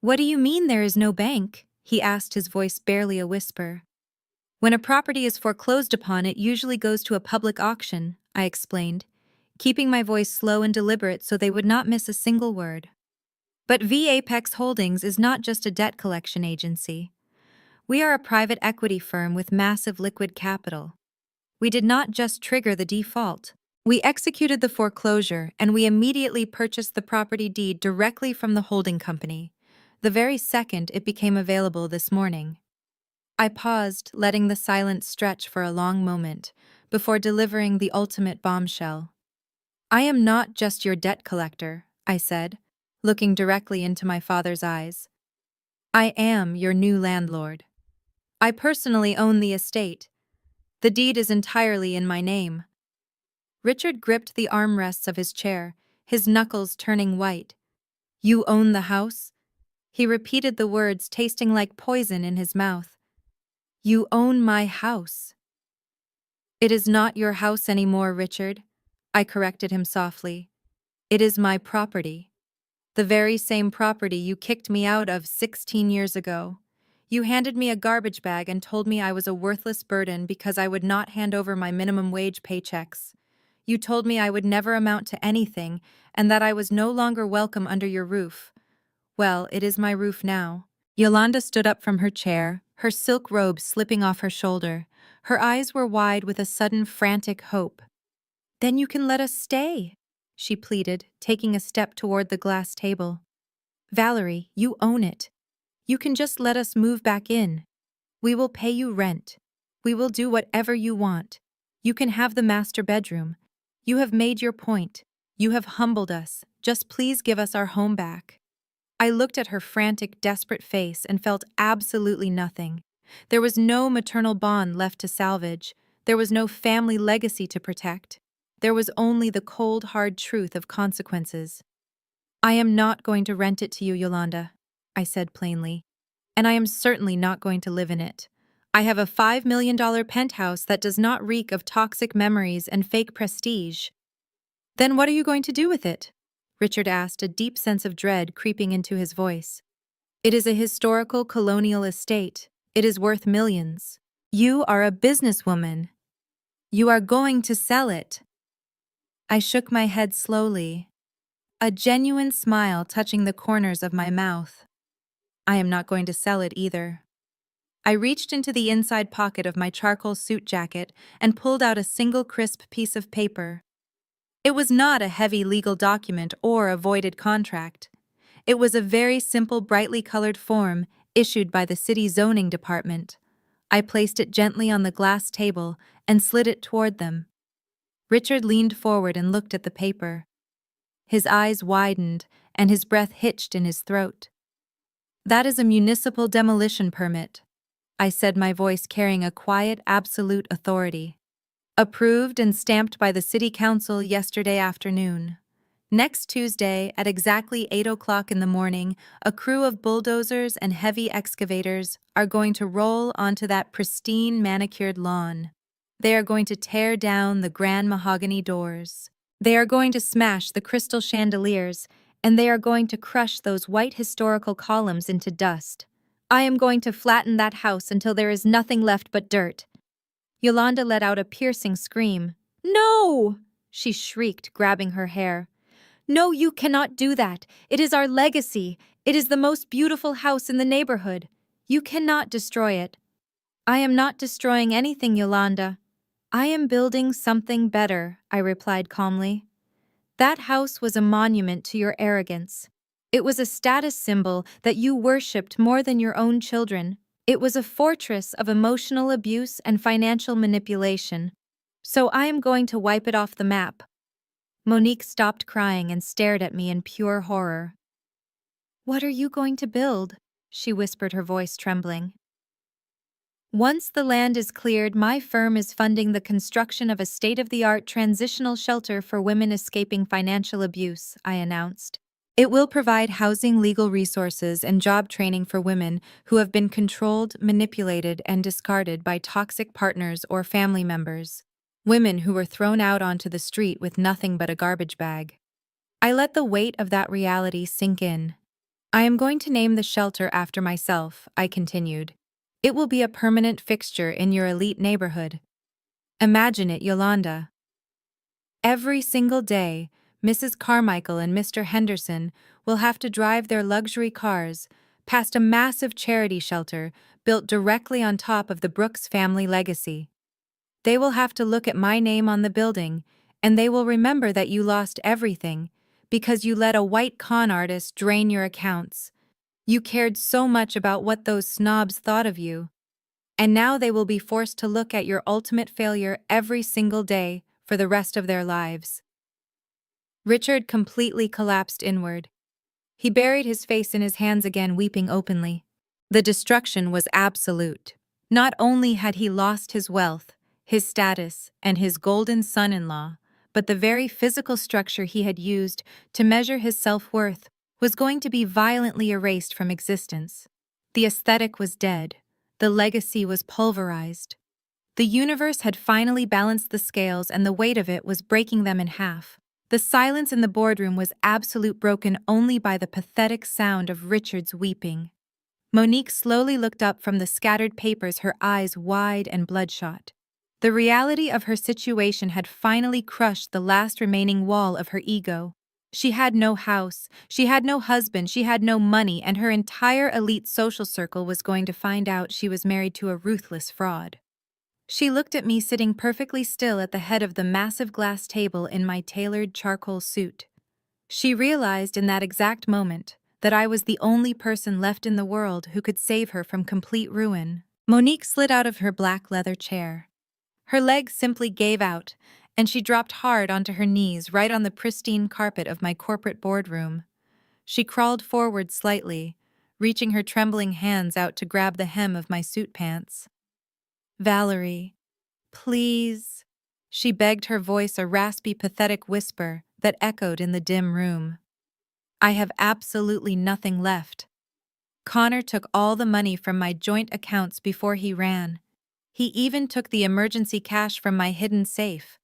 "What do you mean there is no bank?" he asked, his voice barely a whisper. When a property is foreclosed upon, it usually goes to a public auction, I explained, keeping my voice slow and deliberate so they would not miss a single word. But V Apex Holdings is not just a debt collection agency. We are a private equity firm with massive liquid capital. We did not just trigger the default. We executed the foreclosure, and we immediately purchased the property deed directly from the holding company, the very second it became available this morning. I paused, letting the silence stretch for a long moment, before delivering the ultimate bombshell. I am not just your debt collector, I said, looking directly into my father's eyes. I am your new landlord. I personally own the estate. The deed is entirely in my name. Richard gripped the armrests of his chair, his knuckles turning white. You own the house? He repeated the words, tasting like poison in his mouth. You own my house. It is not your house anymore, Richard, I corrected him softly. It is my property. The very same property you kicked me out of 16 years ago. You handed me a garbage bag and told me I was a worthless burden because I would not hand over my minimum wage paychecks. You told me I would never amount to anything and that I was no longer welcome under your roof. Well, it is my roof now. Yolanda stood up from her chair, her silk robe slipping off her shoulder. Her eyes were wide with a sudden frantic hope. Then you can let us stay, she pleaded, taking a step toward the glass table. Valerie, you own it. You can just let us move back in. We will pay you rent. We will do whatever you want. You can have the master bedroom. You have made your point. You have humbled us. Just please give us our home back. I looked at her frantic, desperate face and felt absolutely nothing. There was no maternal bond left to salvage. There was no family legacy to protect. There was only the cold, hard truth of consequences. I am not going to rent it to you, Yolanda, I said plainly. And I am certainly not going to live in it. I have a $5 million penthouse that does not reek of toxic memories and fake prestige. Then what are you going to do with it? Richard asked, a deep sense of dread creeping into his voice. It is a historical colonial estate. It is worth millions. You are a businesswoman. You are going to sell it. I shook my head slowly, a genuine smile touching the corners of my mouth. I am not going to sell it either. I reached into the inside pocket of my charcoal suit jacket and pulled out a single crisp piece of paper. It was not a heavy legal document or a voided contract. It was a very simple, brightly colored form issued by the city zoning department. I placed it gently on the glass table and slid it toward them. Richard leaned forward and looked at the paper. His eyes widened and his breath hitched in his throat. That is a municipal demolition permit, I said, my voice carrying a quiet, absolute authority. Approved and stamped by the City Council yesterday afternoon. Next Tuesday, at exactly 8 o'clock in the morning, a crew of bulldozers and heavy excavators are going to roll onto that pristine, manicured lawn. They are going to tear down the grand mahogany doors. They are going to smash the crystal chandeliers, and they are going to crush those white historical columns into dust. I am going to flatten that house until there is nothing left but dirt. Yolanda let out a piercing scream. No! She shrieked, grabbing her hair. No, you cannot do that. It is our legacy. It is the most beautiful house in the neighborhood. You cannot destroy it. I am not destroying anything, Yolanda. I am building something better, I replied calmly. That house was a monument to your arrogance. It was a status symbol that you worshipped more than your own children. It was a fortress of emotional abuse and financial manipulation. So I am going to wipe it off the map. Monique stopped crying and stared at me in pure horror. What are you going to build? She whispered, her voice trembling. Once the land is cleared, my firm is funding the construction of a state-of-the-art transitional shelter for women escaping financial abuse, I announced. It will provide housing, legal resources, and job training for women who have been controlled, manipulated, and discarded by toxic partners or family members. Women who were thrown out onto the street with nothing but a garbage bag. I let the weight of that reality sink in. I am going to name the shelter after myself, I continued. It will be a permanent fixture in your elite neighborhood. Imagine it, Yolanda. Every single day, Mrs. Carmichael and Mr. Henderson will have to drive their luxury cars past a massive charity shelter built directly on top of the Brooks family legacy. They will have to look at my name on the building, and they will remember that you lost everything because you let a white con artist drain your accounts. You cared so much about what those snobs thought of you. And now they will be forced to look at your ultimate failure every single day for the rest of their lives. Richard completely collapsed inward. He buried his face in his hands again, weeping openly. The destruction was absolute. Not only had he lost his wealth, his status, and his golden son-in-law, but the very physical structure he had used to measure his self-worth was going to be violently erased from existence. The aesthetic was dead. The legacy was pulverized. The universe had finally balanced the scales, and the weight of it was breaking them in half. The silence in the boardroom was absolute, broken only by the pathetic sound of Richard's weeping. Monique slowly looked up from the scattered papers, her eyes wide and bloodshot. The reality of her situation had finally crushed the last remaining wall of her ego. She had no house, she had no husband, she had no money, and her entire elite social circle was going to find out she was married to a ruthless fraud. She looked at me sitting perfectly still at the head of the massive glass table in my tailored charcoal suit. She realized in that exact moment that I was the only person left in the world who could save her from complete ruin. Monique slid out of her black leather chair. Her legs simply gave out, and she dropped hard onto her knees right on the pristine carpet of my corporate boardroom. She crawled forward slightly, reaching her trembling hands out to grab the hem of my suit pants. "Valerie, please," she begged, her voice a raspy, pathetic whisper that echoed in the dim room. "I have absolutely nothing left. Connor took all the money from my joint accounts before he ran. He even took the emergency cash from my hidden safe.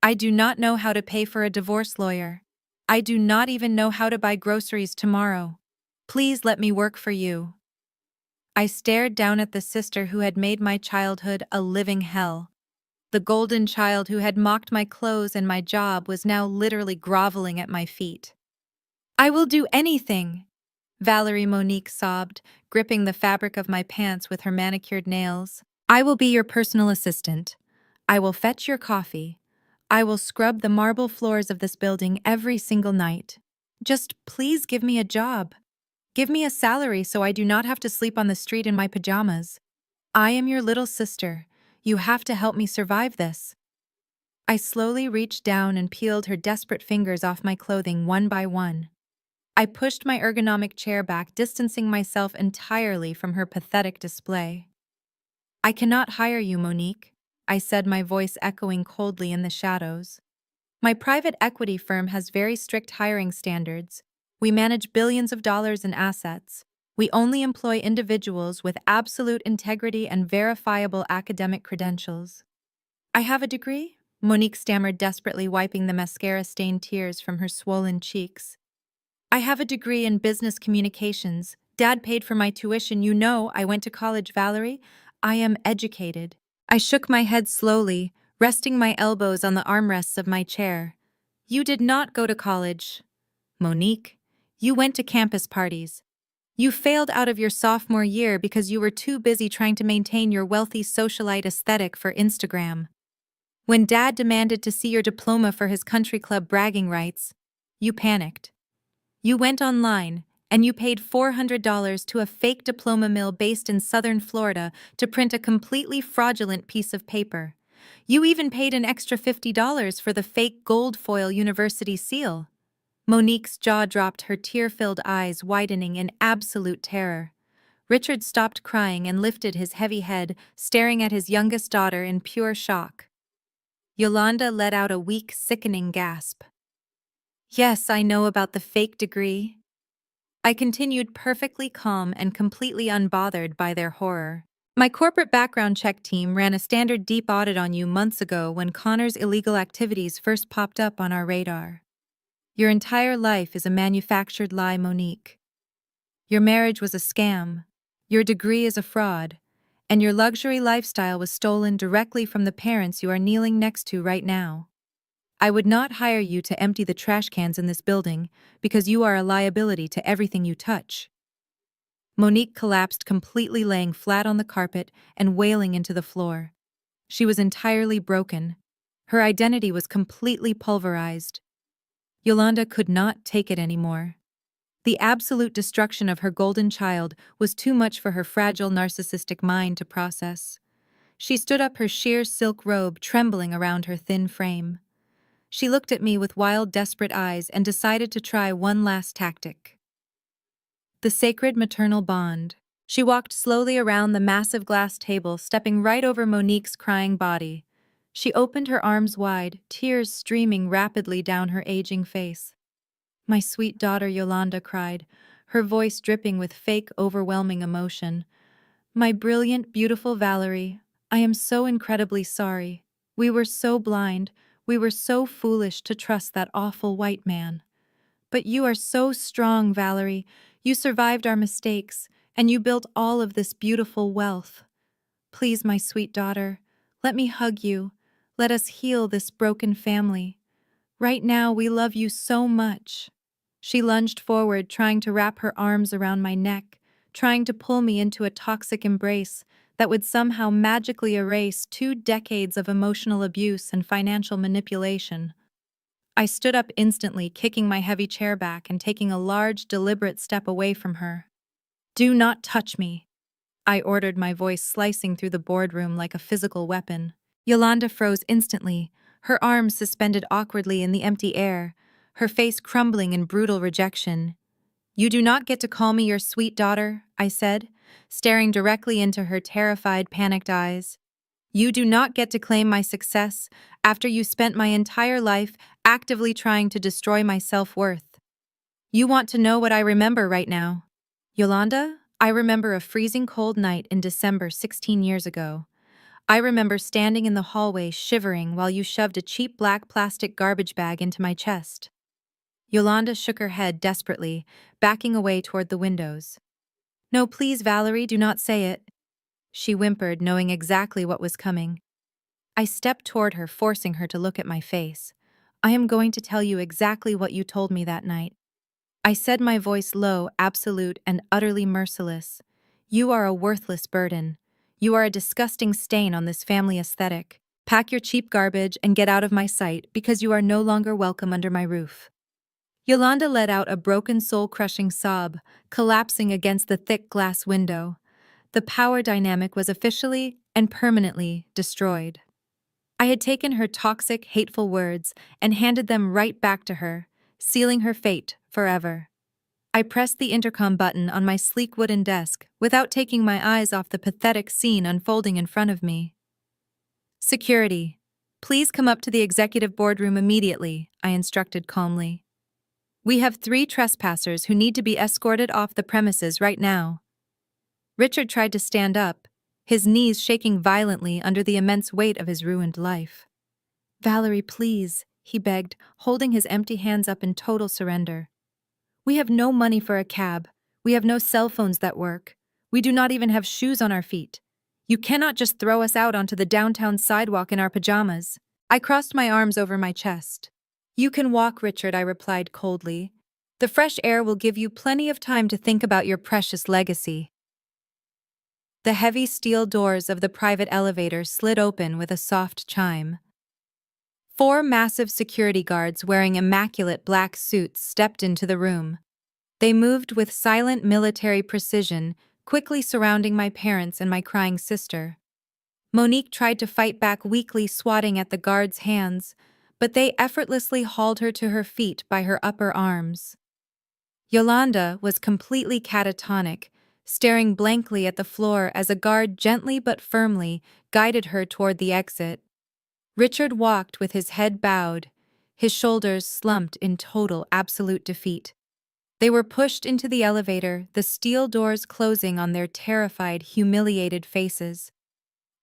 I do not know how to pay for a divorce lawyer. I do not even know how to buy groceries tomorrow. Please let me work for you." I stared down at the sister who had made my childhood a living hell. The golden child who had mocked my clothes and my job was now literally groveling at my feet. "I will do anything," Valerie Monique sobbed, gripping the fabric of my pants with her manicured nails. "I will be your personal assistant. I will fetch your coffee. I will scrub the marble floors of this building every single night. Just please give me a job. Give me a salary so I do not have to sleep on the street in my pajamas. I am your little sister. You have to help me survive this." I slowly reached down and peeled her desperate fingers off my clothing one by one. I pushed my ergonomic chair back, distancing myself entirely from her pathetic display. "I cannot hire you, Monique," I said, my voice echoing coldly in the shadows. "My private equity firm has very strict hiring standards. We manage billions of dollars in assets. We only employ individuals with absolute integrity and verifiable academic credentials." "I have a degree?" Monique stammered desperately, wiping the mascara-stained tears from her swollen cheeks. "I have a degree in business communications. Dad paid for my tuition. You know I went to college, Valerie. I am educated." I shook my head slowly, resting my elbows on the armrests of my chair. "You did not go to college, Monique. You went to campus parties. You failed out of your sophomore year because you were too busy trying to maintain your wealthy socialite aesthetic for Instagram. When Dad demanded to see your diploma for his country club bragging rights, you panicked. You went online, and you paid $400 to a fake diploma mill based in southern Florida to print a completely fraudulent piece of paper. You even paid an extra $50 for the fake gold foil university seal." Monique's jaw dropped, her tear-filled eyes widening in absolute terror. Richard stopped crying and lifted his heavy head, staring at his youngest daughter in pure shock. Yolanda let out a weak, sickening gasp. "Yes, I know about the fake degree." I continued, perfectly calm and completely unbothered by their horror. "My corporate background check team ran a standard deep audit on you months ago when Connor's illegal activities first popped up on our radar. Your entire life is a manufactured lie, Monique. Your marriage was a scam. Your degree is a fraud. And your luxury lifestyle was stolen directly from the parents you are kneeling next to right now. I would not hire you to empty the trash cans in this building because you are a liability to everything you touch. Monique collapsed, completely laying flat on the carpet and wailing into the floor. She was entirely broken. Her identity was completely pulverized. Yolanda could not take it anymore. The absolute destruction of her golden child was too much for her fragile narcissistic mind to process. She stood up, her sheer silk robe trembling around her thin frame. She looked at me with wild, desperate eyes and decided to try one last tactic. The sacred maternal bond. She walked slowly around the massive glass table, stepping right over Monique's crying body. She opened her arms wide, tears streaming rapidly down her aging face. "My sweet daughter," Yolanda cried, her voice dripping with fake, overwhelming emotion. "My brilliant, beautiful Valerie, I am so incredibly sorry. We were so blind, we were so foolish to trust that awful white man. But you are so strong, Valerie. You survived our mistakes, and you built all of this beautiful wealth. Please, my sweet daughter, let me hug you. Let us heal this broken family. Right now, we love you so much." She lunged forward, trying to wrap her arms around my neck, trying to pull me into a toxic embrace that would somehow magically erase 2 decades of emotional abuse and financial manipulation. I stood up instantly, kicking my heavy chair back and taking a large, deliberate step away from her. "Do not touch me," I ordered, my voice slicing through the boardroom like a physical weapon. Yolanda froze instantly, her arms suspended awkwardly in the empty air, her face crumbling in brutal rejection. "You do not get to call me your sweet daughter," I said, staring directly into her terrified, panicked eyes. "You do not get to claim my success after you spent my entire life actively trying to destroy my self-worth. You want to know what I remember right now? Yolanda, I remember a freezing cold night in December 16 years ago. I remember standing in the hallway shivering while you shoved a cheap black plastic garbage bag into my chest." Yolanda shook her head desperately, backing away toward the windows. "No, please, Valerie, do not say it," she whimpered, knowing exactly what was coming. I stepped toward her, forcing her to look at my face. "I am going to tell you exactly what you told me that night." I said, my voice low, absolute, and utterly merciless. "You are a worthless burden. You are a disgusting stain on this family aesthetic. Pack your cheap garbage and get out of my sight because you are no longer welcome under my roof." Yolanda let out a broken, soul-crushing sob, collapsing against the thick glass window. The power dynamic was officially and permanently destroyed. I had taken her toxic, hateful words and handed them right back to her, sealing her fate forever. I pressed the intercom button on my sleek wooden desk without taking my eyes off the pathetic scene unfolding in front of me. "Security, please come up to the executive boardroom immediately," I instructed calmly. "We have 3 trespassers who need to be escorted off the premises right now." Richard tried to stand up, his knees shaking violently under the immense weight of his ruined life. "Valerie, please," he begged, holding his empty hands up in total surrender. "We have no money for a cab. We have no cell phones that work. We do not even have shoes on our feet. You cannot just throw us out onto the downtown sidewalk in our pajamas." I crossed my arms over my chest. "You can walk, Richard," I replied coldly. "The fresh air will give you plenty of time to think about your precious legacy." The heavy steel doors of the private elevator slid open with a soft chime. 4 massive security guards wearing immaculate black suits stepped into the room. They moved with silent military precision, quickly surrounding my parents and my crying sister. Monique tried to fight back, weakly swatting at the guards' hands, but they effortlessly hauled her to her feet by her upper arms. Yolanda was completely catatonic, staring blankly at the floor as a guard gently but firmly guided her toward the exit. Richard walked with his head bowed, his shoulders slumped in total, absolute defeat. They were pushed into the elevator, the steel doors closing on their terrified, humiliated faces.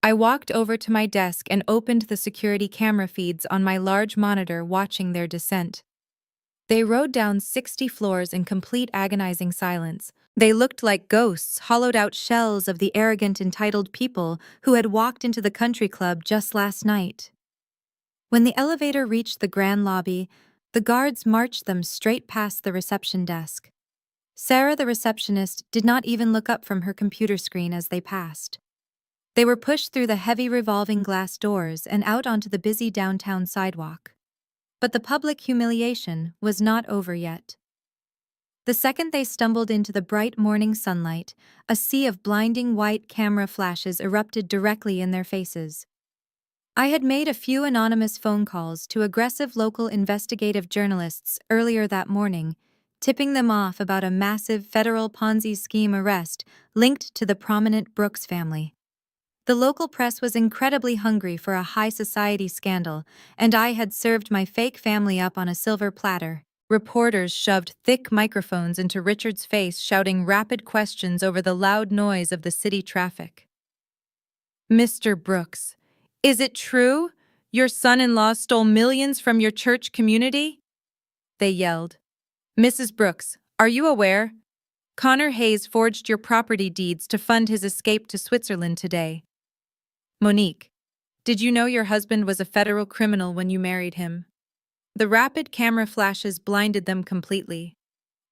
I walked over to my desk and opened the security camera feeds on my large monitor, watching their descent. They rode down 60 floors in complete, agonizing silence, They looked like ghosts, hollowed-out shells of the arrogant, entitled people who had walked into the country club just last night. When the elevator reached the grand lobby, the guards marched them straight past the reception desk. Sarah, the receptionist, did not even look up from her computer screen as they passed. They were pushed through the heavy revolving glass doors and out onto the busy downtown sidewalk. But the public humiliation was not over yet. The second they stumbled into the bright morning sunlight, a sea of blinding white camera flashes erupted directly in their faces. I had made a few anonymous phone calls to aggressive local investigative journalists earlier that morning, tipping them off about a massive federal Ponzi scheme arrest linked to the prominent Brooks family. The local press was incredibly hungry for a high society scandal, and I had served my fake family up on a silver platter. Reporters shoved thick microphones into Richard's face, shouting rapid questions over the loud noise of the city traffic. "Mr. Brooks, is it true? Your son-in-law stole millions from your church community?" They yelled. "Mrs. Brooks, are you aware? Connor Hayes forged your property deeds to fund his escape to Switzerland today." "Monique, did you know your husband was a federal criminal when you married him?" The rapid camera flashes blinded them completely.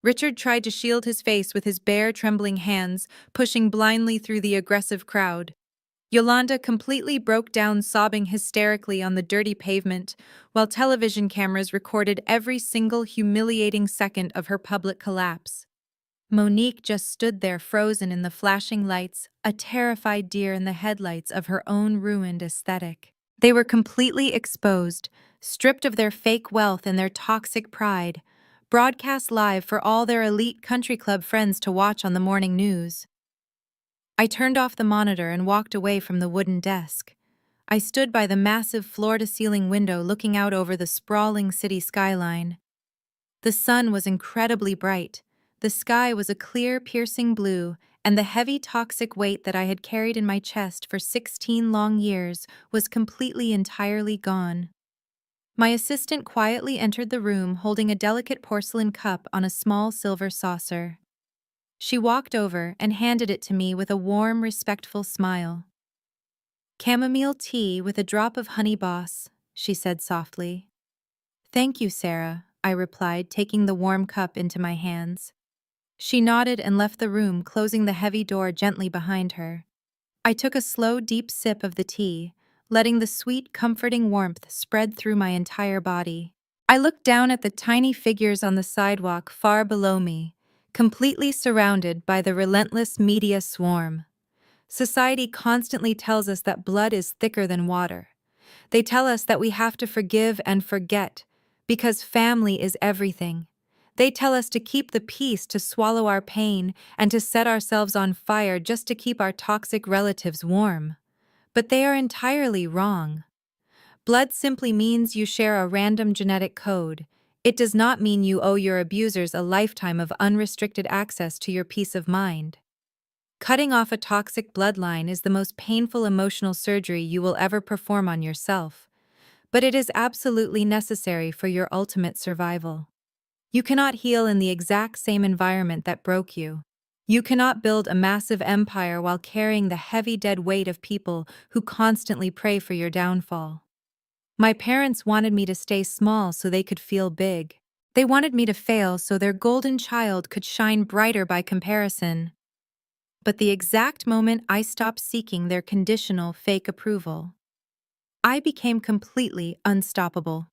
Richard tried to shield his face with his bare, trembling hands, pushing blindly through the aggressive crowd. Yolanda completely broke down, sobbing hysterically on the dirty pavement, while television cameras recorded every single humiliating second of her public collapse. Monique just stood there frozen in the flashing lights, a terrified deer in the headlights of her own ruined aesthetic. They were completely exposed, stripped of their fake wealth and their toxic pride, broadcast live for all their elite country club friends to watch on the morning news. I turned off the monitor and walked away from the wooden desk. I stood by the massive floor-to-ceiling window looking out over the sprawling city skyline. The sun was incredibly bright. The sky was a clear, piercing blue, and the heavy toxic weight that I had carried in my chest for 16 long years was completely entirely gone. My assistant quietly entered the room holding a delicate porcelain cup on a small silver saucer. She walked over and handed it to me with a warm, respectful smile. "Chamomile tea with a drop of honey, boss," she said softly. "Thank you, Sarah," I replied, taking the warm cup into my hands. She nodded and left the room, closing the heavy door gently behind her. I took a slow, deep sip of the tea, letting the sweet, comforting warmth spread through my entire body. I looked down at the tiny figures on the sidewalk far below me, completely surrounded by the relentless media swarm. Society constantly tells us that blood is thicker than water. They tell us that we have to forgive and forget, because family is everything. They tell us to keep the peace, to swallow our pain, and to set ourselves on fire just to keep our toxic relatives warm. But they are entirely wrong. Blood simply means you share a random genetic code. It does not mean you owe your abusers a lifetime of unrestricted access to your peace of mind. Cutting off a toxic bloodline is the most painful emotional surgery you will ever perform on yourself, but it is absolutely necessary for your ultimate survival. You cannot heal in the exact same environment that broke you. You cannot build a massive empire while carrying the heavy dead weight of people who constantly pray for your downfall. My parents wanted me to stay small so they could feel big. They wanted me to fail so their golden child could shine brighter by comparison. But the exact moment I stopped seeking their conditional, fake approval, I became completely unstoppable.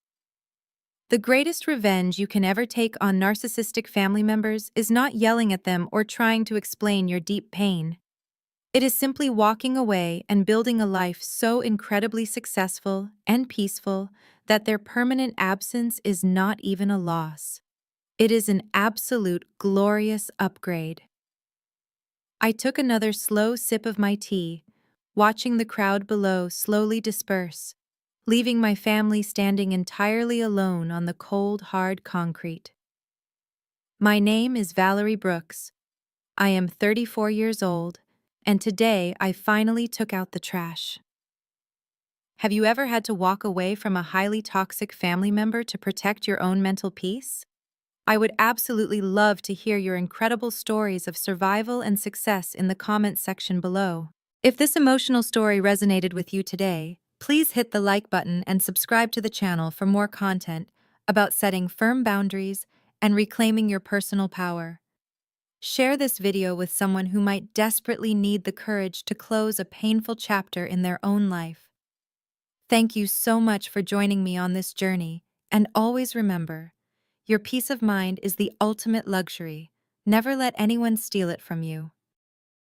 The greatest revenge you can ever take on narcissistic family members is not yelling at them or trying to explain your deep pain. It is simply walking away and building a life so incredibly successful and peaceful that their permanent absence is not even a loss. It is an absolute glorious upgrade. I took another slow sip of my tea, watching the crowd below slowly disperse, leaving my family standing entirely alone on the cold, hard concrete. My name is Valerie Brooks. I am 34 years old, and today I finally took out the trash. Have you ever had to walk away from a highly toxic family member to protect your own mental peace? I would absolutely love to hear your incredible stories of survival and success in the comments section below. If this emotional story resonated with you today, please hit the like button and subscribe to the channel for more content about setting firm boundaries and reclaiming your personal power. Share this video with someone who might desperately need the courage to close a painful chapter in their own life. Thank you so much for joining me on this journey, and always remember, your peace of mind is the ultimate luxury. Never let anyone steal it from you.